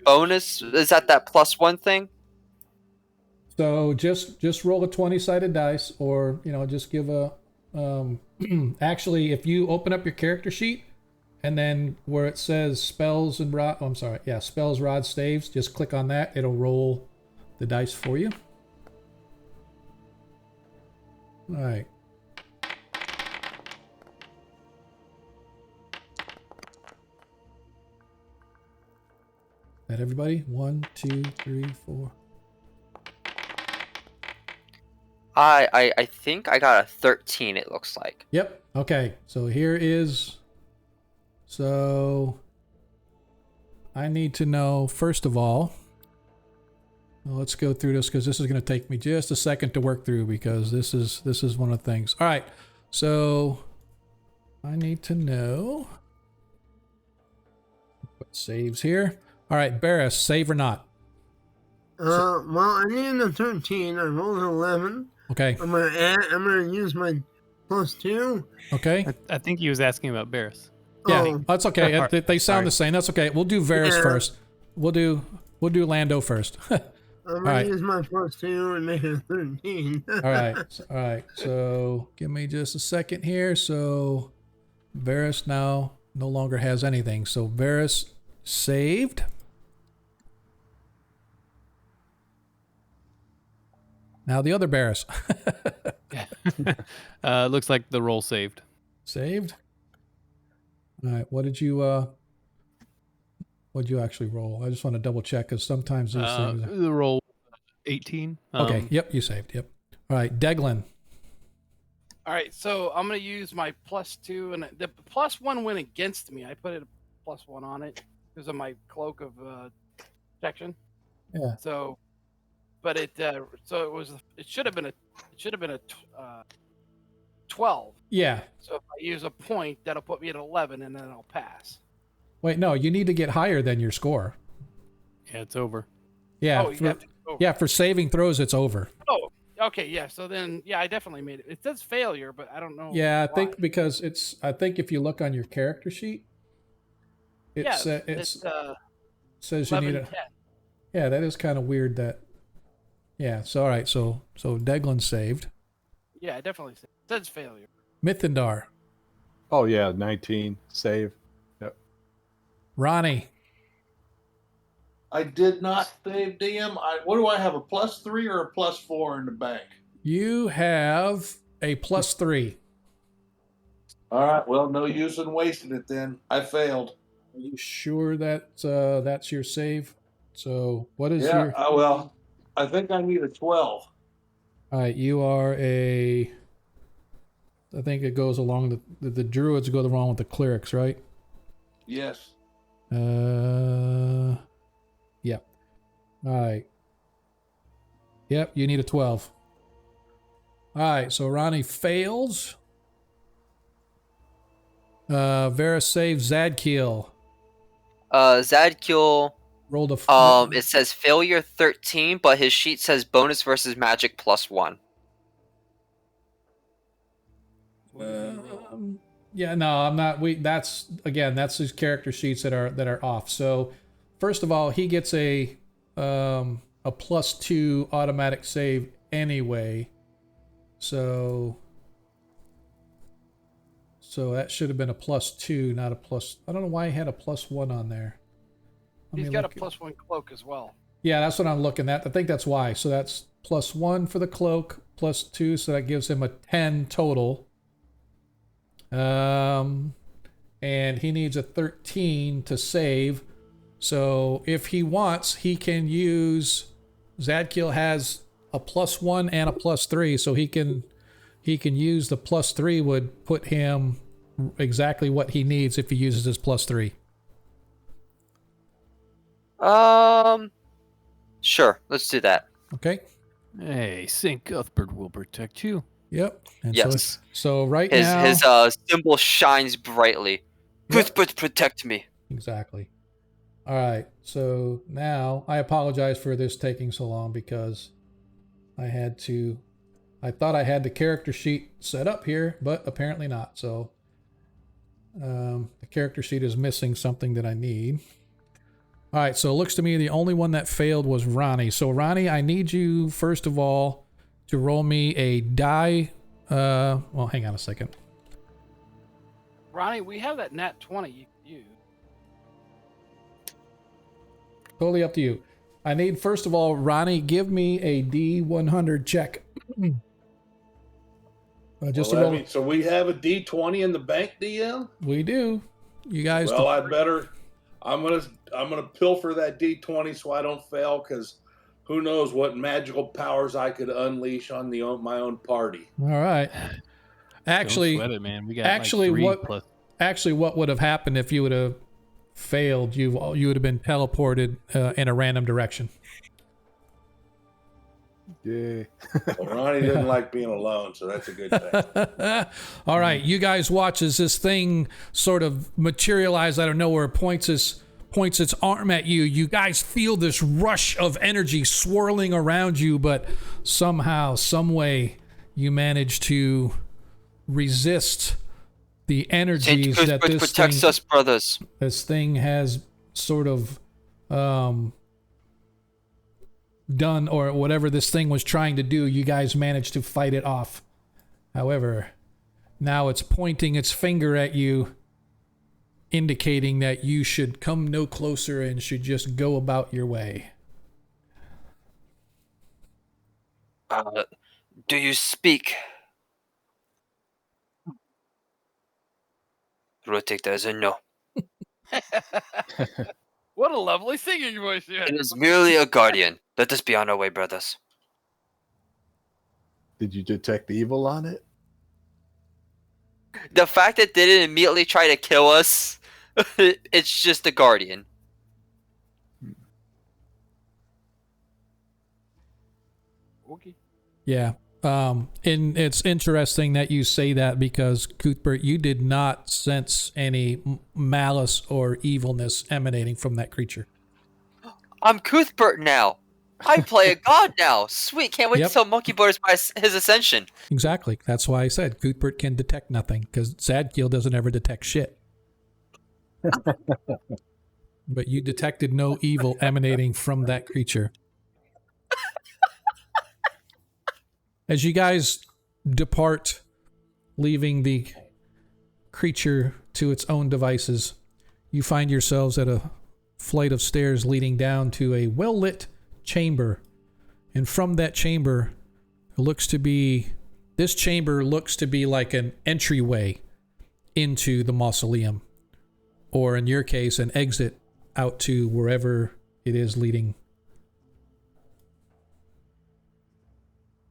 Bonus? Is that +1 thing? So just roll a 20-sided dice, or just give a actually, if you open up your character sheet and then where it says spells and spells, rods, staves, just click on that. It'll roll the dice for you. All right. That everybody? 1, 2, 3, 4. I think I got a 13, it looks like. Yep. Okay. So here is. So I need to know, first of all. Well, let's go through this because this is going to take me just a second to work through because this is one of the things. All right. So I need to know. Put saves here. All right, Barris, save or not? Well, I needed a 13. I rolled an 11. Okay. I'm gonna use my +2. Okay. I think he was asking about Barris. Yeah, Oh. that's okay. They sound Sorry. the same. That's okay. We'll do Varys first. We'll do Lando first. I'm right. gonna use my +2 and make it 13. All right. So give me just a second here. So Varys now no longer has anything. So Varys saved. Now the other Varys. Looks like the roll saved. Saved. All right. What'd you actually roll? I just want to double check because sometimes these things. The roll 18. Okay. Yep. You saved. Yep. All right. Deglin. All right, so I'm gonna use my +2, and the +1 went against me. I put it a +1 on it because of my cloak of protection. Yeah. So, but it should have been a 12. Yeah. So if I use a point, that'll put me at 11, and then I'll pass. Wait. No. You need to get higher than your score. Yeah, it's over. Yeah. Oh, you have to go over. Yeah. For saving throws, it's over. Oh. Okay, yeah. So then, yeah, I definitely made it. It says failure, but I don't know. Yeah, I why. think because I think if you look on your character sheet, it Yeah, says you 11, need a. 10. Yeah, that is kind of weird. That. Yeah. So all right. So Deglin saved. Yeah, I definitely said. It says failure. Mithindar. Oh yeah, 19 save. Yep. Ronnie. I did not save DM. What do I have? A +3 or a +4 in the bank? You have a +3. All right. Well, no use in wasting it then. I failed. Are you sure that that's your save? So what is Yeah. your? Well, I think I need a 12. All right, you are a. I think it goes along the druids go along with the clerics, right? Yes. Yep. All right. Yep, you need a 12. All right, so Ronnie fails. Varys saves Zadkiel. Zadkiel. Rolled a. It says failure 13, but his sheet says bonus versus magic +1. Yeah, no, I'm not. That's his character sheets that are off. So, first of all, he gets a +2 automatic save anyway. So that should have been a +2, not a plus. I don't know why he had a +1 on there. He's got a +1 cloak as well. Yeah, that's what I'm looking at. I think that's why. So that's +1 for the cloak, +2, so that gives him a 10 total. And he needs a 13 to save. So if he wants, he can use. Zadkiel has a +1 and a +3, so he can use the +3 would put him exactly what he needs if he uses his +3. Sure, let's do that. Okay. Hey, St. Cuthbert will protect you. Yep. And Yes. So right His now. his symbol shines brightly. Yep. But protect me. Exactly. All right. So now I apologize for this taking so long because I thought I had the character sheet set up here, but apparently not. So the character sheet is missing something that I need. All right. So it looks to me the only one that failed was Ronnie. So Ronnie, I need you first of all to roll me a die. Well, hang on a second. Ronnie, we have that nat 20 you can use. Totally up to you. I need, first of all, Ronnie, give me a D100 check. Just Well, to roll. so we have a D20 in the bank, DM. We do. You guys. Well, I'm gonna pilfer that D20 so I don't fail, because who knows what magical powers I could unleash on my own party. All right. Actually, Don't sweat it, man. We got actually, like 3 what would have happened if you would have failed? You would have been teleported in a random direction. Yeah. Well, Ronnie didn't like being alone, so that's a good thing. All right, you guys watch as this thing sort of materializes out of nowhere, points its arm at you. You guys feel this rush of energy swirling around you, but somehow, some way, you manage to resist the energies that this protects us, brothers. This thing has sort of done, or whatever this thing was trying to do, you guys managed to fight it off. However, now it's pointing its finger at you, indicating that you should come no closer and should just go about your way. Do you speak? Rotik, there's a no. What a lovely singing voice you have. It is merely a guardian. Let us be on our way, brothers. Did you detect evil on it? The fact that they didn't immediately try to kill us, it's just a guardian. Okay. Yeah. And it's interesting that you say that, because Cuthbert, you did not sense any malice or evilness emanating from that creature. I'm Cuthbert now. I play a god now. Sweet. Can't wait Yep. till Monkey Boy is by his ascension. Exactly. That's why I said Cuthbert can detect nothing, because Zadkiel doesn't ever detect shit. But you detected no evil emanating from that creature. As you guys depart, leaving the creature to its own devices, you find yourselves at a flight of stairs leading down to a well-lit chamber. And from that chamber, this chamber looks to be like an entryway into the mausoleum. Or in your case, an exit out to wherever it is leading.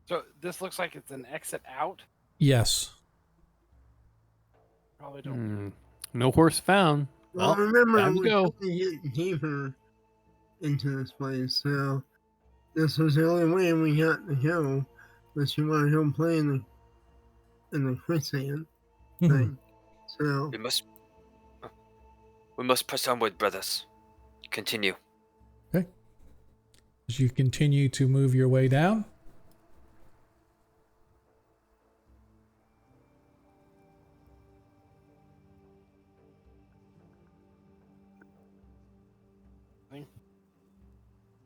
So this looks like it's an exit out. Yes. Probably don't. No horse found. Well, Well, remember, time to we go. couldn't get deeper into this place, so this was the only way we got to go. Unless you want to go play in the quicksand thing. So We must press onward, brothers. Continue. Okay. As you continue to move your way down,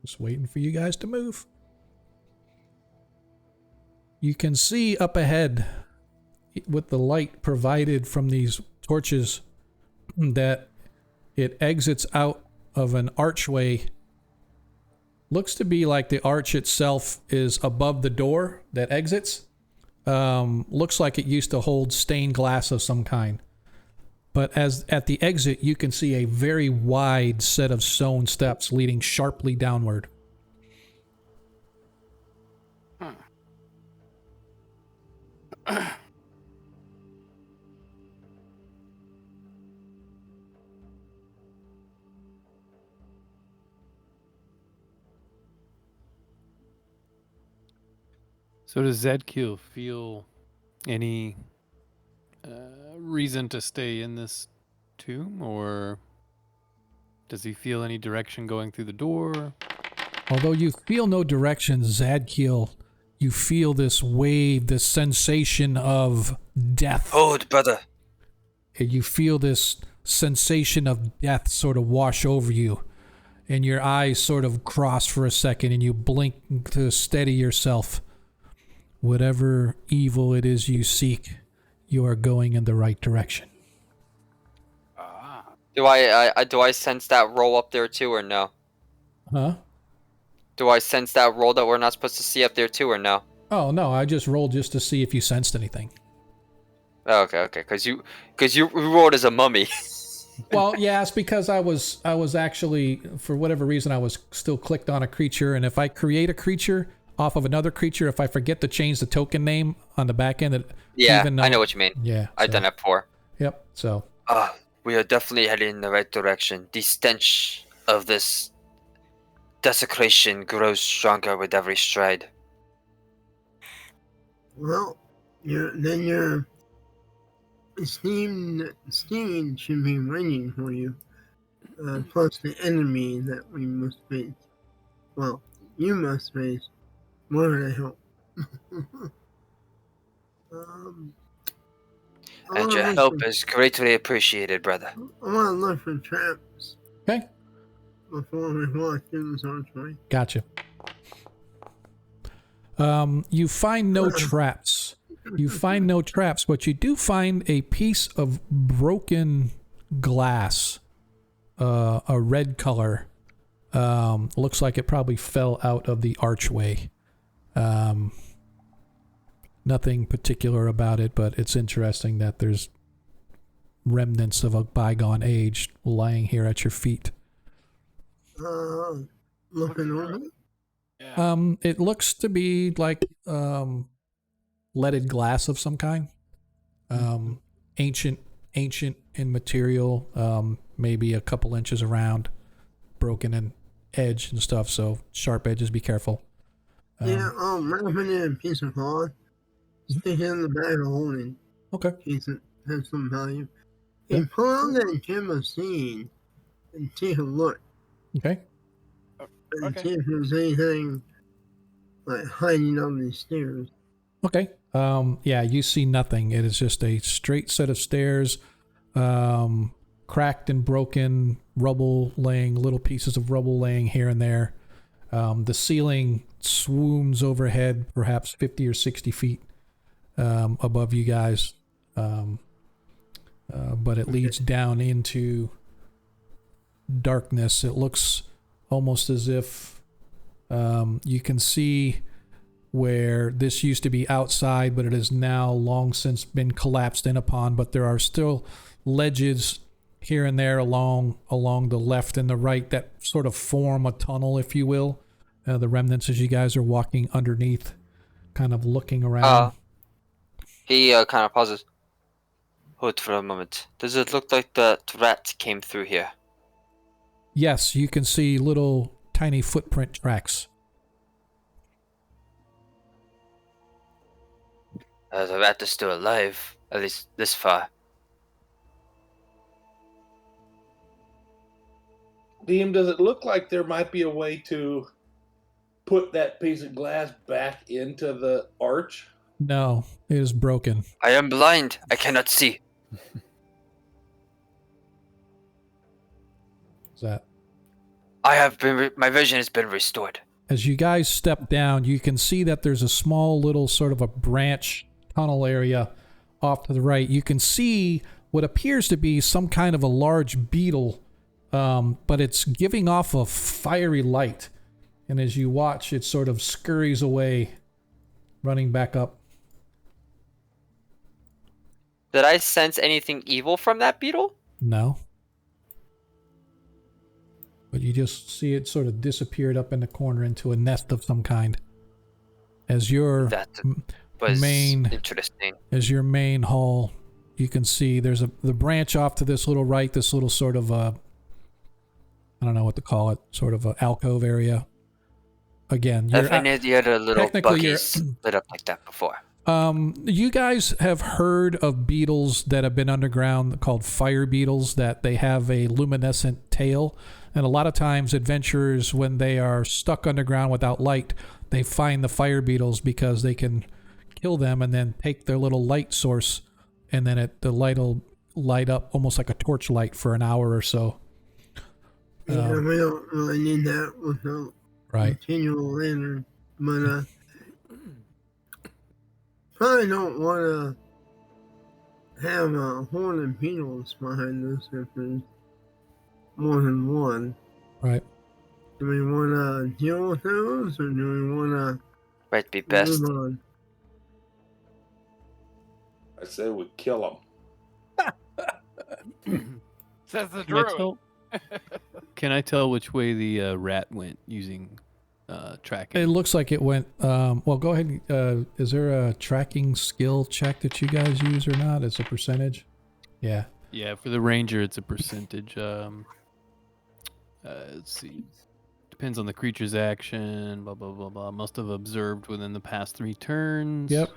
just waiting for you guys to move. You can see up ahead, with the light provided from these torches, that it exits out of an archway. Looks to be like the arch itself is above the door that exits. Looks like it used to hold stained glass of some kind. But as at the exit, you can see a very wide set of stone steps leading sharply downward. So does Zadkiel feel any reason to stay in this tomb, or does he feel any direction going through the door? Although you feel no direction, Zadkiel, you feel this wave, this sensation of death. Hold, brother. And you feel this sensation of death sort of wash over you. And your eyes sort of cross for a second, and you blink to steady yourself. Whatever evil it is you seek, you are going in the right direction. Do I sense that roll up there too, or no? Huh? Do I sense that roll that we're not supposed to see up there too, or no? Oh, no, I just rolled just to see if you sensed anything. Oh, okay. Because you rolled as a mummy. Well, yeah, it's because I was actually, for whatever reason, I was still clicked on a creature, and if I create a creature off of another creature, if I forget to change the token name on the back end, Yeah, I know what you mean. Yeah, I've done that before. Yep. So. We are definitely heading in the right direction. The stench of this desecration grows stronger with every stride. well, your esteemed steed should be waiting for you. Plus the enemy that we must face. Well, you must face. More to help. And your help is greatly appreciated, brother. I want to look for traps Okay. before we walk through this archway. Gotcha. You find no traps. You find no traps, but you do find a piece of broken glass, a red color. Looks like it probably fell out of the archway. Nothing particular about it, but it's interesting that there's remnants of a bygone age lying here at your feet. Looking over. Yeah. It looks to be like leaded glass of some kind. Ancient in material, maybe a couple inches around, broken in edge and stuff, so sharp edges, be careful. Wrap it in a piece of cloth. Stick it in the bag of holding. Okay. In case it has some value. Yeah. And pull out that gem of seed and take a look. Okay. And see if there's anything like hiding on these stairs. Okay. Yeah, you see nothing. It is just a straight set of stairs, cracked and broken, little pieces of rubble laying here and there. The ceiling swoons overhead, perhaps 50 or 60 feet above you guys. But it leads down into darkness. It looks almost as if you can see where this used to be outside, but it has now long since been collapsed in upon. But there are still ledges here and there along the left and the right that sort of form a tunnel, if you will. The remnants as you guys are walking underneath, kind of looking around. He kind of pauses. Hold for a moment. Does it look like the rat came through here? Yes, you can see little tiny footprint tracks. The rat is still alive, at least this far. Deem, does it look like there might be a way to put that piece of glass back into the arch? No, it is broken. I am blind. I cannot see. What's that? I have been. My vision has been restored. As you guys step down, you can see that there's a small little sort of a branch tunnel area off to the right. You can see what appears to be some kind of a large beetle, but it's giving off a fiery light. And as you watch, it sort of scurries away, running back up. Did I sense anything evil from that beetle? No. But you just see it sort of disappeared up in the corner into a nest of some kind. As your That was interesting. As your main hall, you can see there's the branch off to this little right, this little sort of I don't know what to call it, sort of a alcove area. Again, I've never had a little buggies lit up like that before. You guys have heard of beetles that have been underground called fire beetles, that they have a luminescent tail. And a lot of times adventurers, when they are stuck underground without light, they find the fire beetles because they can kill them and then take their little light source, and then the light will light up almost like a torch light for an hour or so. Yeah, we don't really need that without continual lantern. But probably don't want to have horned beetles behind this if there's more than one. Right. Do we want to deal with those, or do we want to Might be best. move on? I say we kill them. Says the Can I druid. tell, can I tell which way the rat went using tracking? It looks like it went, well, go ahead. Is there a tracking skill check that you guys use or not? It's a percentage? Yeah. Yeah, for the ranger, it's a percentage. Let's see. Depends on the creature's action, blah, blah, blah, blah. Must have observed within the past 3 turns. Yep.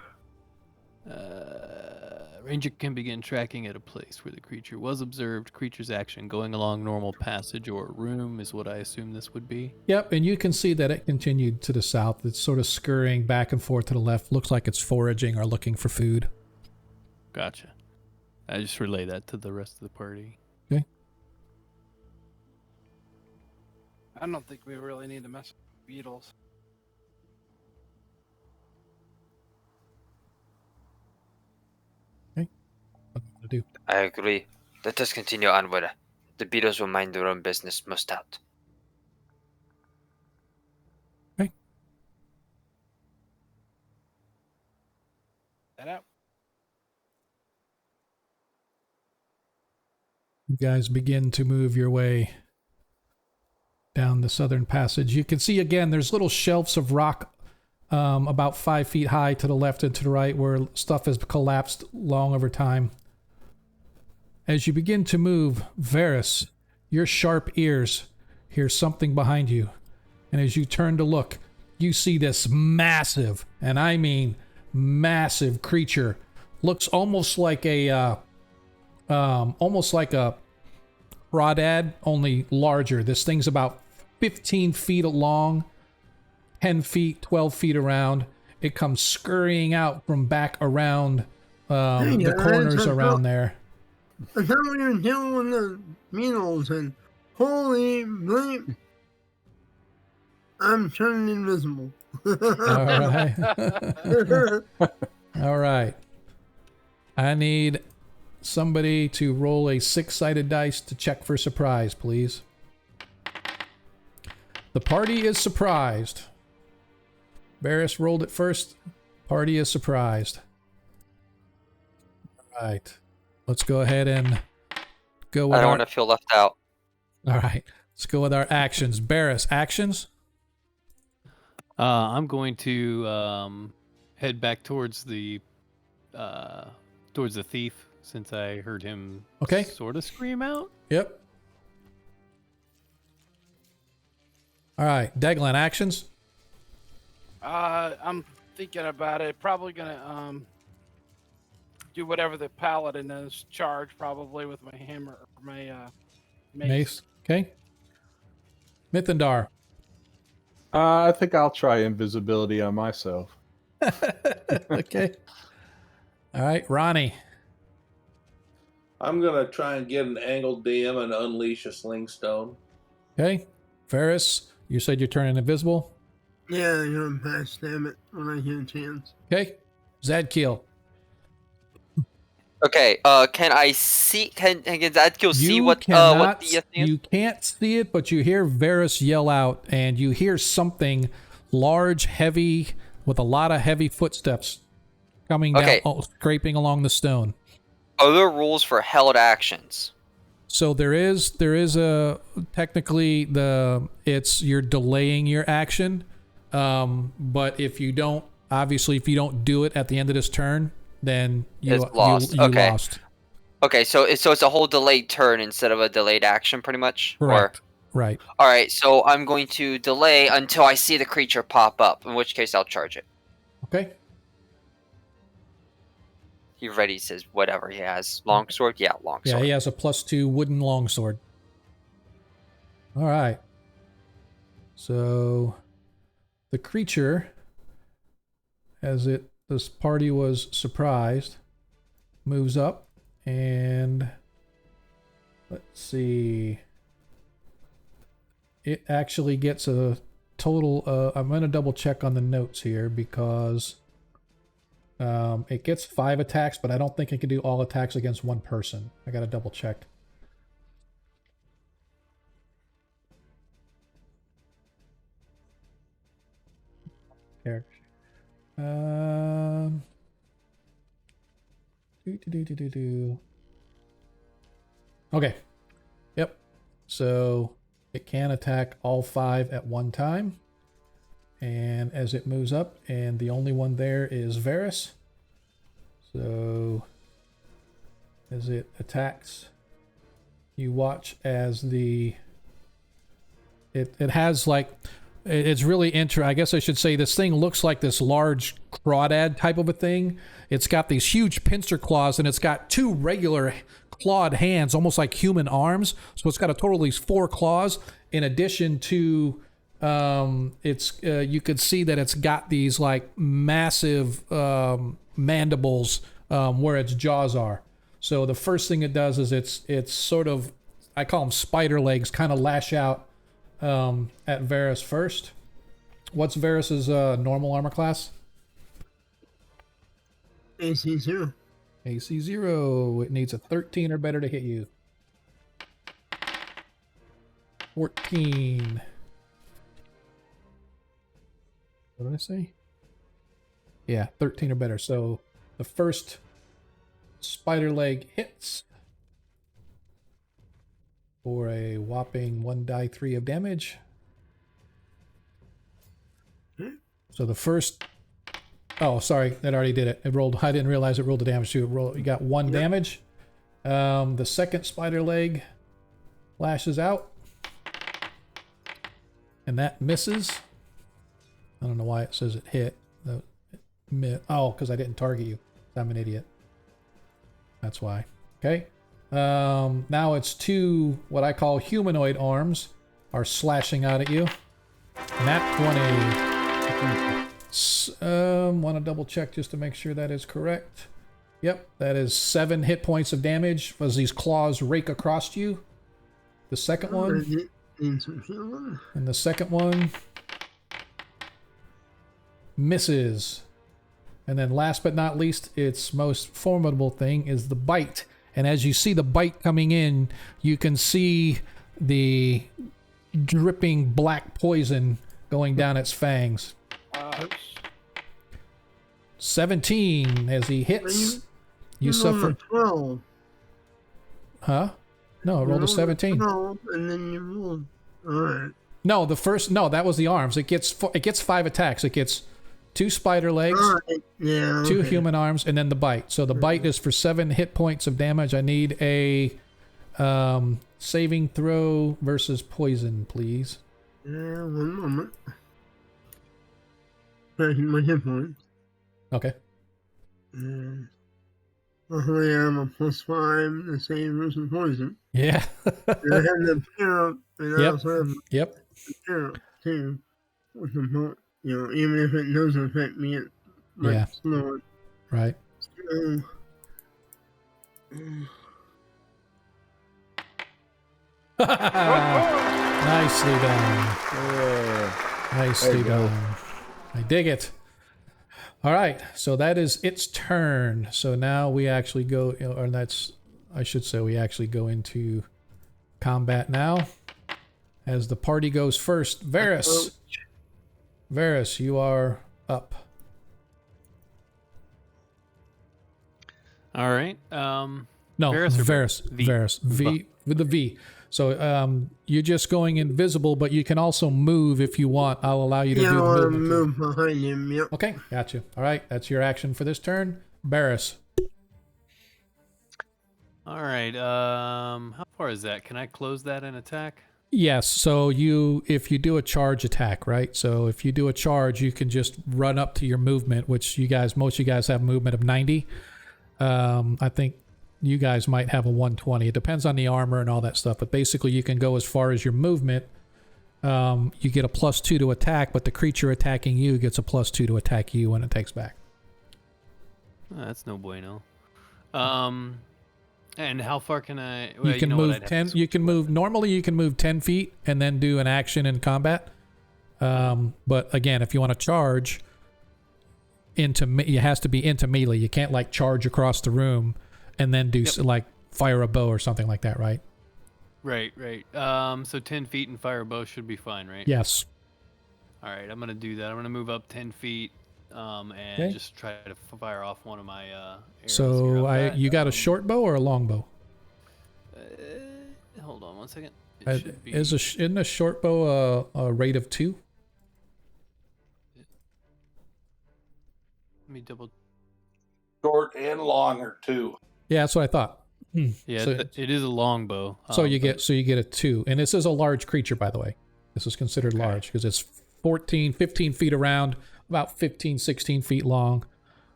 Ranger can begin tracking at a place where the creature was observed. Creature's action going along normal passage or room is what I assume this would be. Yep, and you can see that it continued to the south. It's sort of scurrying back and forth to the left. Looks like it's foraging or looking for food. Gotcha. I just relay that to the rest of the party. Okay. I don't think we really need to mess with beetles. I agree. Let us continue onward. The beetles will mind their own business most out. Okay. That out. You guys begin to move your way down the southern passage. You can see again, there's little shelves of rock about 5 feet high to the left and to the right where stuff has collapsed long over time. As you begin to move, Varys, your sharp ears hear something behind you. And as you turn to look, you see this massive, and I mean massive creature. Looks almost like a crawdad, only larger. This thing's about 15 feet long, 10 feet, 12 feet around. It comes scurrying out from back around the corners around there. I thought we were dealing with the beetles, and holy bleep, I'm turning invisible. All right. All right. I need somebody to roll a 6-sided dice to check for surprise, please. The party is surprised. Varys rolled it first. Party is surprised. All right. Let's go ahead and go with I don't want to feel left out. All right. Let's go with our actions. Varys, actions? I'm going to head back towards the thief since I heard him sort of scream out. Yep. All right. Deglan, actions? I'm thinking about it. Probably gonna do whatever the paladin is, charge probably with my hammer or my mace. Okay. Mithindar. I think I'll try invisibility on myself. Okay. All right, Ronnie. I'm gonna try and get an angled DM and unleash a sling stone. Okay. Ferris, you said you're turning invisible. Yeah, you're on pass, damn it, when I get a chance. Okay. Zadkiel. Okay, can I see? Can Zadkiel see what the thing is? You can't see it, but you hear Varys yell out, and you hear something large, heavy, with a lot of heavy footsteps coming down, scraping along the stone. Are there rules for held actions? So there is a technically you're delaying your action, but if you don't do it at the end of this turn, then you lost. Okay, so it's a whole delayed turn instead of a delayed action, pretty much. Correct. Right. All right, so I'm going to delay until I see the creature pop up. In which case, I'll charge it. Okay. He ready says whatever he has. Longsword, yeah, longsword. Yeah, he has a +2 wooden longsword. All right. So the creature, this party was surprised, moves up, and let's see. It actually gets a total. I'm going to double check on the notes here because it gets 5 attacks, but I don't think it can do all attacks against one person. I got to double check. Character. Okay. Yep. So it can attack all 5 at one time. And as it moves up, and the only one there is Varys. So as it attacks, you watch as it has like, it's really interesting. I guess I should say this thing looks like this large crawdad type of a thing. It's got these huge pincer claws, and it's got 2 regular clawed hands, almost like human arms. So it's got a total of these 4 claws. In addition to, you could see that it's got these like massive mandibles where its jaws are. So the first thing it does is it's sort of, I call them spider legs, kind of lash out at Varys first. What's Varys's normal armor class? AC 2. AC 0. It needs a 13 or better to hit you. 14. What did I say? Yeah, 13 or better. So the first spider leg hits for a whopping 1d3 of damage. So the first... Oh, sorry. That already did it. It rolled... I didn't realize it rolled the damage too. You got 1 damage. The second spider leg lashes out. And that misses. I don't know why it says it hit. Oh, because I didn't target you. I'm an idiot. That's why. Okay. Now it's 2 what I call humanoid arms are slashing out at you. Nat 20. Want to double check just to make sure that is correct. Yep, that is 7 hit points of damage as these claws rake across you. The second one. And the second one misses. And then last but not least, its most formidable thing is the bite. And as you see the bite coming in, you can see the dripping black poison going down its fangs. 17 as he hits. You suffer 12. Huh? No, I rolled a 17. 12, and then you rolled. Alright. No, that was the arms. It gets 5 attacks. It gets 2 spider legs, Right. Yeah, 2 okay. human arms, and then the bite. So the bite is for 7 hit points of damage. I need a saving throw versus poison, please. Yeah, one moment. Checking my hit points. Okay. Luckily, I'm a +5, the same versus poison. Yeah. And I have the pair up, and I Yep. also have Yep. the pair up, too. With the even if it doesn't affect me, it might Yeah. slow it. Right. So, Nicely done. Nicely done. I dig it. All right, so that is its turn. So now we actually go, or I should say we actually go into combat now. As the party goes first, Varus. Varus, you are up. All right. No, Varus or Varus. V? Varus. V with the V. So you're just going invisible, but you can also move if you want. I'll allow you to yeah, do I want to movement. move behind him, yep. Okay, got you. All right, that's your action for this turn. Varus. All right. How far is that? Can I close that and attack? Yes, so if you do a charge attack, right? So if you do a charge, you can just run up to your movement, which most of you guys have movement of 90. I think you guys might have a 120. It depends on the armor and all that stuff, but basically you can go as far as your movement. You get a +2 to attack, but the creature attacking you gets a +2 to attack you when it takes back. Oh, that's no bueno. And how far can I? You can move 10. You can move normally. You can move 10 feet and then do an action in combat. But again, if you want to charge it has to be into melee. You can't like charge across the room and then do like fire a bow or something like that, right? Right. So 10 feet and fire a bow should be fine, right? Yes. All right, I'm gonna do that. I'm gonna move up 10 feet, and just try to fire off one of my arrows. So you got a short bow or a long bow? Hold on 1 second. Isn't a short bow a rate of 2? Let me double. Short and long are 2. Yeah, that's what I thought. Yeah, So, it is a long bow. so you get a 2, and this is a large creature, by the way. This is considered large because it's 15 feet around, about 15, 16 feet long.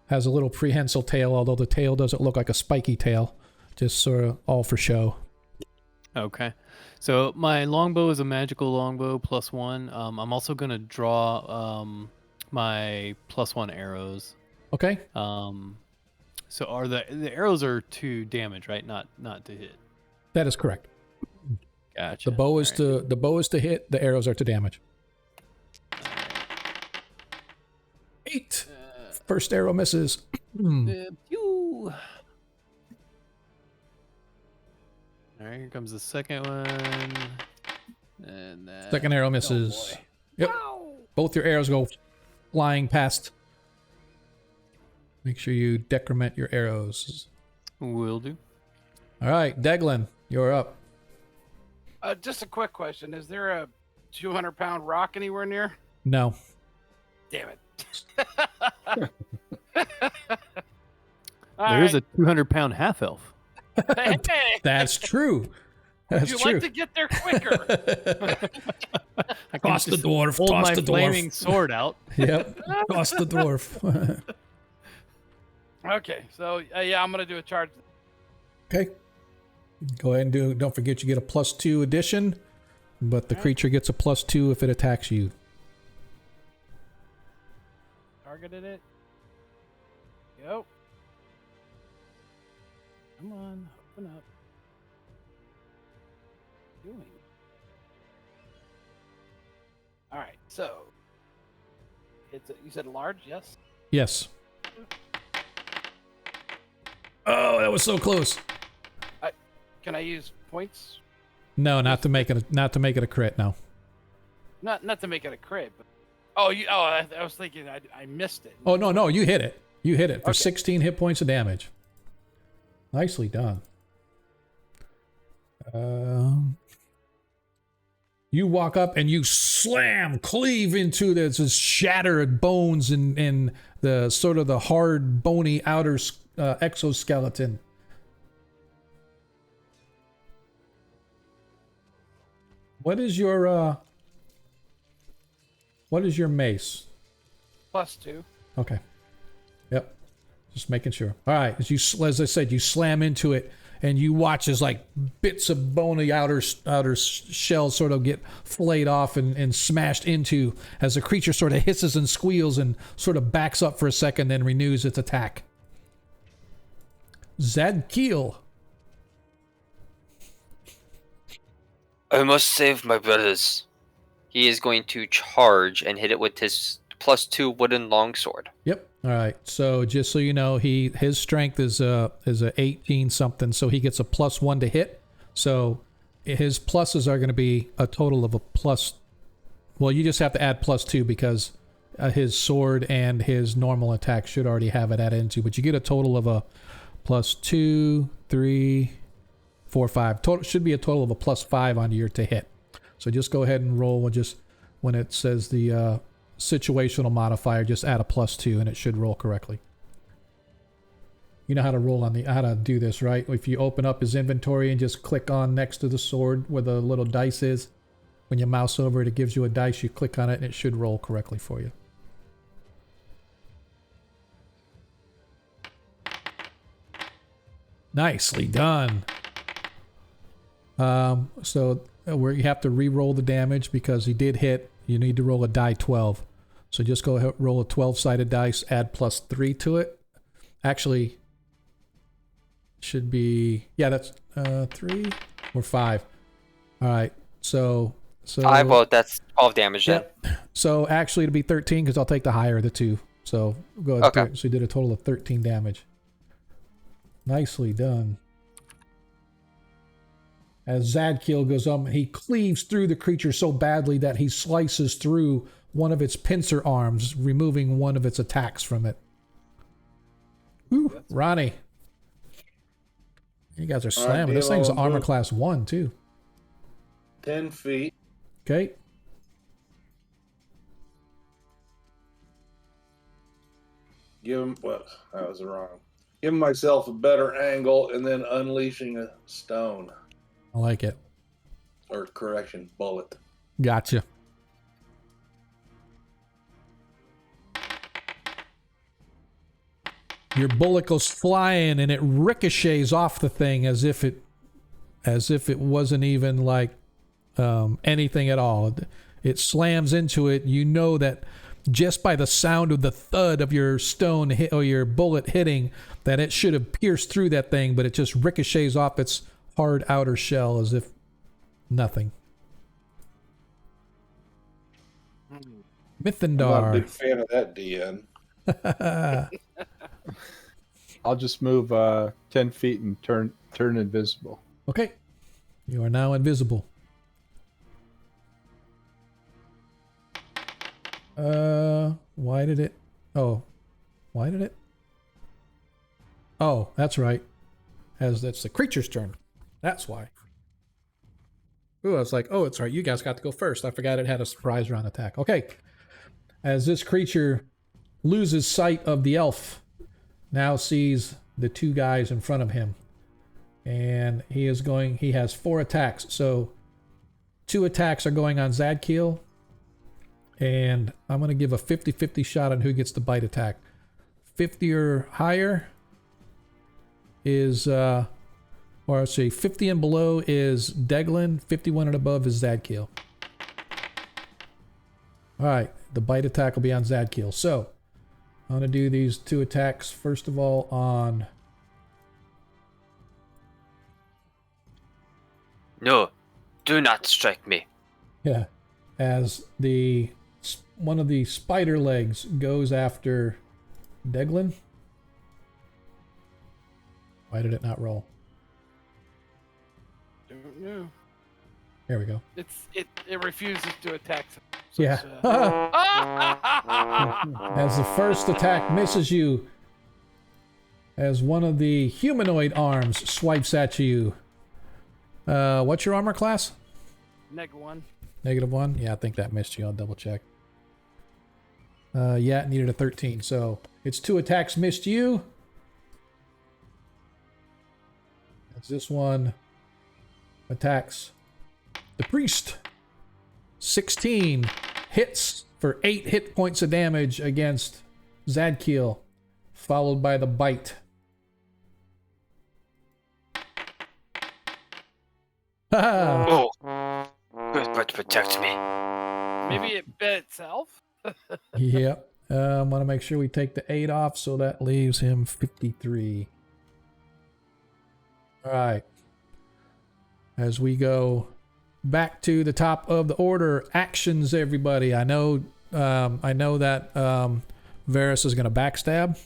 Has a little prehensile tail, although the tail doesn't look like a spiky tail. Just sort of all for show. Okay. So my longbow is a magical longbow +1. I'm also going to draw my +1 arrows. Okay. So are the arrows are to damage, right? Not to hit. That is correct. Gotcha. The bow is to hit, the arrows are to damage. 8. First arrow misses. Pew. All right, here comes the second one. And that, Second arrow oh misses. boy. Yep. Both your arrows go flying past. Make sure you decrement your arrows. Will do. All right, Deglin, you're up. Just a quick question: is there a 200-pound rock anywhere near? No. Damn it! There is a 200-pound half elf. Hey, That's true. would That's you true. like to get there quicker? I can Toss the just dwarf. hold Toss my the flaming dwarf. sword out. Yep. Toss the dwarf. Okay, so yeah, I'm gonna do a charge. Okay. Go ahead and do. Don't forget you get a +2 addition, but the creature gets a +2 if it attacks you. Targeted it. Go. Come on, open up. Doing. All right, so you said large, yes? Yes. Oh, that was so close. Can I use points? No, not to make it. Not to make it a crit. No. Not to make it a crit, but I was thinking I missed it. Oh no, you hit it. You hit it for Okay. 16 hit points of damage. Nicely done. You walk up and you cleave into this shattered bones and the sort of the hard, bony outer exoskeleton. What is your mace? +2. Okay. Yep. Just making sure. All right. As I said, you slam into it, and you watch as like bits of bony outer shell sort of get flayed off and smashed into as the creature sort of hisses and squeals and sort of backs up for a second, then renews its attack. Zadkiel. I must save my brothers. He is going to charge and hit it with his +2 wooden longsword. Yep. All right. So just so you know, his strength is a 18 something, so he gets a +1 to hit. So his pluses are going to be a total of a plus. Well, you just have to add +2 because his sword and his normal attack should already have it added into. But you get a total of a +2, 3, 4, 5. Total should be a total of a +5 on your to hit. So just go ahead and roll. When it says the situational modifier, just add a +2 and it should roll correctly. You know how to how to do this, right? If you open up his inventory and just click on next to the sword where the little dice is, when you mouse over it, it gives you a dice. You click on it and it should roll correctly for you. Nicely done. So where you have to re-roll the damage because he did hit, you need to roll a die 12. So just go ahead, roll a 12-sided dice, add +3 to it. Actually, should be, yeah, that's 3 or 5. All right, so 5, well, that's 12 damage then. Yep. So actually it'll be 13 because I'll take the higher of the two. So go ahead. Okay. So you did a total of 13 damage. Nicely done. As Zadkiel goes up, he cleaves through the creature so badly that he slices through one of its pincer arms, removing one of its attacks from it. Ooh, Ronnie. You guys are slamming. This thing's armor class 1, too. 10 feet. Okay. Give him, well, that was wrong. Give myself a better angle and then unleashing a stone. I like it. Or correction, bullet. Gotcha. Your bullet goes flying and it ricochets off the thing as if it wasn't even like anything at all. It slams into it. You know that just by the sound of the thud of your stone hit or your bullet hitting, that it should have pierced through that thing, but it just ricochets off its hard outer shell as if nothing. Mythendar. I'm not a big fan of that, DN. I'll just move 10 feet and turn invisible. Okay. You are now invisible. Why did it? Oh, why did it? Oh, that's right. As that's the creature's turn. That's why. Ooh, I was like, oh, it's right. You guys got to go first. I forgot it had a surprise round attack. Okay. As this creature loses sight of the elf, now sees the two guys in front of him. And he has 4 attacks. So 2 attacks are going on Zadkiel. And I'm going to give a 50-50 shot on who gets the bite attack. 50 or higher is, or let's see, 50 and below is Deglin. 51 and above is Zadkiel. All right, the bite attack will be on Zadkiel. So I'm going to do these 2 attacks. First of all on... No, do not strike me. Yeah, as one of the spider legs goes after Deglin. Why did it not roll? Don't know. There we go. It refuses to attack. Yeah. As the first attack misses you, as one of the humanoid arms swipes at you. What's your armor class? -1. -1? Yeah, I think that missed you. I'll double check. Yeah, it needed a 13. So its 2 attacks missed you. As this one attacks the priest. 16 hits for 8 hit points of damage against Zadkiel, followed by the bite. Oh, but protect me. Maybe it bit itself. Yep. I want to make sure we take the 8 off, so that leaves him 53. All right. As we go back to the top of the order, actions, everybody. I know that Varys is going to backstab.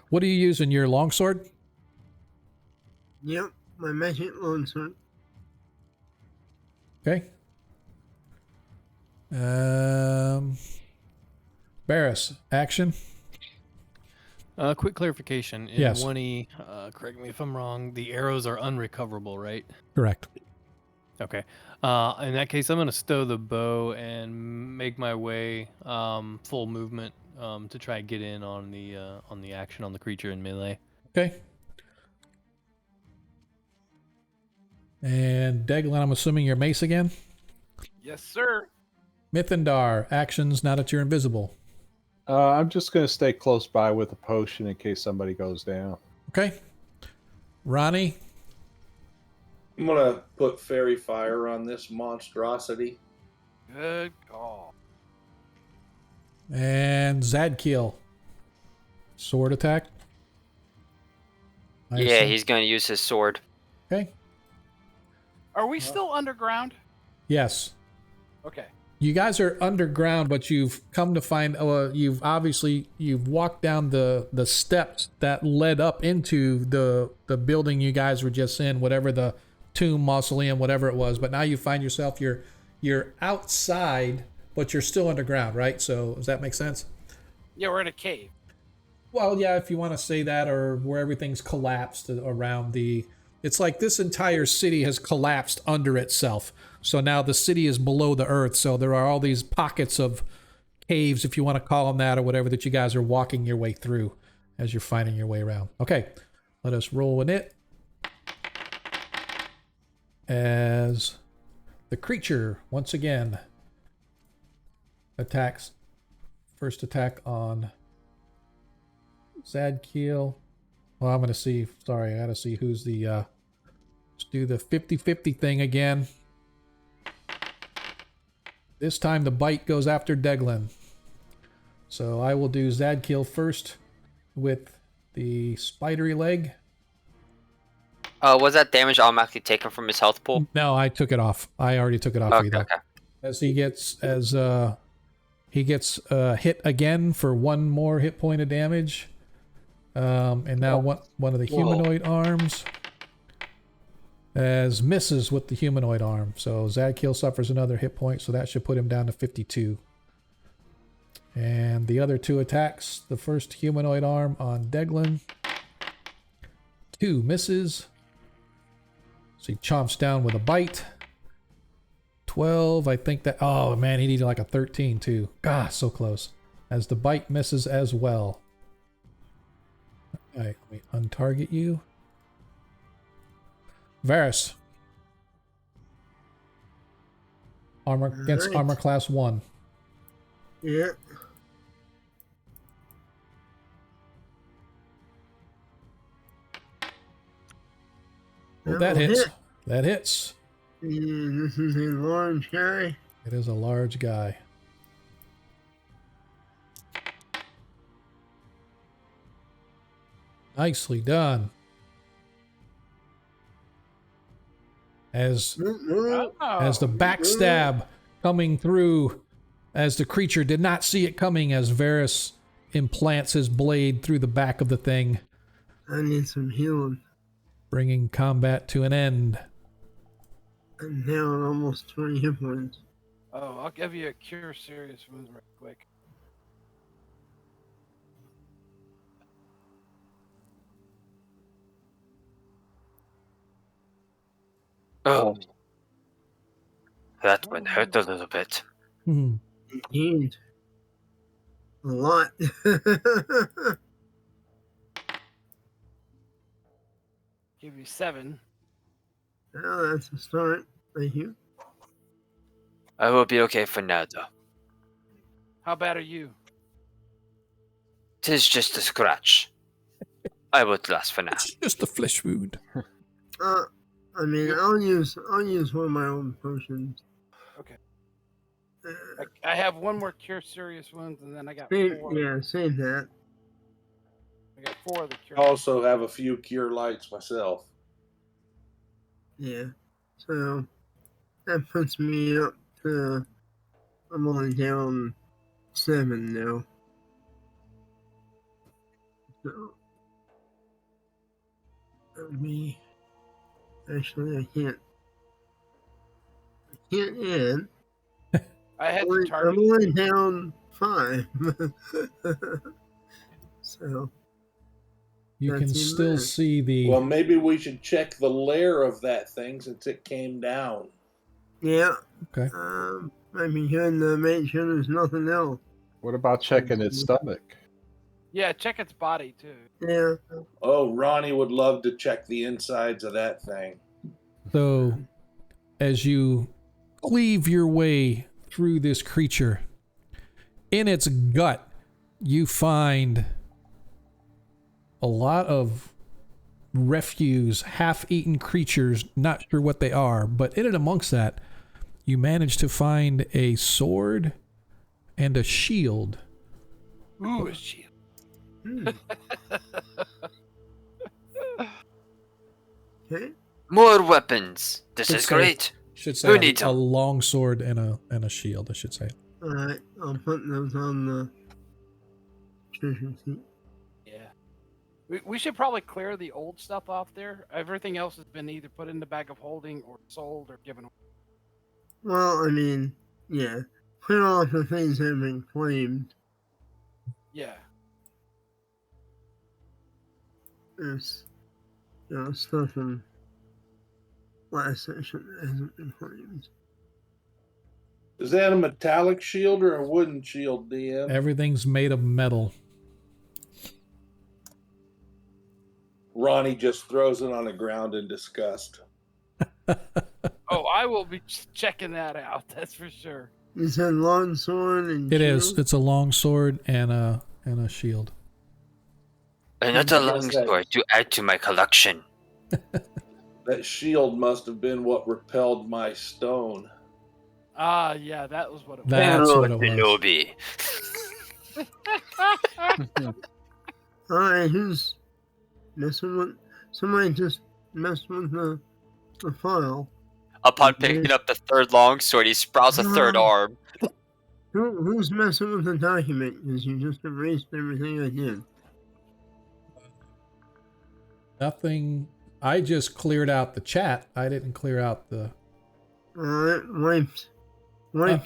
What are you using? Your longsword? Yep, my magic longsword. Okay. Varys, action. Quick clarification. In Yes. 1E, correct me if I'm wrong, the arrows are unrecoverable, right? Correct. Okay. In that case, I'm going to stow the bow and make my way full movement to try and get in on the action on the creature in melee. Okay. And Deglin, I'm assuming you're mace again? Yes, sir. Mithindar, actions now that you're invisible. I'm just going to stay close by with a potion in case somebody goes down. Okay. Ronnie, I'm gonna put fairy fire on this monstrosity. Good call. and Zadkiel. Sword attack. I Yeah, assume. he's going to use his sword. Okay. Are we still underground? Yes. Okay. You guys are underground, but you've come to find. You've walked down the steps that led up into the building you guys were just in, whatever the tomb, mausoleum, whatever it was. But now you find yourself you're outside, but you're still underground, right? So does that make sense? Yeah, we're in a cave. Well, yeah, if you want to say that, or where everything's collapsed around the. It's like this entire city has collapsed under itself. So now the city is below the earth. So there are all these pockets of caves, if you want to call them that, or whatever, that you guys are walking your way through as you're finding your way around. Okay, let us roll with it. As the creature, once again, attacks. First attack on Zadkiel. Well, I'm going to see. Sorry, I got to see who's the... let's do the 50-50 thing again. This time the bite goes after Deglin. So I will do Zadkiel first with the spidery leg. Was that damage automatically taken from his health pool? No, I took it off. I already took it off for you. Okay. As he gets hit again for one more hit point of damage. And now one of the humanoid arms as misses with the humanoid arm. So Zadkiel suffers another hit point, so that should put him down to 52. And the other two attacks, the first humanoid arm on Deglin. 2 misses. So he chomps down with a bite. 12, I think that... Oh, man, he needed like a 13 too. God, so close. As the bite misses as well. All right, let me untarget you. Varus. Armor against Right. armor class 1. Yeah. Well, that will hits. hit. That hits. And this is a large guy. It is a large guy. Nicely done. As Oh, the backstab coming through, as the creature did not see it coming, as Varus implants his blade through the back of the thing, I need some healing. bringing combat to an end. I'm down almost 20 hit points. Oh, I'll give you a cure serious wounds right quick. Oh, that one hurt a little bit. Hmm. Indeed. A lot. Give you 7. Well, that's a start. Thank you. I will be okay for now, though. How bad are you? 'Tis just a scratch. I would last for now. It's just a flesh wound. I mean, I'll use one of my own potions. Okay. Uh, I have one more cure serious wounds, and then I got save, 4. yeah, save that. I got 4 of the cure. I also have a few cure lights myself. Yeah. So that puts me up to. I'm only down 7 now. So that'd be. Actually, I can't add. I had to I'm target. only down 5. So You can That's even still better. see the... Well, maybe we should check the lair of that thing since it came down. yeah. Okay. Might be good to make sure there's nothing else. What about checking its stomach? Yeah, check its body too. Yeah. Oh, Ronnie would love to check the insides of that thing. So, as you cleave your way through this creature, in its gut, you find a lot of refuse, half-eaten creatures, not sure what they are, but in and amongst that, you manage to find a sword and a shield. Ooh, a shield. Okay. More weapons. This Should is say- great. Should Who say needs a 'em? long sword and a shield, I should say. Alright, I'll put those on the treasure sheet. Yeah. We should probably clear the old stuff off there. Everything else has been either put in the bag of holding or sold or given away. Well, I mean, yeah. Clear off the things that have been claimed. Yeah. There's, stuff from last session that hasn't been claimed. Is that a metallic shield or a wooden shield, DM? Everything's made of metal. Ronnie just throws it on the ground in disgust. Oh, I will be checking that out. That's for sure. You said long sword and It is. shield? It's a long sword and a shield. Another Yes, long that- sword to add to my collection. That shield must have been what repelled my stone. Ah, yeah, that was what it was. That's what it was. Shinobi. Alright, who's messing with... Somebody just messed with the file. Upon picking up the third longsword, he sprouts a third No. arm. Who's messing with the document? Because you just erased everything I did. Nothing I just cleared out the chat. I didn't clear out the. It wiped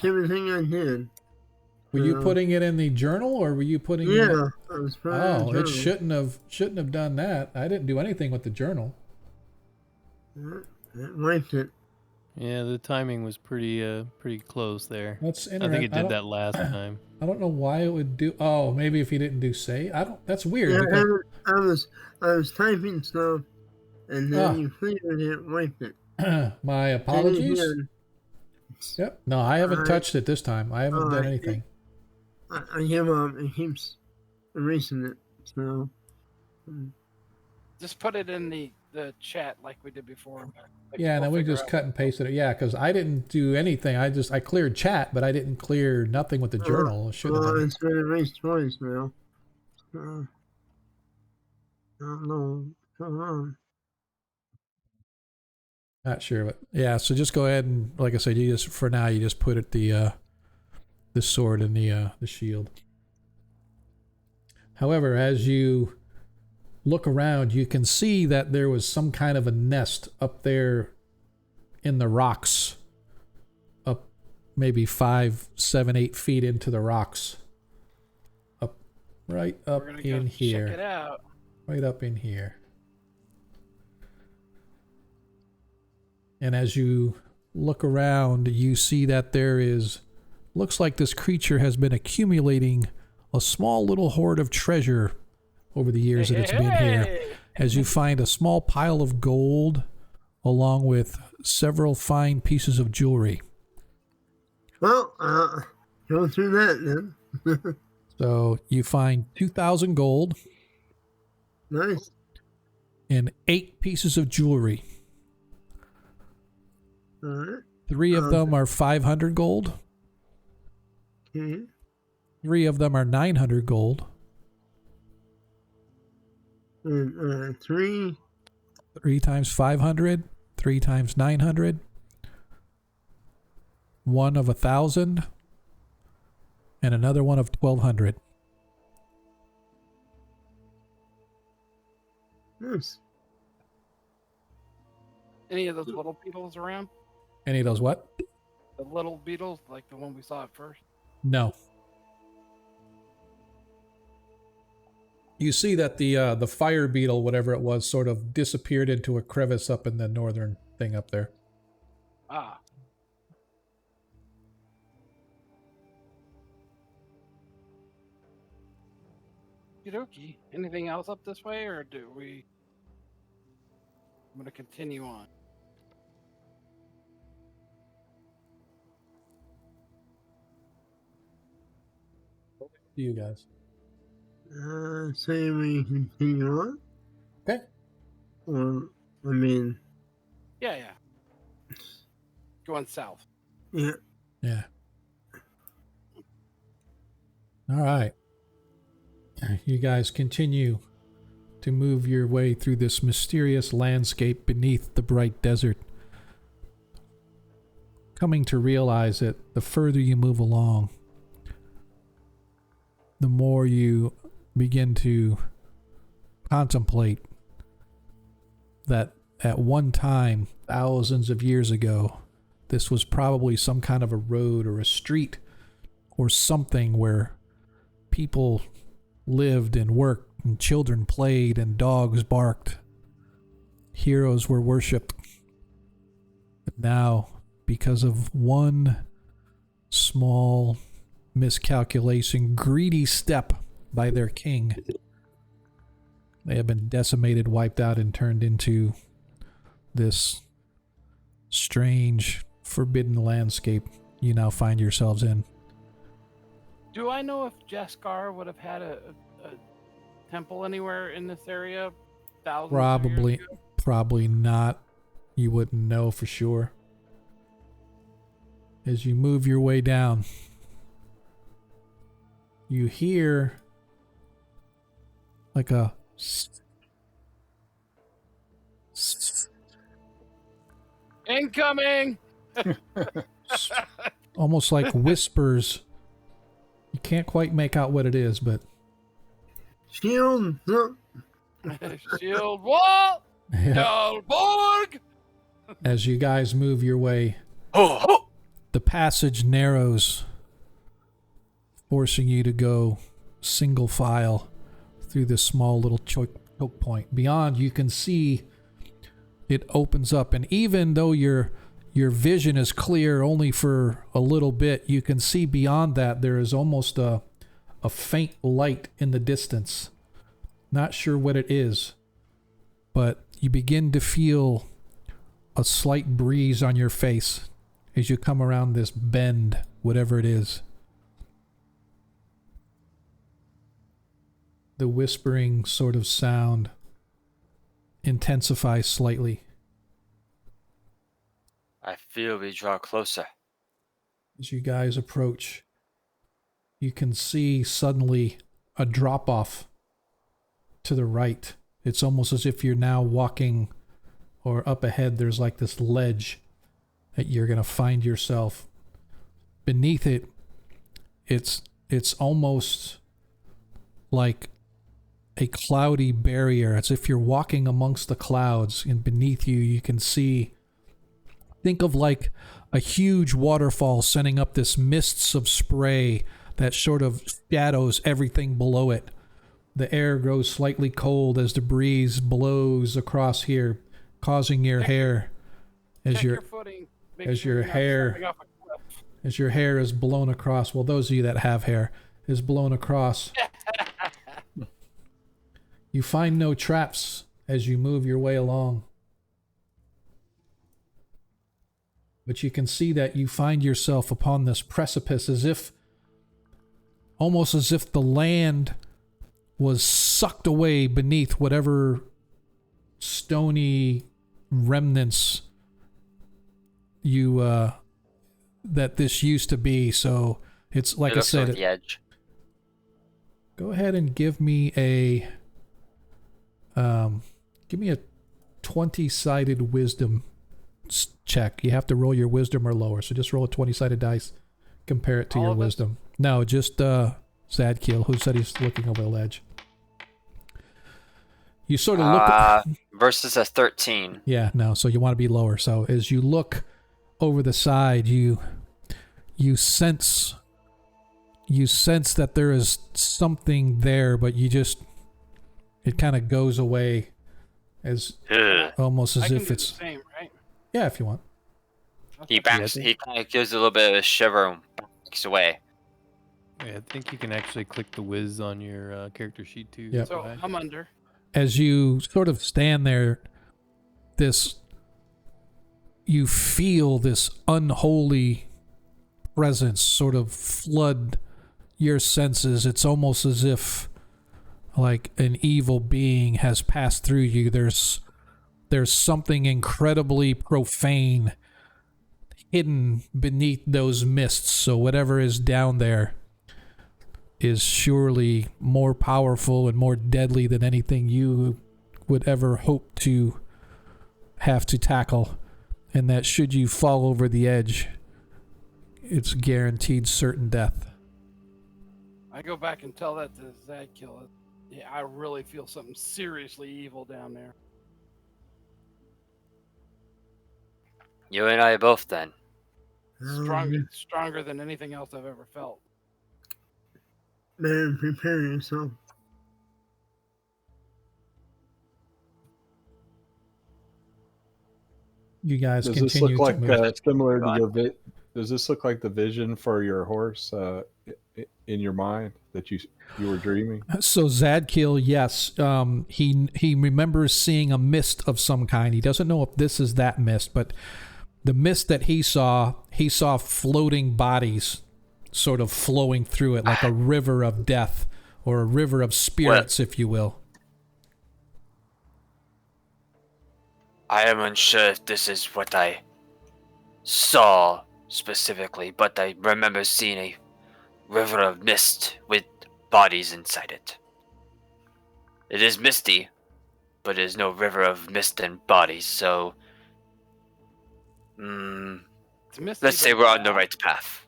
everything I did. Were you putting it in the journal, or were you putting it? Yeah, I was putting it in the it journal. shouldn't have done that. I didn't do anything with the journal. It wiped it. Yeah, the timing was pretty close there. That's I interesting. think it did that last time. I don't know why it would do. Oh, maybe if he didn't do save. I don't. That's weird. Yeah, Because, I was typing stuff, and then you cleared it, wiped it. my apologies. Yep. No, I haven't touched it this time. I haven't done anything. I give up. It keeps erasing it. So Just put it in the chat like we did before. Like, Yeah, and then we just cut and pasted it. Yeah, because I didn't do anything. I cleared chat, but I didn't clear nothing with the journal. It should have been. it's been erased twice now. I don't know what's going on. Not sure, but yeah. So just go ahead and, like I said, you just for now you just put it the sword and the shield. However, as you look around, you can see that there was some kind of a nest up there in the rocks, up maybe 5, 7, 8 feet into the rocks, right up in here. Check it out. Right up in here. And as you look around, you see that there looks like this creature has been accumulating a small little hoard of treasure over the years that it's been here. As you find a small pile of gold along with several fine pieces of jewelry. Well, go through that then. So you find 2,000 gold. Nice. And 8 pieces of jewelry. All right. 3 of them are 500 gold. Okay. 3 of them are 900 gold. And 3 times 500, 3 times 900. 1 of 1,000, and another one of 1,200. Nice. Any of those little beetles around? Any of those what? The little beetles, like the one we saw at first? No. You see that the fire beetle, whatever it was, sort of disappeared into a crevice up in the northern thing up there. Ah. Okey-dokey. Anything else up this way, or do we... I'm going to continue on. To you guys. Say we continue on. Okay. Or, I mean... Yeah. Going south. Yeah. Yeah. All right. You guys continue to move your way through this mysterious landscape beneath the bright desert, coming to realize that the further you move along, the more you begin to contemplate that at one time, thousands of years ago, this was probably some kind of a road or a street or something where people lived and worked and children played and dogs barked. Heroes were worshipped. But now, because of one small miscalculation, greedy step by their king, they have been decimated, wiped out, and turned into this strange, forbidden landscape you now find yourselves in. Do I know if Jaskar would have had a temple anywhere in this area? Probably not. You wouldn't know for sure. As you move your way down, you hear like a incoming. Almost like whispers. You can't quite make out what it is, but Shield. Shield wall. Borg! As you guys move your way, Oh, the passage narrows, forcing you to go single file through this small little choke point. Beyond, you can see it opens up, and even though your vision is clear only for a little bit, you can see beyond that there is almost a faint light in the distance. Not sure what it is, but you begin to feel a slight breeze on your face as you come around this bend, whatever it is. The whispering sort of sound intensifies slightly. I feel we draw closer. As you guys approach, you can see suddenly a drop-off to the right. It's almost as if you're now walking, or up ahead there's like this ledge that you're going to find yourself. Beneath it, it's almost like a cloudy barrier, as if you're walking amongst the clouds, and beneath you, you can see, think of like a huge waterfall sending up this mists of spray that sort of shadows everything below it. The air grows slightly cold as the breeze blows across here, causing your hair as your footing. Make as sure your you're not hair stepping off a cliff. as your hair is blown across. Well, those of you that have hair, is blown across. You find no traps as you move your way along. But you can see that you find yourself upon this precipice almost as if the land was sucked away beneath whatever stony remnants that this used to be. So it's like I said, the edge. go ahead and give me a 20-sided wisdom check. You have to roll your wisdom or lower, so just roll a 20-sided dice, compare it to All your of us? wisdom. No, just Zadkiel, who said he's looking over the ledge. You sort of look Versus a 13. yeah, no, so you want to be lower. So as you look over the side, you sense that there is something there, but it kind of goes away as Ugh. almost I as can if do it's the same, right? yeah, if you want. He backs. He kind of gives a little bit of a shiver and backs away. Yeah, I think you can actually click the whiz on your character sheet too. Yep. So Okay. I'm under. As you sort of stand there, you feel this unholy presence sort of flood your senses. It's almost as if like an evil being has passed through you. There's something incredibly profane hidden beneath those mists. So whatever is down there is surely more powerful and more deadly than anything you would ever hope to have to tackle. And that should you fall over the edge, it's guaranteed certain death. I go back and tell that to Zadkill. Yeah, I really feel something seriously evil down there. You and I both then. Stronger than anything else I've ever felt. Better prepare yourself. You guys Does this continue look to like move. similar to your Does this look like the vision for your horse in your mind that you were dreaming? So Zadkiel, yes, he remembers seeing a mist of some kind. He doesn't know if this is that mist, but the mist that he saw floating bodies sort of flowing through it like a river of death or a river of spirits, if you will. I am unsure if this is what I saw specifically, but I remember seeing a river of mist with bodies inside it. It is misty, but it is no river of mist and bodies, so It's misty, let's say but we're on the right path.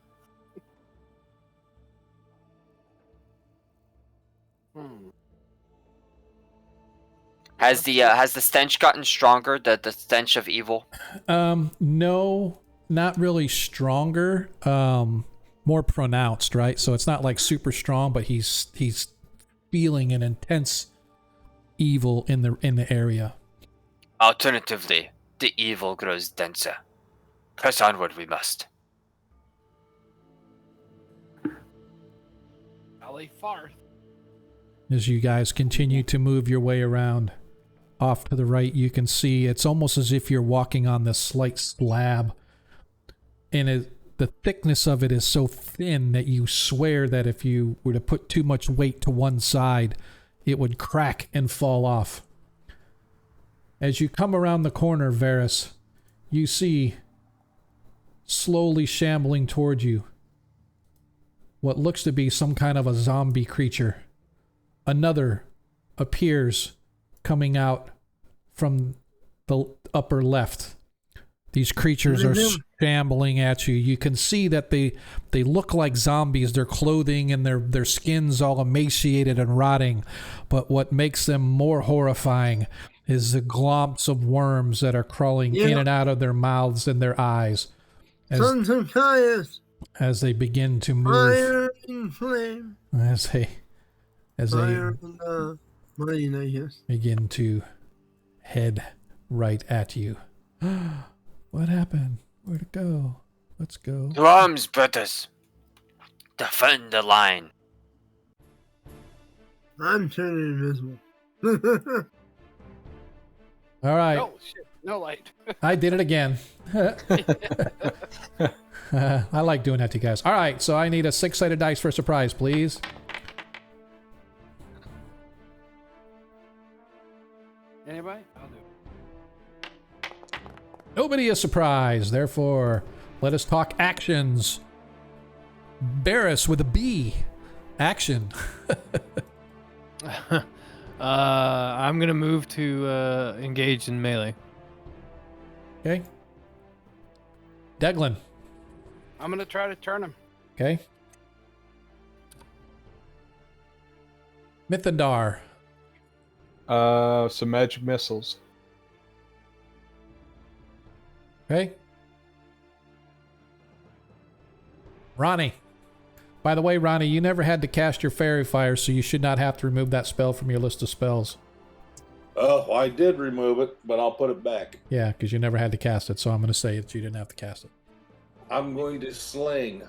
Has the stench gotten stronger? The stench of evil? No, not really stronger. More pronounced, right? So it's not like super strong, but he's feeling an intense evil in the area. Alternatively, the evil grows denser. Press onward we must. Valley Farth. As you guys continue to move your way around, off to the right, you can see it's almost as if you're walking on this slight slab. And the thickness of it is so thin that you swear that if you were to put too much weight to one side, it would crack and fall off. As you come around the corner, Varys, you see, slowly shambling toward you, what looks to be some kind of a zombie creature. Another appears coming out from the upper left. These creatures are shambling at you. You can see that they look like zombies. Their clothing and their skin's all emaciated and rotting. But what makes them more horrifying is the glomps of worms that are crawling in and out of their mouths and their eyes. Sons of Caius, as they begin to move. fire and flame. As they Fire and mighty Nagus. begin to head right at you. What happened? Where'd it go? Let's go. To arms, brothers. Defend the line. I'm turning invisible. All right. Oh shit! No light. I did it again. I like doing that to you guys. All right, so I need a 6-sided dice for a surprise, please. Anybody? I'll do it. Nobody is surprised. Therefore, let us talk actions. Barris with a B. Action. I'm gonna move to engage in melee. Okay. Deglin. I'm gonna try to turn him. Okay. Mithindar. Some magic missiles. Okay. Ronnie. By the way, Ronnie, you never had to cast your fairy fire, so you should not have to remove that spell from your list of spells. Oh, I did remove it, but I'll put it back. Yeah, because you never had to cast it, so I'm going to say that you didn't have to cast it. I'm going to sling.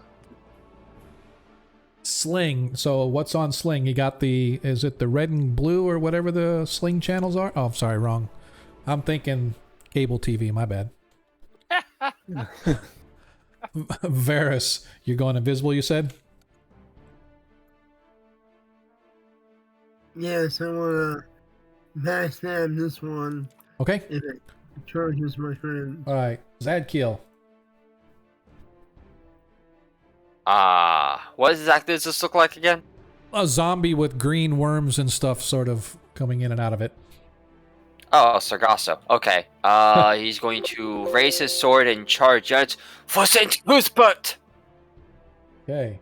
Sling. So what's on sling? You got the, is it the red and blue or whatever the sling channels are? Oh, sorry, wrong. I'm thinking cable TV, my bad. Varys, you're going invisible, you said? Yes, I want to backstab this one Okay. if it charges my friend. All right. Zadkiel. What exactly does this look like again? A zombie with green worms and stuff sort of coming in and out of it. Oh, Sargasso. Okay. He's going to raise his sword and charge at for Saint Cuthbert. Okay.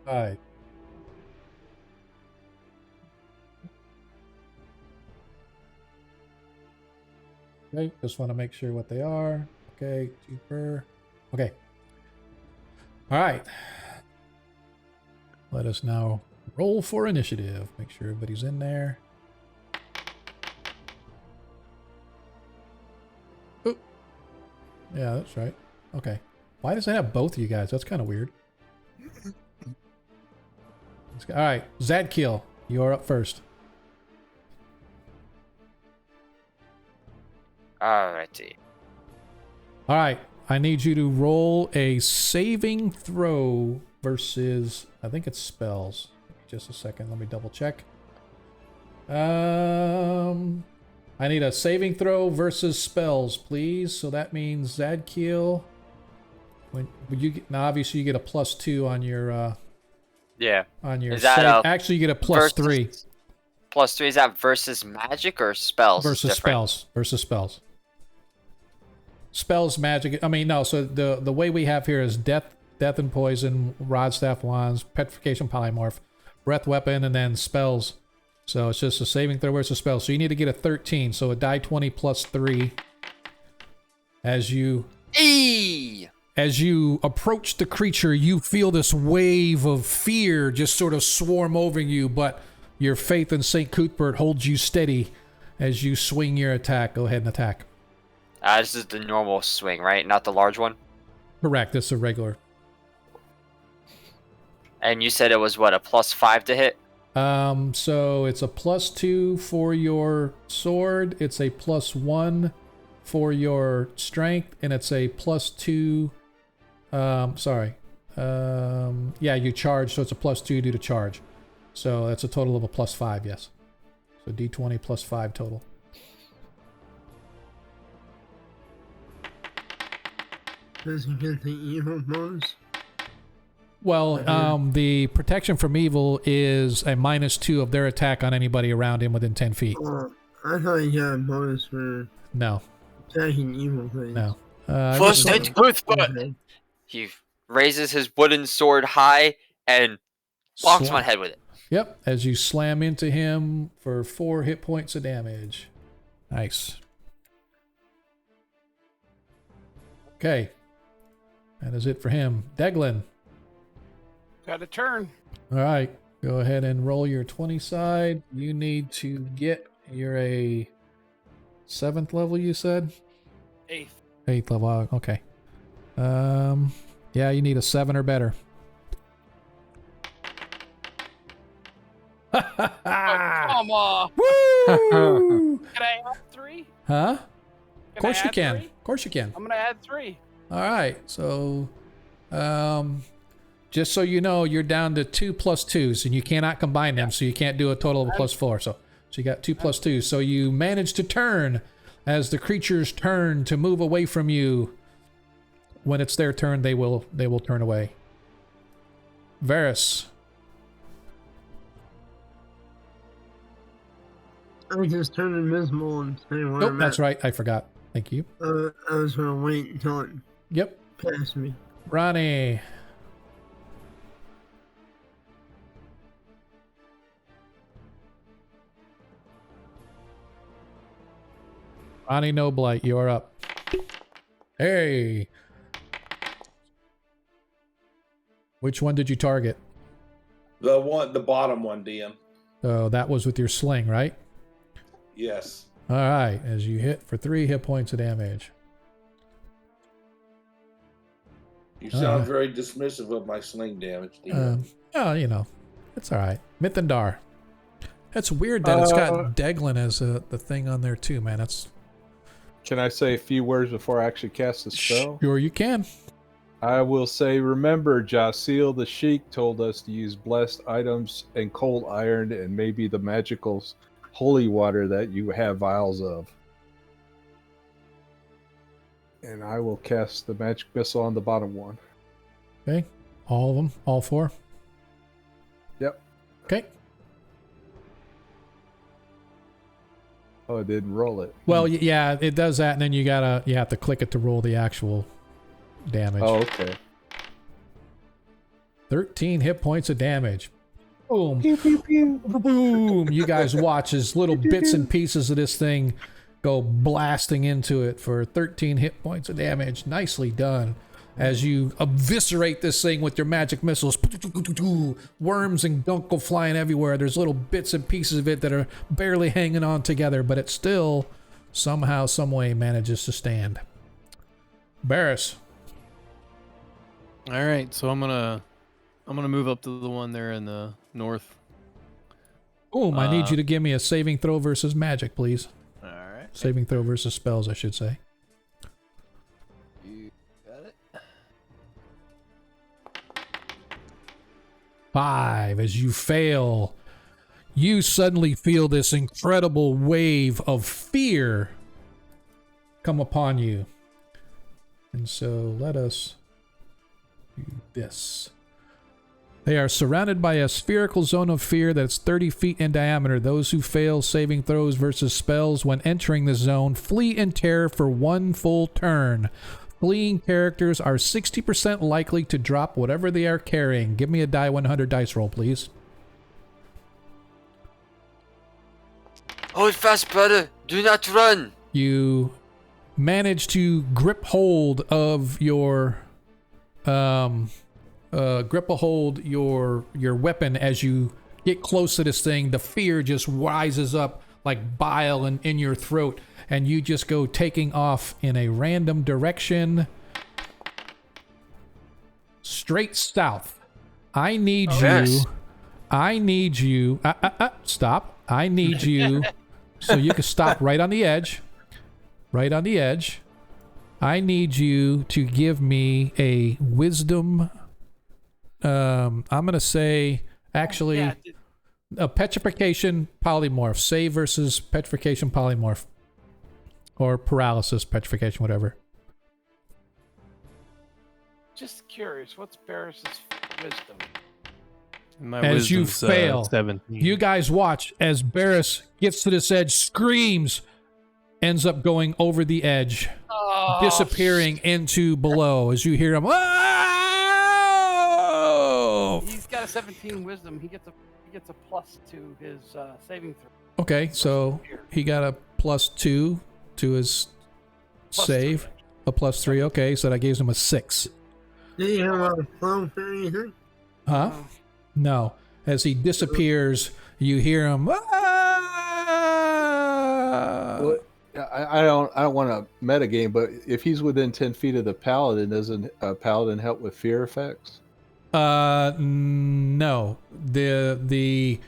All right. Okay, just want to make sure what they are. Okay, cheaper. Okay. All right. Let us now roll for initiative. Make sure everybody's in there. Oop. Yeah, that's right. Okay. Why does it have both of you guys? That's kind of weird. All right, Zadkiel, you're up first. Alrighty. All right, I need you to roll a saving throw versus, I think it's spells. Just a second, let me double check. I need a saving throw versus spells, please. So that means Zadkiel. When you get, now obviously you get a +2 on your Yeah. on your Is that save. Actually you get a +3 +3, is that versus magic or spells? versus Different? spells versus spells. Spells, magic. I mean, no. So the way we have here is death and poison, rod, staff, wands, petrification, polymorph, breath, weapon, and then spells. So it's just a saving throw versus spell. So you need to get a 13. So a die 20 plus 3. As you approach the creature, you feel this wave of fear just sort of swarm over you, but your faith in St. Cuthbert holds you steady as you swing your attack. Go ahead and attack. This is the normal swing, right? Not the large one? Correct. This is a regular. And you said it was, what, a +5 to hit? So it's a +2 for your sword. It's a +1 for your strength, and it's a +2. Yeah, you charge, so it's a +2 due to charge. So that's a total of a +5, yes. So D20 +5 total. Does he get the evil bonus? Well, the protection from evil is a -2 of their attack on anybody around him within 10 feet. I thought he got a bonus for No. attacking evil things. No. For St. Cuthbert! Okay. He raises his wooden sword high and bonks my head with it. Yep, as you slam into him for 4 hit points of damage. Nice. Okay. That is it for him. Deglin. Got a turn. All right. Go ahead and roll your 20 side. You need to get, you're a 7th level, you said? 8th. 8th level, okay. Yeah, you need a 7 or better. Oh, come on. Woo! Can I add 3? Huh? Of course you can. 3? Of course you can. I'm going to add 3. All right. So, just so you know, you're down to 2 plus 2s, and you cannot combine them, so you can't do a total of a +4. So you got 2 plus 2. So you manage to turn as the creatures turn to move away from you. When it's their turn, they will turn away. Varys. I just turned invisible and stay where Oh, I'm that's at. right. I forgot. Thank you. I was gonna wait until it Yep. passed me. Ronnie. Ronnie No Blight, you are up. Hey. Which one did you target? The bottom one, DM. So that was with your sling, right? Yes. All right. As you hit for 3 hit points of damage. You sound very dismissive of my sling damage, DM. Oh, you know, it's all right. Mithindar. That's weird that it's got Deglin as the thing on there too, man. That's. Can I say a few words before I actually cast the spell? Sure you can. I will say, remember, Jasil the Sheik told us to use blessed items and cold iron and maybe the magical holy water that you have vials of. And I will cast the magic missile on the bottom one. Okay. All of them? All 4? Yep. Okay. Oh, it didn't roll it. Well, yeah, it does that, and then you have to click it to roll the actual damage. Oh, okay. 13 hit points of damage. Boom. Pew, pew, pew. Boom. You guys watch as little bits and pieces of this thing go blasting into it for 13 hit points of damage. Nicely done. As you eviscerate this thing with your magic missiles, worms and gunk go flying everywhere. There's little bits and pieces of it that are barely hanging on together, but it still somehow, some way manages to stand. Barris. All right, so I'm gonna move up to the one there in the north. Boom. I need you to give me a saving throw versus magic, please. All right. Saving throw versus spells, I should say. You got it. 5. As you fail, you suddenly feel this incredible wave of fear come upon you. And so let us do this. They are surrounded by a spherical zone of fear that's 30 feet in diameter. Those who fail saving throws versus spells when entering the zone flee in terror for 1 full turn. Fleeing characters are 60% likely to drop whatever they are carrying. Give me a die 100 dice roll, please. Hold fast, brother. Do not run. You manage to grip hold of your your weapon as you get close to this thing. The fear just rises up like bile in your throat, and you just go taking off in a random direction straight south. I need you. Yes. I need you. Stop. I need you so you can stop right on the edge. Right on the edge. I need you to give me a wisdom. I'm going to say, actually, a petrification polymorph. Save versus petrification polymorph. Or paralysis, petrification, whatever. Just curious, what's Barris's wisdom? My As you wisdom's, fail, 17. you guys watch as Barris gets to this edge, screams, ends up going over the edge, disappearing into below as you hear him. Oh! He's got a 17 wisdom. He gets a plus to his saving throw. Okay, so he got a +2 to his Plus save, 3. a +3. Okay, so that gives him a 6. Did you have a phone or anything? Huh? No. As he disappears, you hear him. "Ah!" Well, I don't want to metagame, but if he's within 10 feet of the paladin, doesn't a paladin help with fear effects? No. The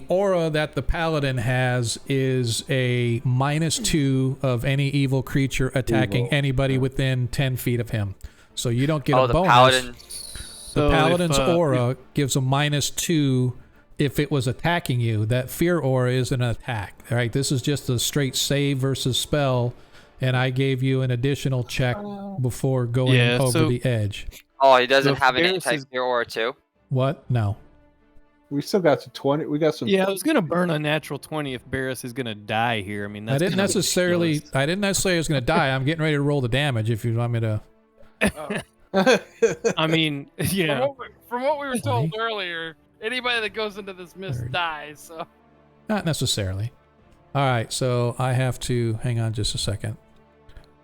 aura that the paladin has is a -2 of any evil creature attacking anybody within 10 feet of him. So you don't get a the bonus. paladin. The paladin's aura gives a -2 if it was attacking you. That fear aura is an attack. All right, this is just a straight save versus spell, and I gave you an additional check before going over the edge. Oh, he doesn't So have an Barris is- anti-fear aura too? What? No. We still got to 20. We got some. Yeah, I was gonna burn a natural 20 if Barris is gonna die here. I mean, that's I didn't kinda necessarily. ridiculous. I didn't necessarily was going to die. I'm getting ready to roll the damage. If you want me to. I mean, yeah. From what we were 20. told earlier, anybody that goes into this mist 30. dies. So Not necessarily. All right, so I have to hang on just a second.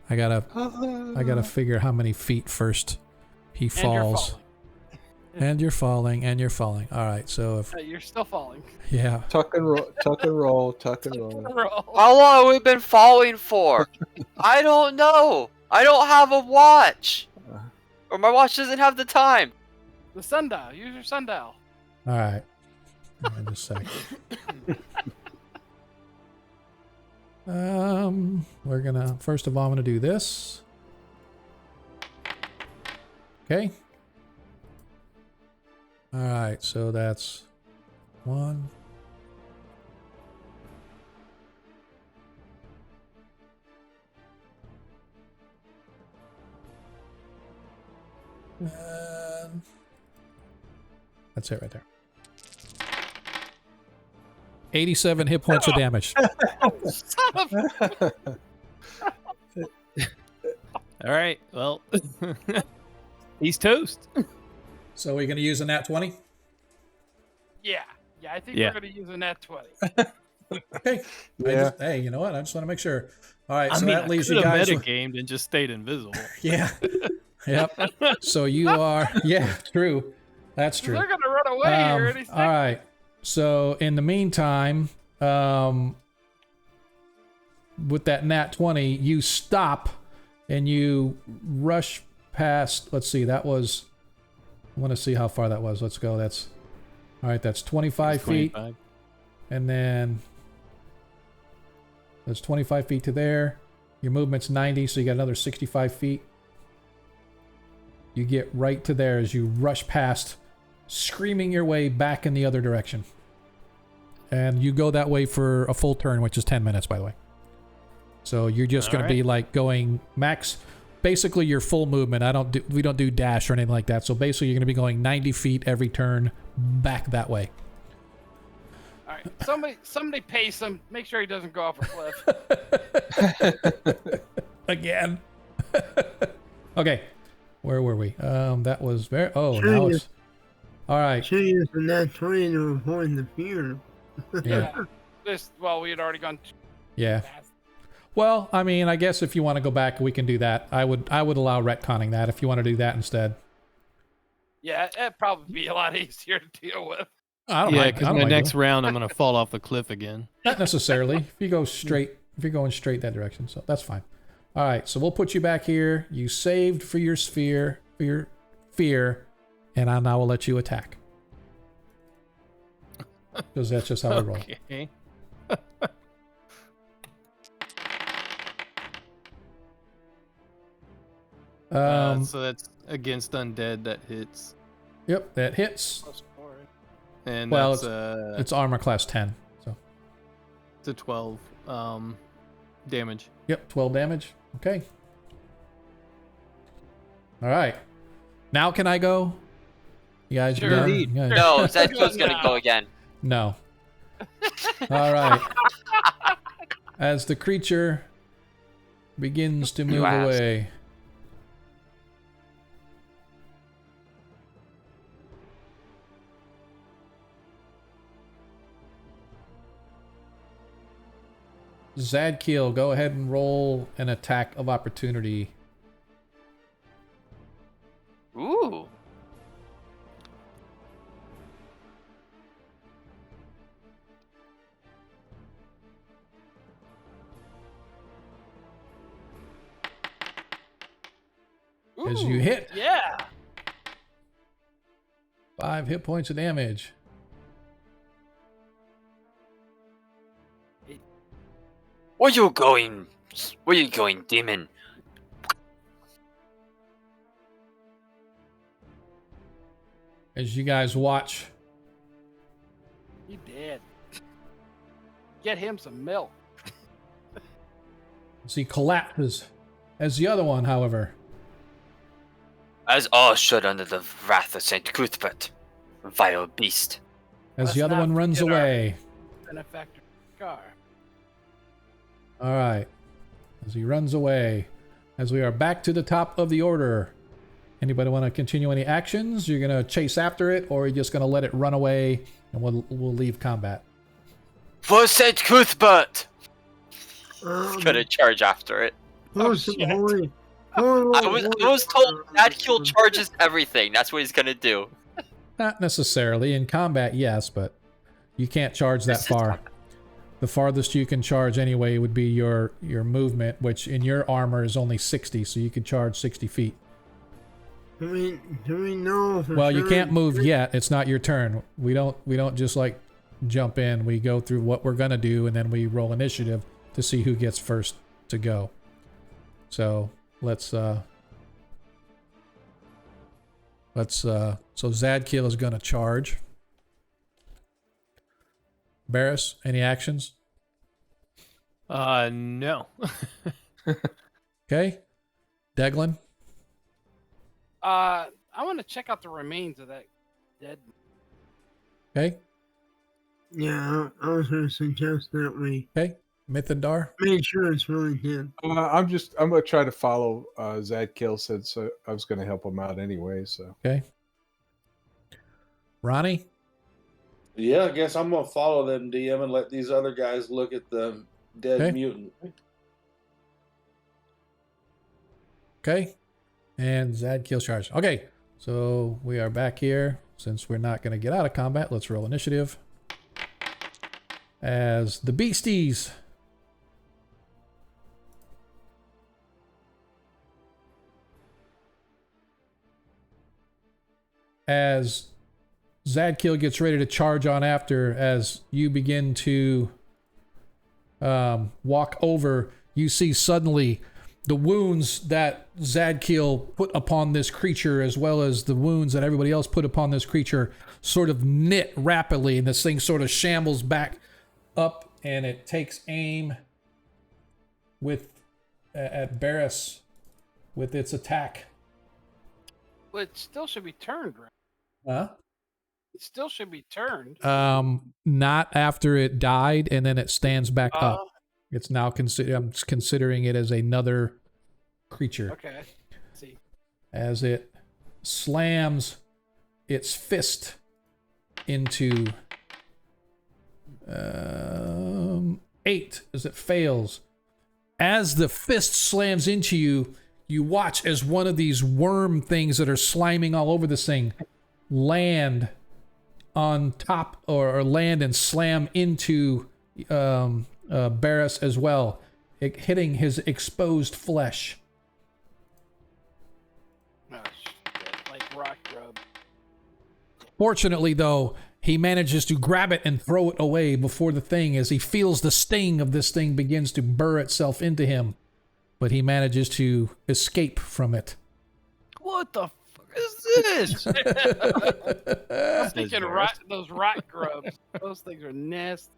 I gotta figure how many feet first he falls. And you're falling. All right, so if You're still falling. yeah, Tuck and roll, tuck and roll, tuck and roll. How long have we been falling for? I don't know. I don't have a watch. Or my watch doesn't have the time. The sundial. Use your sundial. all right. Hang on just a second. We're gonna first of all, I'm gonna do this. Okay. All right, so that's 1. And that's it right there. 87 hit points of damage. All right. Well, he's toast. So we're gonna use a nat 20. Yeah. I think Yeah. we're gonna use a nat 20. Okay. Yeah. Hey, you know what? I just want to make sure. All right, I so mean, that leaves I you could have guys. metagamed and just stayed invisible. Yeah. Yep. So you are. Yeah. True. That's true. They're gonna run away here any second. All right. So in the meantime, with that nat 20, you stop and you rush past. Let's see. That was. I want to see how far that was. Let's go. That's. All right. That's 25 feet. 25. And then that's 25 feet to there. Your movement's 90, so you got another 65 feet. You get right to there as you rush past, screaming your way back in the other direction. And you go that way for a full turn, which is 10 minutes, by the way. So you're just going to be like going max, basically your full movement. We don't do dash or anything like that. So basically you're going to be going 90 feet every turn back that way. All right. Somebody pace him. Make sure he doesn't go off a cliff. Again. Okay. Where were we? That was very. Oh, Sure now you- it's. All right. Should use the nat 20 to avoid the fear. Yeah. Well, we had already gone. Yeah. Past. Well, I mean, I guess if you want to go back, we can do that. I would allow retconning that if you want to do that instead. Yeah, it'd probably be a lot easier to deal with. I don't Yeah, mind. because I don't my mind next doing round I'm gonna fall off the cliff again. it. Not necessarily. If you go straight, if you're going straight that direction, so that's fine. All right, so we'll put you back here. You saved for your sphere, for your fear, and I now will let you attack. Because that's just how I roll. Okay. So that's against undead that hits. Yep, that hits. And Well, that's it's armor class 10. So. it's a 12 damage. Yep, 12 damage. Okay. All right. Now can I go? You guys Sure. done? Indeed. You guys- No, Zedkill's gonna go again. No. All right. As the creature begins to move asked. away. Zadkiel, go ahead and roll an attack of opportunity. Ooh. As you hit. Yeah. 5 hit points of damage. Where you going? Where you going, demon? As you guys watch, He did. Get him some milk. as he collapses. As the other one, however, As all should under the wrath of Saint Cuthbert, vile beast. as Let's the other not one runs forget our- away. Benefactor Scar. All right. As he runs away. As we are back to the top of the order. Anybody want to continue any actions? You're going to chase after it, or you're just going to let it run away, and we'll leave combat. For Saint Cuthbert! Um, Gonna charge after it. holy, holy, I was told Zadkiel charges everything. That's what he's gonna do. Not necessarily. In combat, yes, but you can't charge that far. The farthest you can charge anyway would be your movement, which in your armor is only 60, so you can charge 60 feet. Do we know? For Well, you sure can't move it's- yet. It's not your turn. We don't just like jump in. We go through what we're gonna do, and then we roll initiative to see who gets first to go. So so Zadkiel is gonna charge. Barris, any actions? No. Okay. Deglin. I want to check out the remains of that dead. Okay. Yeah, I was going to suggest that we Okay. Mithindar. make sure it's really dead. I'm gonna try to follow Zadkiel since I was gonna help him out anyway. So Okay. Ronnie. Yeah, I guess I'm gonna follow them, DM, and let these other guys look at the dead Okay. mutant. Okay. And Zadkiel charge. Okay. So we are back here. Since we're not going to get out of combat, let's roll initiative. As the beasties. As Zadkiel gets ready to charge on after, as you begin to walk over, you see suddenly the wounds that Zadkiel put upon this creature, as well as the wounds that everybody else put upon this creature, sort of knit rapidly, and this thing sort of shambles back up, and it takes aim at Barris with its attack. Well, it still should be turned, right? Huh? It still should be turned. Not after it died, and then it stands back up. It's now I'm considering it as another creature. Okay. Let's see. As it slams its fist into 8 as it fails. As the fist slams into you, you watch as one of these worm things that are sliming all over this thing land on top or land and slam into Barris as well, hitting his exposed flesh. Oh, shit, like rock rub. Fortunately, though, he manages to grab it and throw it away before the thing, as he feels the sting of this thing begins to burr itself into him. But he manages to escape from it. What the fuck is this? I'm thinking those rock grubs. Those things are nasty.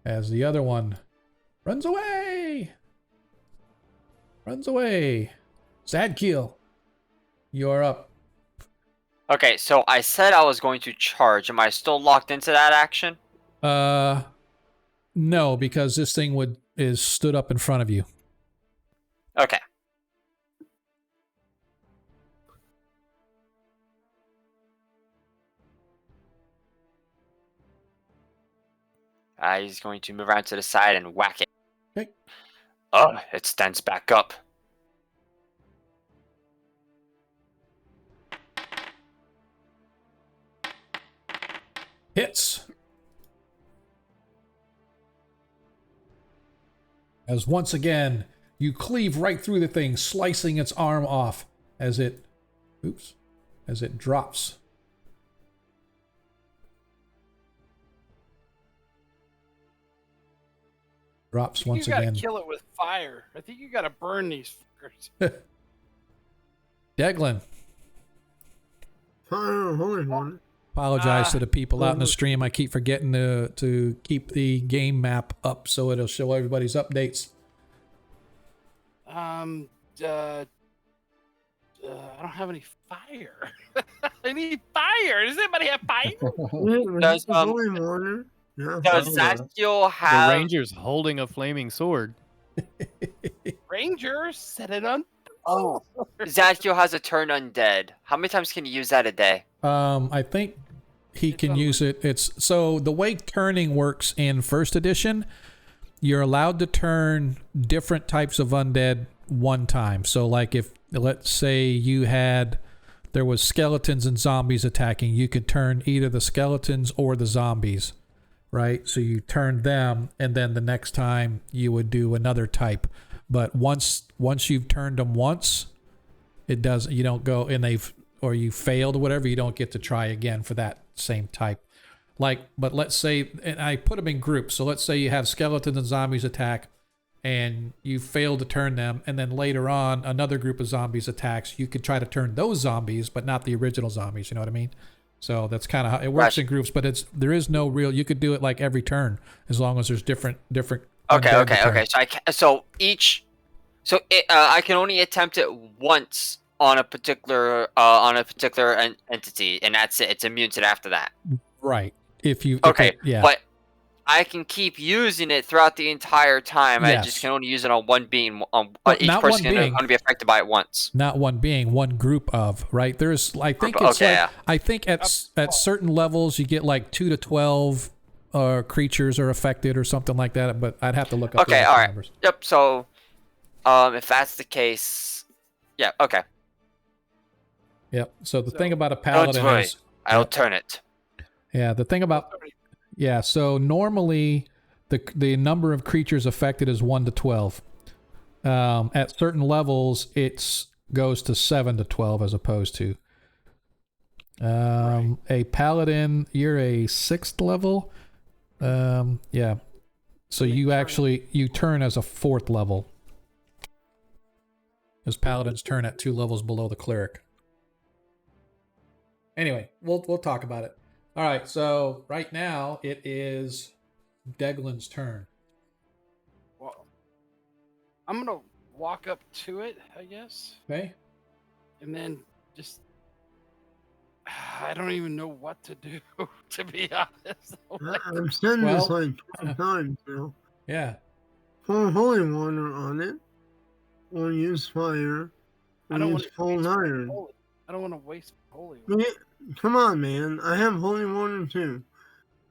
As the other one runs away. Zadkiel, you're up. Okay, so I said I was going to charge. Am I still locked into that action? No, because this thing is stood up in front of you. Okay. He's going to move around to the side and whack it. Okay. Oh, it stands back up. Hits. As once again, you cleave right through the thing, slicing its arm off as it drops. Drops once you gotta again. kill it with fire. I think you gotta burn these fuckers. Deglin. Fire holy water. Apologize to the people out in the stream. I keep forgetting to keep the game map up so it'll show everybody's updates. I don't have any fire. I need fire. Does anybody have fire? Does holy water. Yeah, Does Zadkiel have The Ranger's holding a flaming sword. Ranger, set it on. Oh, Zadkiel has a turn undead. How many times can you use that a day? I think he can use it. It's so the way turning works in first edition, you're allowed to turn different types of undead one time. So like if let's say there was skeletons and zombies attacking, you could turn either the skeletons or the zombies, right? So you turn them, and then the next time you would do another type. But once you've turned them once, it does. You don't go and or you failed or whatever. You don't get to try again for that same type. But let's say, and I put them in groups. So let's say you have skeletons and zombies attack, and you fail to turn them, and then later on another group of zombies attacks. You could try to turn those zombies, but not the original zombies. You know what I mean? So that's kind of how it works in groups. But there is no real. You could do it like every turn as long as there's different. Okay. So I can only attempt it once on a particular entity, and that's it. It's immune to it after that. Right. Yeah. But I can keep using it throughout the entire time. Yes. I just can only use it on one being. Each not person one can being. only be affected by it once. Not one being, one group of, right? I think at certain levels you get like 2 to 12 creatures are affected or something like that, but I'd have to look up Okay, all right. numbers. Yep, so if that's the case, yeah, okay. Yep. So the thing about a paladin Don't worry, is I'll turn it. Yeah, the thing about so normally the number of creatures affected is 1 to 12. At certain levels it goes to 7 to 12 as opposed to a paladin, you're a 6th level. Yeah. So you turn as a 4th level. As paladins turn at 2 levels below the cleric. Anyway, we'll talk about it. All right, so right now it is Deglin's turn. Well, I'm gonna walk up to it, I guess. Okay. And then just I don't even know what to do, to be honest. I've said this like 20 times now. Yeah. Pour holy water on it, or use fire, or use cold iron. I don't want to waste holy. Yeah, come on, man. I have holy water too.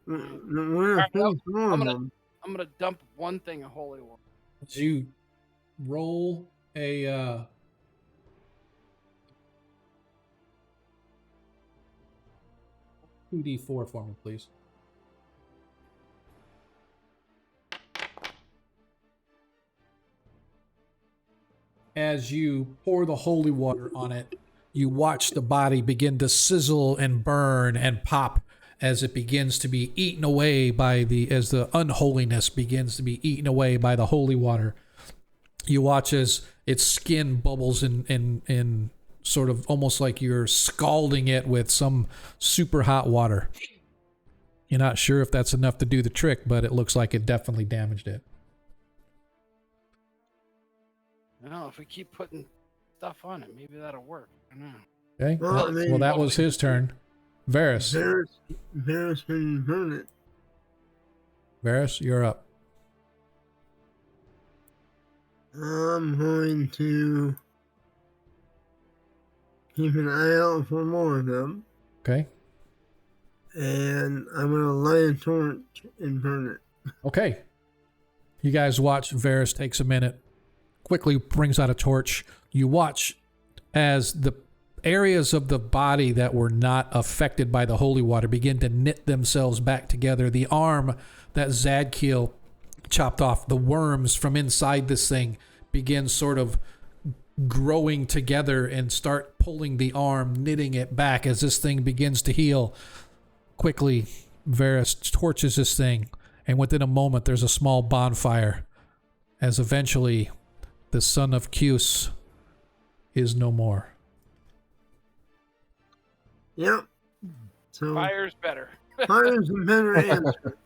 We're gonna Alright, well, finish more of I'm them. gonna dump one thing of holy water. You roll a 2d4 for me, please. As you pour the holy water on it, you watch the body begin to sizzle and burn and pop as it begins to be eaten away by as the unholiness begins to be eaten away by the holy water. You watch as its skin bubbles in sort of almost like you're scalding it with some super hot water. You're not sure if that's enough to do the trick, but it looks like it definitely damaged it. I don't know if we keep putting stuff on it, maybe that'll work. I don't know. Okay. Well, I mean, Well, that was his turn. Varys. Varys can burn it. Varys, you're up. I'm going to keep an eye out for more of them, Okay. and I'm going to light a torch and burn it. Okay. You guys watch. Varys takes a minute, quickly brings out a torch. You watch as the areas of the body that were not affected by the holy water begin to knit themselves back together. The arm that Zadkiel chopped off, the worms from inside this thing begin sort of growing together and start pulling the arm, knitting it back as this thing begins to heal. Quickly, Varys torches this thing, and within a moment there's a small bonfire as eventually the son of Cuse is no more. Yep. So Fire's better. fire's a better answer.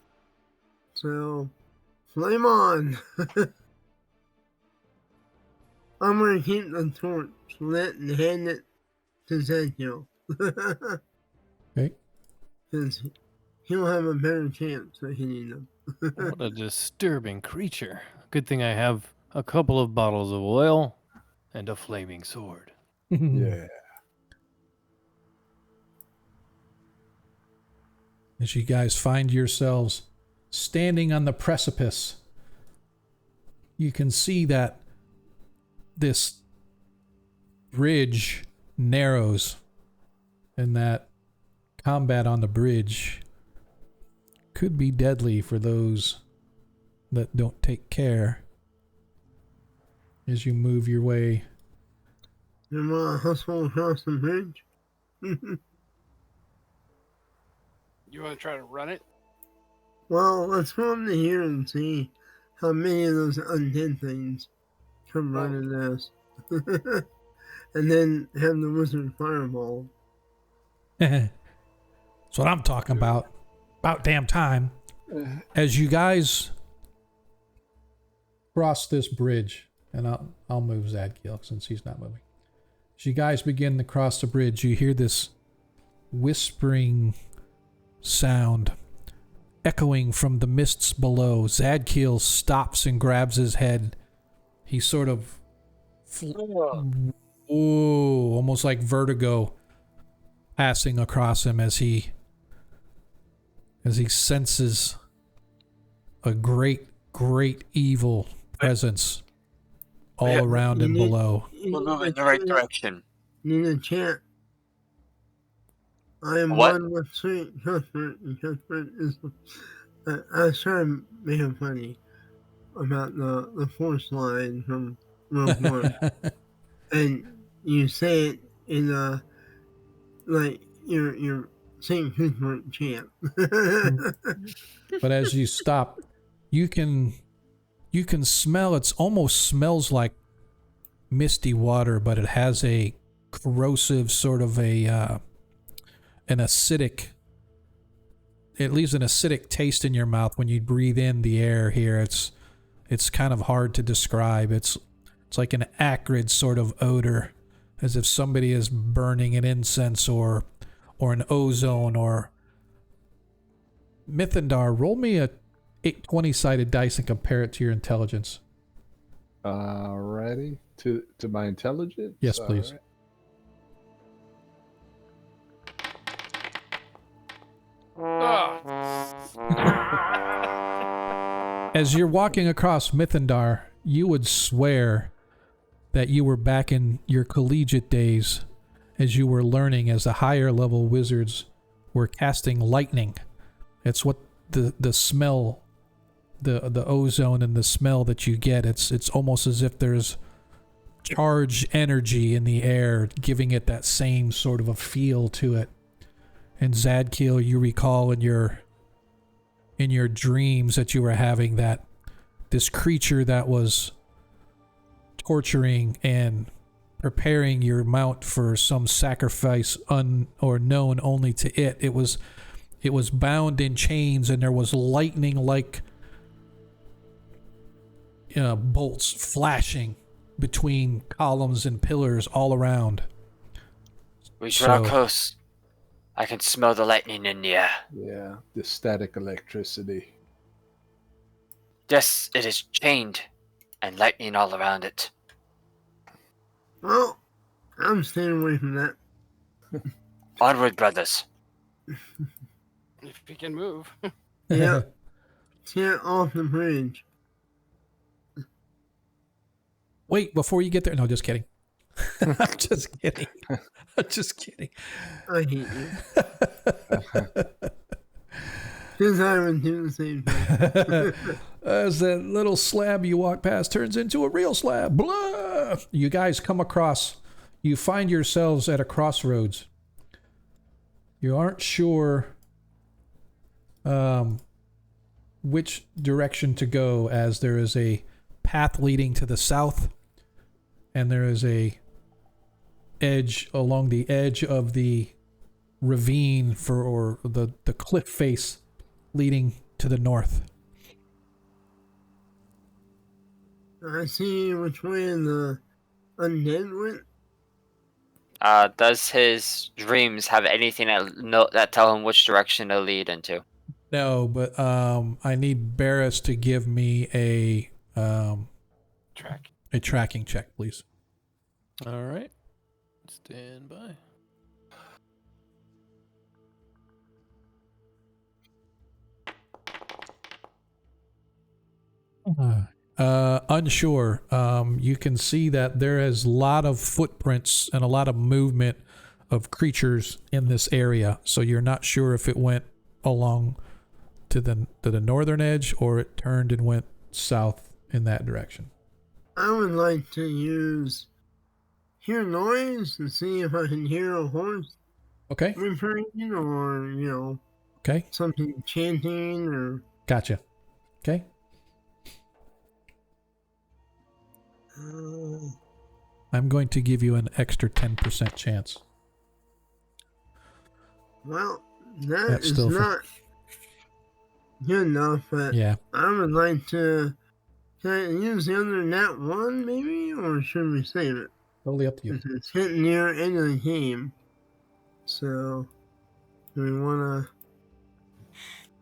So, flame on. I'm going to keep the torch lit and hand it to Ezekiel. Okay. Because he'll have a better chance of hitting them. What a disturbing creature. Good thing I have a couple of bottles of oil and a flaming sword. Yeah. As you guys find yourselves standing on the precipice, you can see that this bridge narrows, and that combat on the bridge could be deadly for those that don't take care as you move your way. You want to hustle across the bridge? You want to try to run it? Well, let's go up to here and see how many of those undead things come running at us. And then have the wizard fireball. That's what I'm talking about. About damn time. As you guys cross this bridge, and I'll move Zadkiel since he's not moving. As you guys begin to cross the bridge, you hear this whispering sound echoing from the mists below. Zadkiel stops and grabs his head. He sort of almost like vertigo passing across him as he senses a great evil presence all around and below. We're moving in the right direction. Need a chant. I am What? one with sweet Cuthbert, and Cuthbert is. I was trying to make it funny about the force line from Rogue One, and you say it in like your Saint Cuthbert chant. But as you stop, you can smell. It almost smells like misty water, but it has a corrosive sort of an acidic. It leaves an acidic taste in your mouth when you breathe in the air here. It's kind of hard to describe. It's like an acrid sort of odor, as if somebody is burning an incense or an ozone or. Mythandar, roll me a 20-sided dice and compare it to your intelligence. Alrighty. To my intelligence? Yes, please. Alright. As you're walking across Mythendar, you would swear that you were back in your collegiate days as you were learning as the higher level wizards were casting lightning. It's what the smell, the ozone and the smell that you get, it's almost as if there's charged energy in the air, giving it that same sort of a feel to it. And Zadkiel, you recall in your dreams that you were having that this creature that was torturing and preparing your mount for some sacrifice or known only to it. It was bound in chains, and there was lightning like bolts flashing between columns and pillars all around. We draw close. I can smell the lightning in the air. Yeah, the static electricity. Yes, it is chained, and lightning all around it. Well, I'm staying away from that. Onward, brothers. If you can move. Yeah. Get off the bridge. Wait, before you get there. No, just kidding. I'm just kidding. I'm just kidding. I hate you. Because I would do the same thing. As that little slab you walk past turns into a real slab. Blah! You guys come across. You find yourselves at a crossroads. You aren't sure which direction to go, as there is a path leading to the south, and there is a edge along the edge of the ravine or the cliff face leading to the north. I see which way the undead went. Does his dreams have anything that tell him which direction to lead into? No, but I need Barris to give me a tracking check, please. All right. Stand by. Unsure. You can see that there is a lot of footprints and a lot of movement of creatures in this area. So you're not sure if it went along to the northern edge or it turned and went south in that direction. I would like to hear noise and see if I can hear a horse. Okay. Whimpering, or Okay. something chanting or. Gotcha. Okay. I'm going to give you an extra 10% chance. Well, that's is not good enough, but yeah. I would like to. Can I use the other nat 1 maybe, or should we save it? Totally up to you. It's hitting near end of the game. So, do we want to.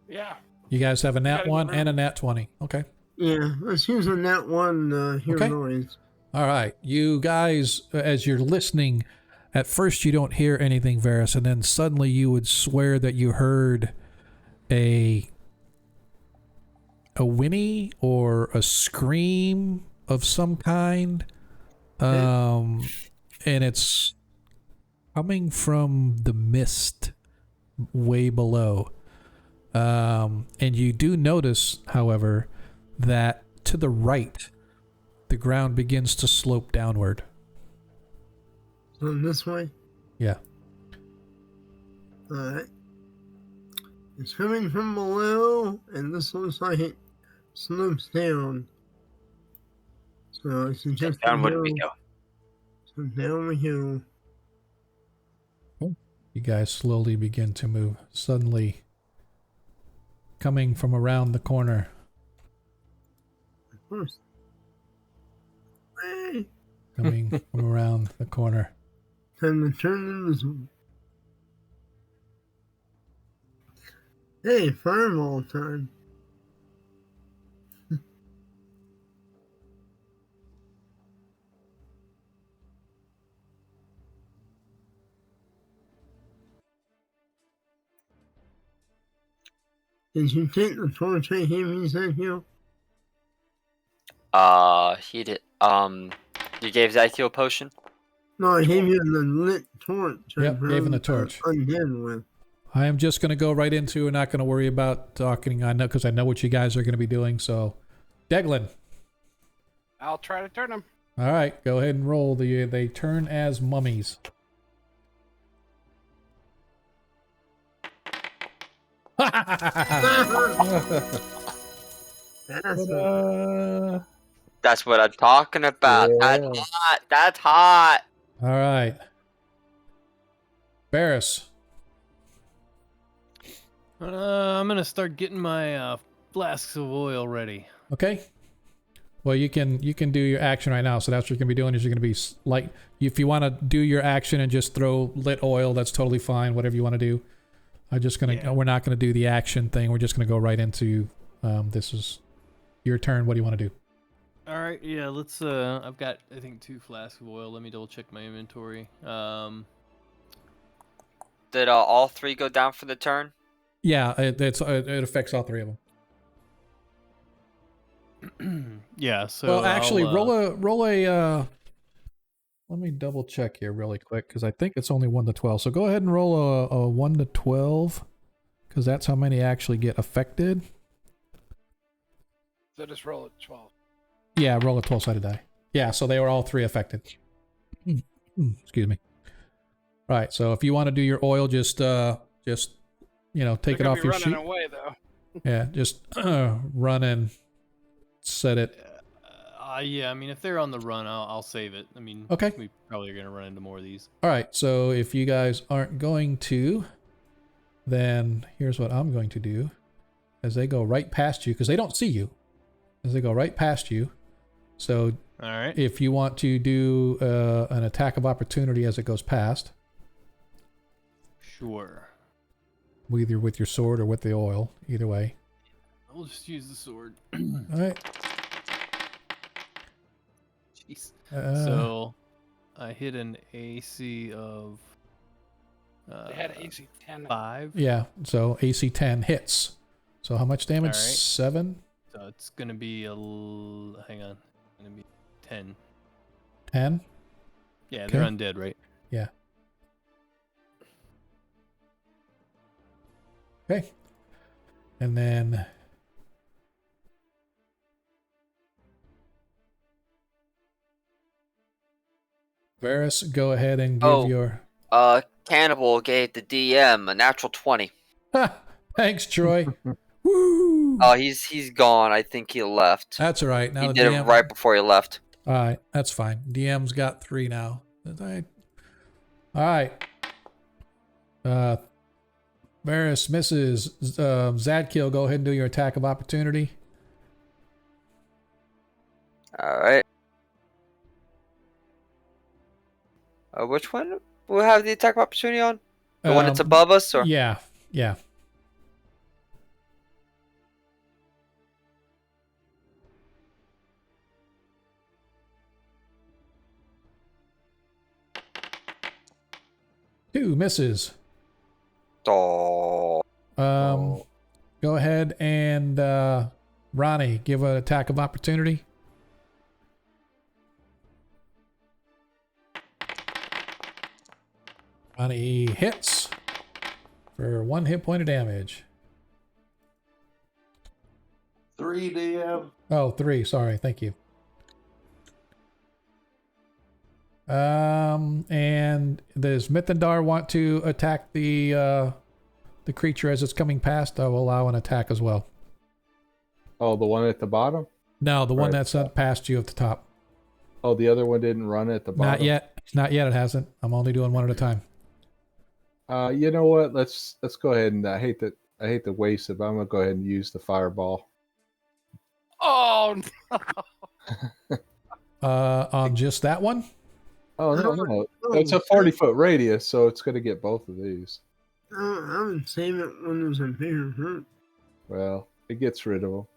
Yeah. You guys have a nat 1 and a nat 20. Okay. Yeah, let's use a nat 1 hear noise. All right. You guys, as you're listening, at first you don't hear anything, Varys, and then suddenly you would swear that you heard a whinny or a scream of some kind. And it's coming from the mist way below. And you do notice, however, that to the right, the ground begins to slope downward. So this way? Yeah. Alright. It's coming from below, and this looks like it slopes down. So I suggest downward we go. So down we go. You guys slowly begin to move. Suddenly, coming from around the corner. Of course. Hey. Coming from around the corner. Time to turn invisible. Hey, fireball time. Did you take the torch I gave you, Sergio? He did. You gave Zykiel a potion. No, I gave you the lit torch. Yep, gave him the torch. Undead with. I am just going to go right into. We're not going to worry about talking. I know because I know what you guys are going to be doing. So, Deglin. I'll try to turn him. All right, go ahead and roll. They turn as mummies. That's what I'm talking about. Yeah. That's hot. That's hot. All right. Barris. I'm gonna start getting my flasks of oil ready. Okay. Well, you can do your action right now. So that's what you're gonna be doing. Is you're gonna be like, if you want to do your action and just throw lit oil, that's totally fine. Whatever you want to do. I'm just gonna. Yeah. We're not gonna do the action thing. We're just gonna go right into. This is your turn. What do you want to do? All right, yeah, let's. I've got I think 2 flasks of oil. Let me double check my inventory. Did all 3 go down for the turn? Yeah, it affects all 3 of them. Yeah. So Well, actually, I'll, roll a. Let me double check here really quick because I think it's only 1 to 12. So go ahead and roll a 1 to 12 because that's how many actually get affected. So just roll a 12. Yeah, roll a 12-sided die. Yeah, so they were all 3 affected. Excuse me. Right, so if you want to do your oil, just take They're it gonna off be your running sheet. away though. Yeah, just run and set it. yeah, I mean, if they're on the run, I'll save it. I mean, Okay. we probably are gonna run into more of these. All right, so if you guys aren't going to, then here's what I'm going to do. As they go right past you, because they don't see you. As they go right past you. So All right. if you want to do an attack of opportunity as it goes past, Sure. either with your sword or with the oil, either way. I'll just use the sword. All right. Jeez. So So, I hit an AC of. They had AC 10. 5. yeah, so AC 10 hits. So how much damage? All right. 7? So it's gonna be hang on. It's gonna be 10. 10? Yeah, they're Okay. undead, right? Yeah. Okay. And then Varus, go ahead and give your Cannibal gave the DM a natural 20. Ha! Thanks, Troy. Woo! Oh, he's gone. I think he left. That's all right. Now He the did DM it right before he left. All right, that's fine. DM's got 3 now. All right. Varus misses. Zadkiel, go ahead and do your attack of opportunity. All right. Which one will have the attack of opportunity on? The one that's above us, or Yeah. 2 misses. Oh. Go ahead and Ronnie, give an attack of opportunity. Ronnie hits for 1 hit point of damage. 3 DM. Oh, 3. Sorry. Thank you. And does Mithindar want to attack the creature as it's coming past? I will allow an attack as well. Oh, the one at the bottom? No, the one Right. that's past you at the top. Oh, the other one didn't run at the bottom? Not yet. Not yet. It hasn't. I'm only doing one at a time. You know what? Let's go ahead and I hate to waste it, but I'm gonna go ahead and use the fireball. Oh no. On just that one? Oh no. It's a 40-foot radius, so it's gonna get both of these. I would save it when there's a bigger hurt. Well, it gets rid of them.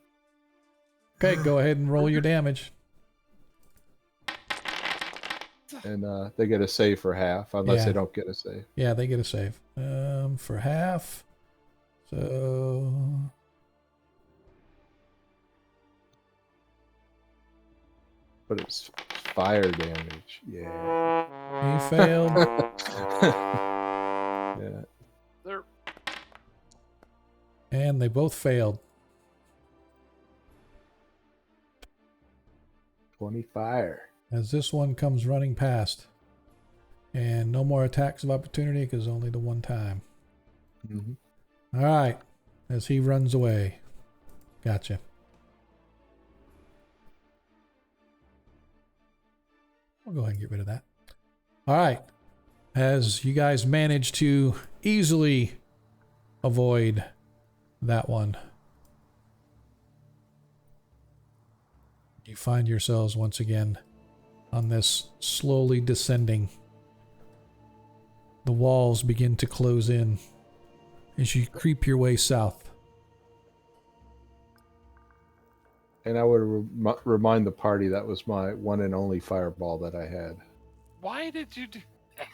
Okay, go ahead and roll your damage. And they get a save for half, unless Yeah. they don't get a save. Yeah, they get a save. For half. So but it's fire damage. Yeah. He failed. Yeah. They're And they both failed. 20 fire. As this one comes running past. And no more attacks of opportunity because only the one time. Mm-hmm. All right. As he runs away. Gotcha. I'll go ahead and get rid of that. All right. As you guys manage to easily avoid that one, you find yourselves once again on this slowly descending. The walls begin to close in as you creep your way south. And I would remind the party that was my one and only fireball that I had. why did you do?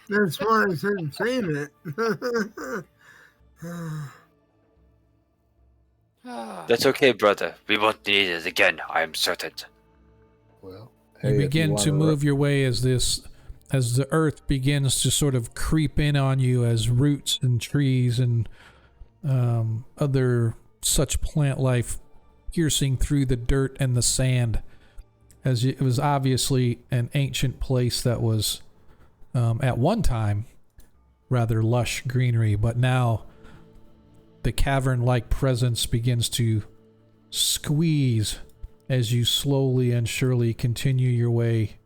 That's why I said save it. That's okay, brother. We won't need it again, I am certain. Well, You begin to move your way as the earth begins to sort of creep in on you as roots and trees and other such plant life piercing through the dirt and the sand, as it was obviously an ancient place that was at one time rather lush greenery, but now the cavern-like presence begins to squeeze as you slowly and surely continue your way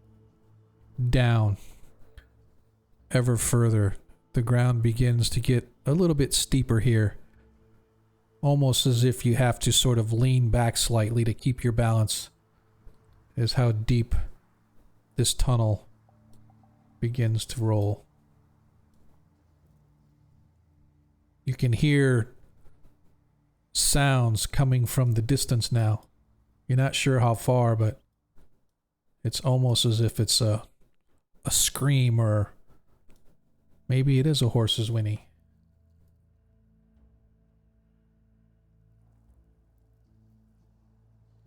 down ever further. The ground begins to get a little bit steeper here, almost as if you have to sort of lean back slightly to keep your balance, is how deep this tunnel begins to roll. You can hear sounds coming from the distance now. You're not sure how far, but it's almost as if it's a scream, or maybe it is a horse's whinny.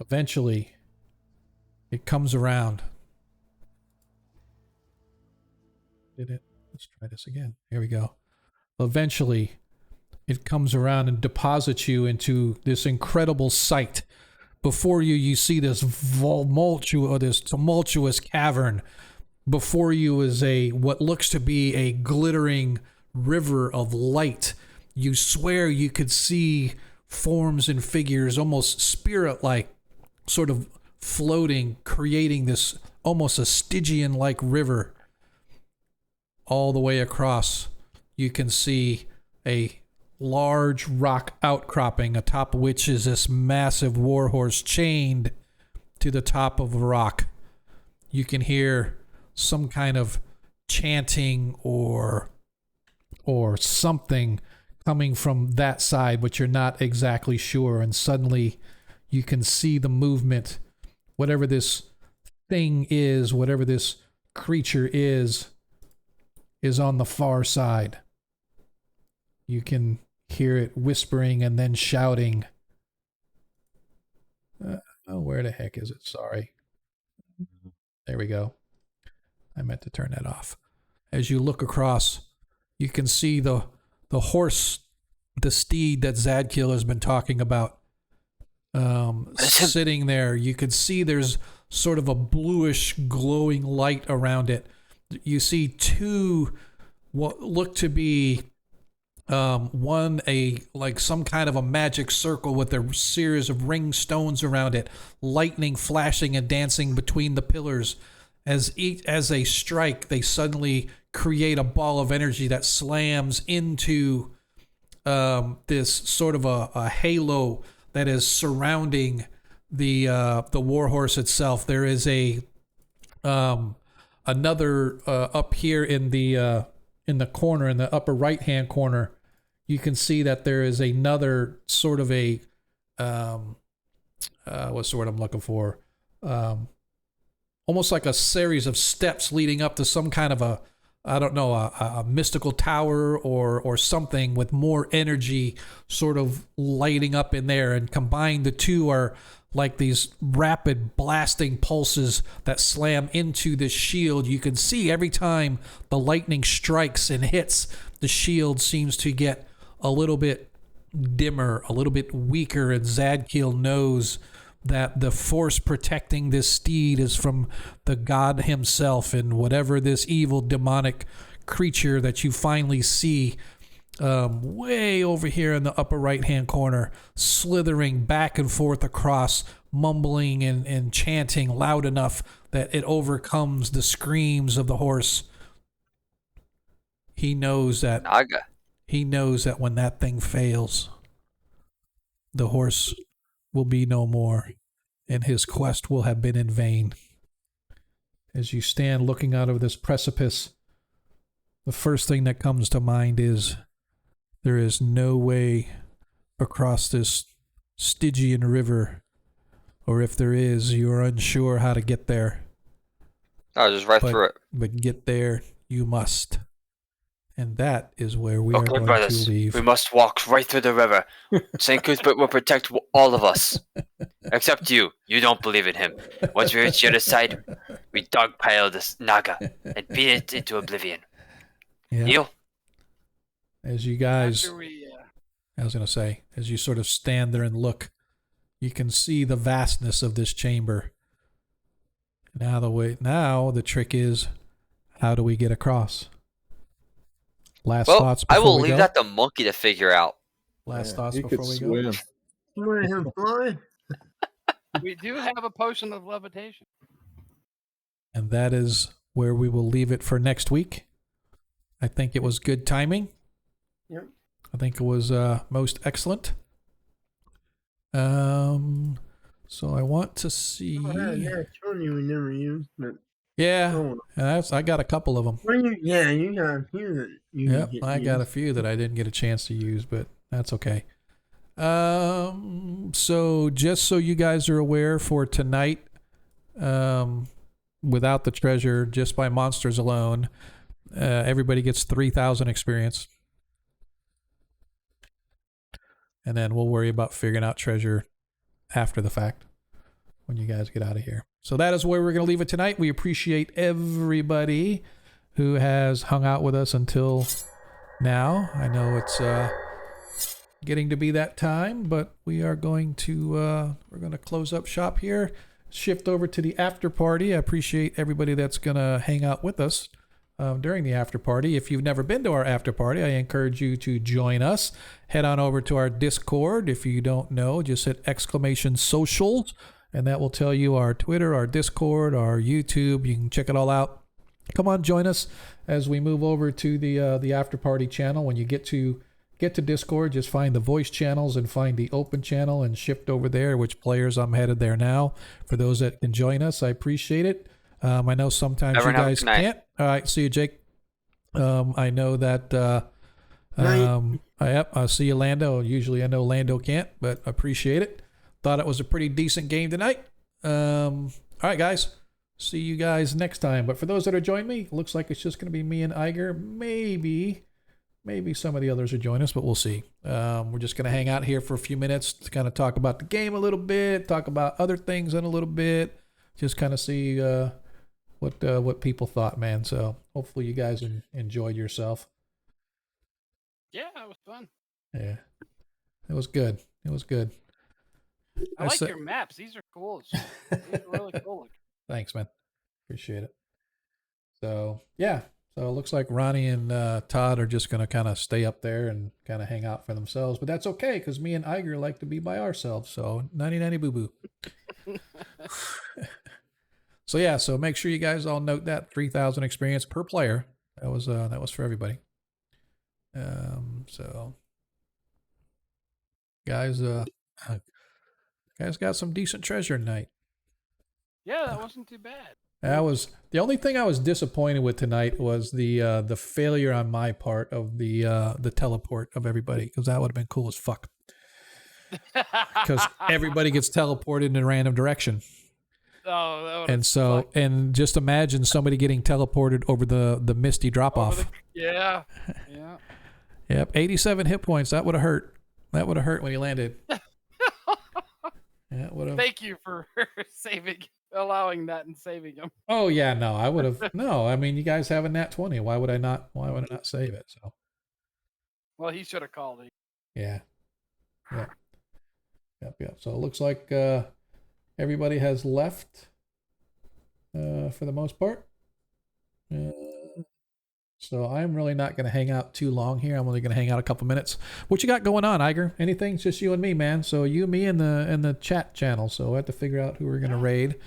Eventually, it comes around. Did it? Let's try this again. Here we go. Eventually, it comes around and deposits you into this incredible sight. Before you, you see this tumultuous cavern. Before you is what looks to be a glittering river of light. You swear you could see forms and figures, almost spirit-like, sort of floating, creating this almost a Stygian-like river. All the way across, you can see a large rock outcropping, atop which is this massive warhorse chained to the top of a rock. You can hear some kind of chanting or something coming from that side, but you're not exactly sure. And suddenly you can see the movement. Whatever this thing is, whatever this creature is on the far side. You can hear it whispering and then shouting. Where the heck is it? Sorry. There we go. I meant to turn that off. As you look across, you can see the horse, the steed that Zadkill has been talking about, sitting there. You can see there's sort of a bluish glowing light around it. You see two what look to be one like some kind of a magic circle with a series of ring stones around it, lightning flashing and dancing between the pillars. As they strike, they suddenly create a ball of energy that slams into this sort of a halo that is surrounding the warhorse itself. There is another up here in the corner, in the upper right hand corner. You can see that there is another sort of a what's the word I'm looking for? Almost like a series of steps leading up to some kind of a mystical tower or something with more energy sort of lighting up in there. And combined, the two are like these rapid blasting pulses that slam into the shield. You can see every time the lightning strikes and hits, the shield seems to get a little bit dimmer, a little bit weaker, and Zadkiel knows that the force protecting this steed is from the god himself, and whatever this evil demonic creature that you finally see way over here in the upper right hand corner, slithering back and forth across, mumbling and chanting loud enough that it overcomes the screams of the horse. He knows that when that thing fails, the horse will be no more, and his quest will have been in vain. As you stand looking out of this precipice, the first thing that comes to mind is there is no way across this Stygian river, or if there is, you are unsure how to get there. No, just right through it. But get there you must. And that is where we are Okay, going brothers, to leave. we must walk right through the river. St. Cuthbert will protect all of us. Except you. You don't believe in him. Once we reach the other side, we dogpile this Naga and beat it into oblivion. Yeah. Deal? As you guys, After we, I was going to say, as you sort of stand there and look, you can see the vastness of this chamber. Now the trick is, how do we get across? Last thoughts before I will we leave go? that to Monkey to figure out. Last thoughts he before could we swim. go? You want him to fly? we do have a potion of levitation. And that is where we will leave it for next week. I think it was good timing. Yep. I think it was most excellent. So I want to see. Yeah, Tony we never used, but Yeah, I got a couple of them. well, you got a few that you Yep, can I use. got a few that I didn't get a chance to use, but that's okay. So just so you guys are aware, for tonight, without the treasure, just by monsters alone, everybody gets 3,000 experience. And then we'll worry about figuring out treasure after the fact when you guys get out of here. So that is where we're going to leave it tonight. We appreciate everybody who has hung out with us until now. I know it's getting to be that time, but we are going to close up shop here, shift over to the after party. I appreciate everybody that's going to hang out with us during the after party. If you've never been to our after party, I encourage you to join us. Head on over to our Discord. If you don't know, just hit !socials, and that will tell you our Twitter, our Discord, our YouTube. You can check it all out. Come on, join us as we move over to the after party channel. When you get to Discord, just find the voice channels and find the open channel and shift over there. Which players I'm headed there now. For those that can join us, I appreciate it. I know sometimes you guys can't. All right, see you, Jake. I know that. I see you, Lando. Usually I know Lando can't, but appreciate it. Thought it was a pretty decent game tonight. All right, guys. See you guys next time. But for those that are joining me, looks like it's just going to be me and Iger. Maybe some of the others will join us, but we'll see. We're just going to hang out here for a few minutes to kind of talk about the game a little bit, talk about other things in a little bit, just kind of see what people thought, man. So hopefully you guys enjoyed yourself. Yeah, it was fun. Yeah, it was good. It was good. I like your maps. These are cool. These are really cool. Thanks, man. Appreciate it. So yeah. So it looks like Ronnie and Todd are just going to kind of stay up there and kind of hang out for themselves. But that's okay, because me and Iger like to be by ourselves. So 90-90 boo-boo. So yeah, so make sure you guys all note that 3,000 experience per player. That was for everybody. So guys got some decent treasure tonight. Yeah, that wasn't too bad. That was the only thing I was disappointed with tonight was the failure on my part of the teleport of everybody, because that would have been cool as fuck. Because everybody gets teleported in a random direction. Oh, and so fucked. And just imagine somebody getting teleported over the misty drop off. Yeah. Yep, 87 hit points. That would have hurt. That would have hurt when he landed. Yeah, would have. Thank you for allowing that and saving him. Oh yeah, no, I would have. No, I mean, you guys have a nat 20. Why would I not? Why would I not save it? So. Well, he should have called it. Yeah. Yep. Yep. So it looks like everybody has left for the most part. So I'm really not going to hang out too long here. I'm only going to hang out a couple minutes. What you got going on, Iger? Anything? It's just you and me, man. So you, me, and the chat channel. So I have to figure out who we're going to raid.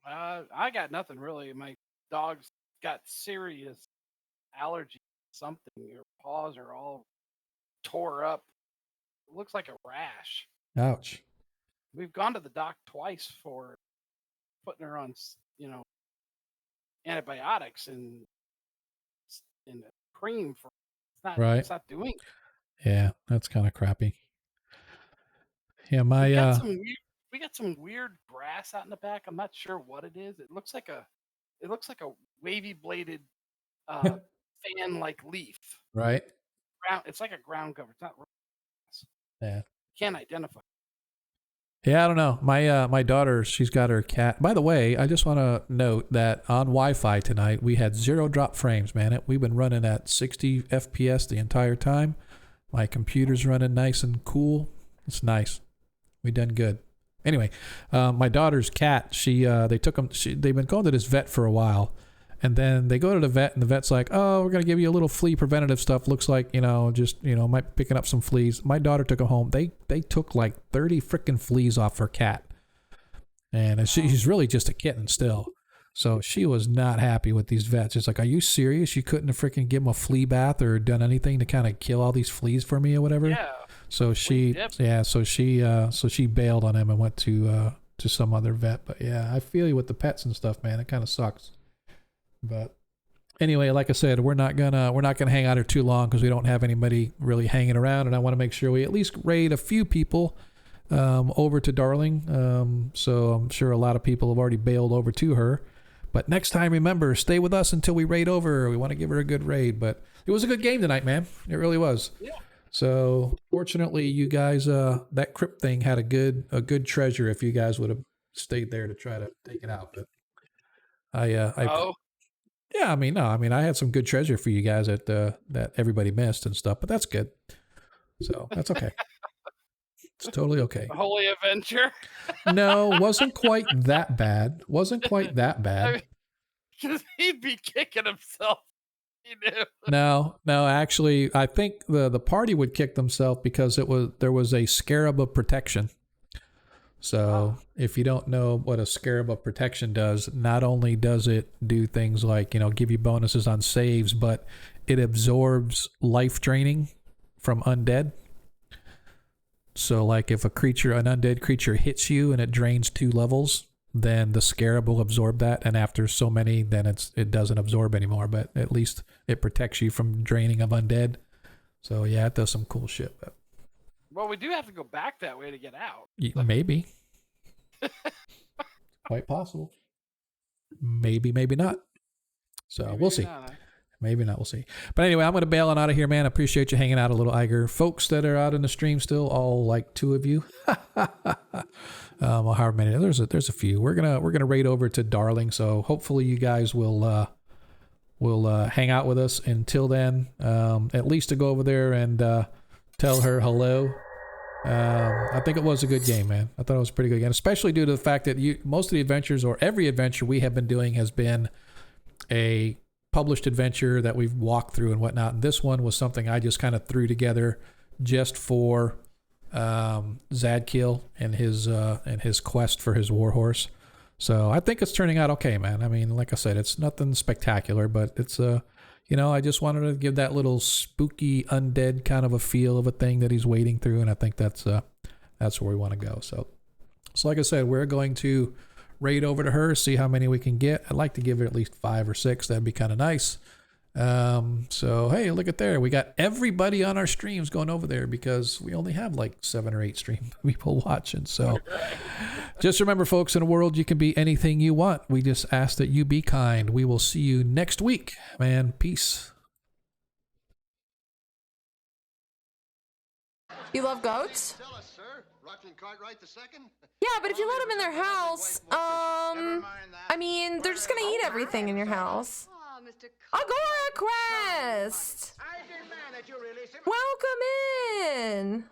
I got nothing really. My dog's got serious allergy. Something. Your paws are all tore up. It looks like a rash. Ouch. We've gone to the doc twice for putting her on, antibiotics and cream for. Right. It's not doing. Yeah, that's kind of crappy. Yeah, my we got some weird grass out in the back. I'm not sure what it is. It looks like a wavy bladed fan-like leaf. Right. It's like a ground cover. It's not grass. Yeah. Can't identify. Yeah, I don't know. My daughter, she's got her cat. By the way, I just want to note that on Wi-Fi tonight, we had 0 drop frames, man. We've been running at 60 FPS the entire time. My computer's running nice and cool. It's nice. We done good. Anyway, my daughter's cat, they've been going to this vet for a while. And then they go to the vet, and the vet's like, "Oh, we're gonna give you a little flea preventative stuff. Looks like might picking up some fleas." My daughter took them home. They took like 30 freaking fleas off her cat, and she's really just a kitten still. So she was not happy with these vets. It's like, "Are you serious? You couldn't have freaking give them a flea bath or done anything to kind of kill all these fleas for me or whatever?" Yeah. So she bailed on him and went to some other vet. But yeah, I feel you with the pets and stuff, man. It kind of sucks. But anyway, like I said, we're not gonna hang out here too long because we don't have anybody really hanging around, and I want to make sure we at least raid a few people over to Darling. So I'm sure a lot of people have already bailed over to her. But next time, remember, stay with us until we raid over. We want to give her a good raid. But it was a good game tonight, man. It really was. Yeah. So fortunately, you guys, that crypt thing had a good treasure. If you guys would have stayed there to try to take it out, but yeah, I had some good treasure for you guys that everybody missed and stuff, but that's good. So that's okay. It's totally okay. Holy Adventure? No, wasn't quite that bad. Because he'd be kicking himself. No, actually, I think the party would kick themselves because there was a scarab of protection. So if you don't know what a scarab of protection does, not only does it do things like, give you bonuses on saves, but it absorbs life draining from undead. So like if an undead creature hits you and it drains 2 levels, then the scarab will absorb that. And after so many, then it doesn't absorb anymore, but at least it protects you from draining of undead. So yeah, it does some cool shit. But well, we do have to go back that way to get out. Maybe. Quite possible. Maybe not. So maybe we'll see. Not. Maybe not. We'll see. But anyway, I'm going to bail on out of here, man. I appreciate you hanging out a little, Iger. Folks that are out in the stream still, all like 2 of you. Well, however many. There's a few. We're gonna raid over to Darling. So hopefully you guys will hang out with us until then. At least to go over there and tell her hello. I think it was a good game, man. I thought it was a pretty good game, especially due to the fact that most of the adventures, or every adventure we have been doing, has been a published adventure that we've walked through and whatnot. And this one was something I just kind of threw together just for Zadkiel and his quest for his warhorse. So I think it's turning out okay, man. I mean, like I said, it's nothing spectacular, but it's I just wanted to give that little spooky undead kind of a feel of a thing that he's wading through, and I think that's where we want to go. So like I said, we're going to raid over to her, see how many we can get. I'd like to give her at least 5 or 6. That'd be kind of nice. So hey, look at there. We got everybody on our streams going over there because we only have like 7 or 8 stream people watching. So just remember, folks, in the world, you can be anything you want. We just ask that you be kind. We will see you next week, man. Peace. You love goats? Rocklin Cartwright II? Yeah, but if you let them in their house, I mean, they're just gonna eat everything in your house. Oh, Mr. Agora Quest! I demand that you release him. Welcome in!